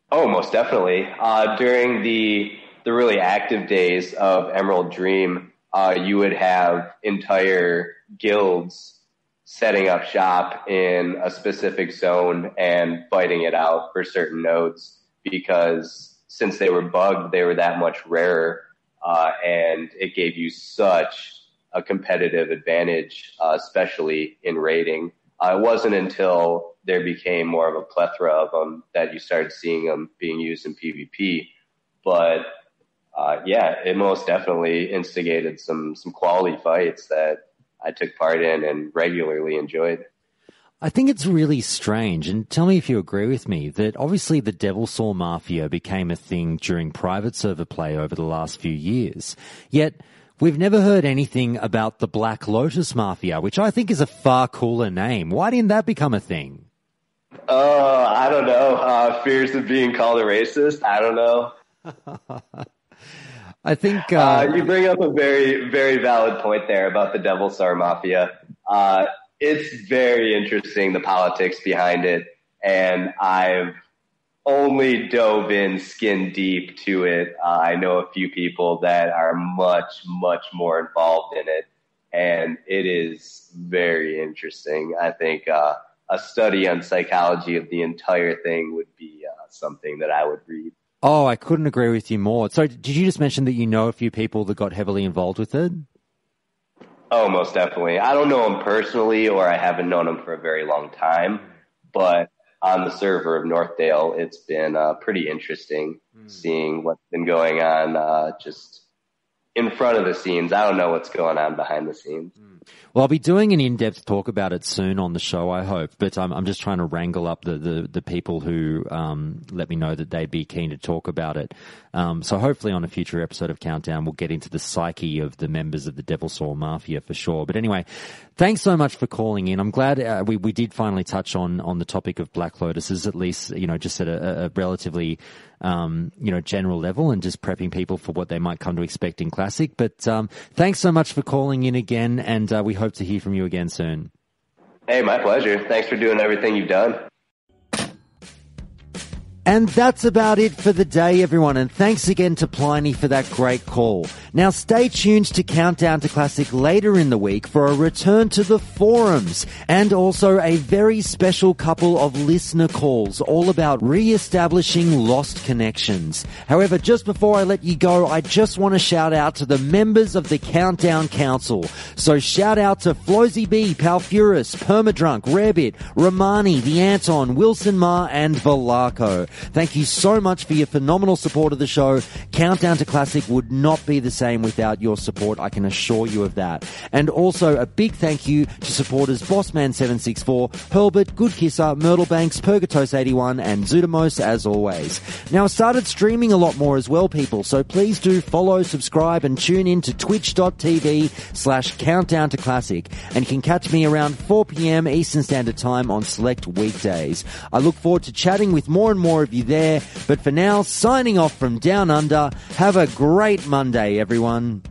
Oh, most definitely. During the really active days of Emerald Dream, you would have entire guilds setting up shop in a specific zone and fighting it out for certain nodes because since they were bugged, they were that much rarer, and it gave you such a competitive advantage, especially in raiding. It wasn't until there became more of a plethora of them that you started seeing them being used in PvP. But yeah, it most definitely instigated some quality fights that I took part in and regularly enjoyed. I think it's really strange, and tell me if you agree with me, that obviously the Devil Saw Mafia became a thing during private server play over the last few years. Yet we've never heard anything about the Black Lotus Mafia, which I think is a far cooler name. Why didn't that become a thing? I don't know. Fears of being called a racist? I don't know. I think you bring up a very, very valid point there about the Devil Saw Mafia. It's very interesting, the politics behind it, and I've only dove in skin deep to it. I know a few people that are much, much more involved in it, and it is very interesting. I think a study on psychology of the entire thing would be something that I would read. Oh, I couldn't agree with you more. So did you just mention that you know a few people that got heavily involved with it? Oh, most definitely. I don't know him personally, or I haven't known him for a very long time, but on the server of Northdale, it's been pretty interesting seeing what's been going on just in front of the scenes. I don't know what's going on behind the scenes. Well, I'll be doing an in-depth talk about it soon on the show, I hope. But I'm just trying to wrangle up the people who let me know that they'd be keen to talk about it. So hopefully on a future episode of Countdown, we'll get into the psyche of the members of the Devil Saw Mafia for sure. But anyway, thanks so much for calling in. I'm glad we did finally touch on the topic of Black Lotuses, at least, just at a relatively general level, and just prepping people for what they might come to expect in Classic. But thanks so much for calling in again, and we hope to hear from you again soon. Hey, my pleasure. Thanks for doing everything you've done. And that's about it for the day, everyone. And thanks again to Pliny for that great call. Now stay tuned to Countdown to Classic later in the week for a return to the forums and also a very special couple of listener calls all about re-establishing lost connections. However, just before I let you go, I just want to shout out to the members of the Countdown Council. So shout out to Flozy B, Palfurus, Permadrunk, Rarebit, Romani, The Anton, Wilson Ma, and Velarco. Thank you so much for your phenomenal support of the show. Countdown to Classic would not be the same without your support, I can assure you of that. And also a big thank you to supporters Bossman764, Hurlbert, Good Kisser, Myrtlebanks, Purgatos81, and Zudamos as always. Now I started streaming a lot more as well, people, so please do follow, subscribe, and tune in to twitch.tv/Countdown to Classic, and you can catch me around 4 p.m. Eastern Standard Time on select weekdays. I look forward to chatting with more and more of you there, but for now, signing off from Down Under, have a great Monday, everyone.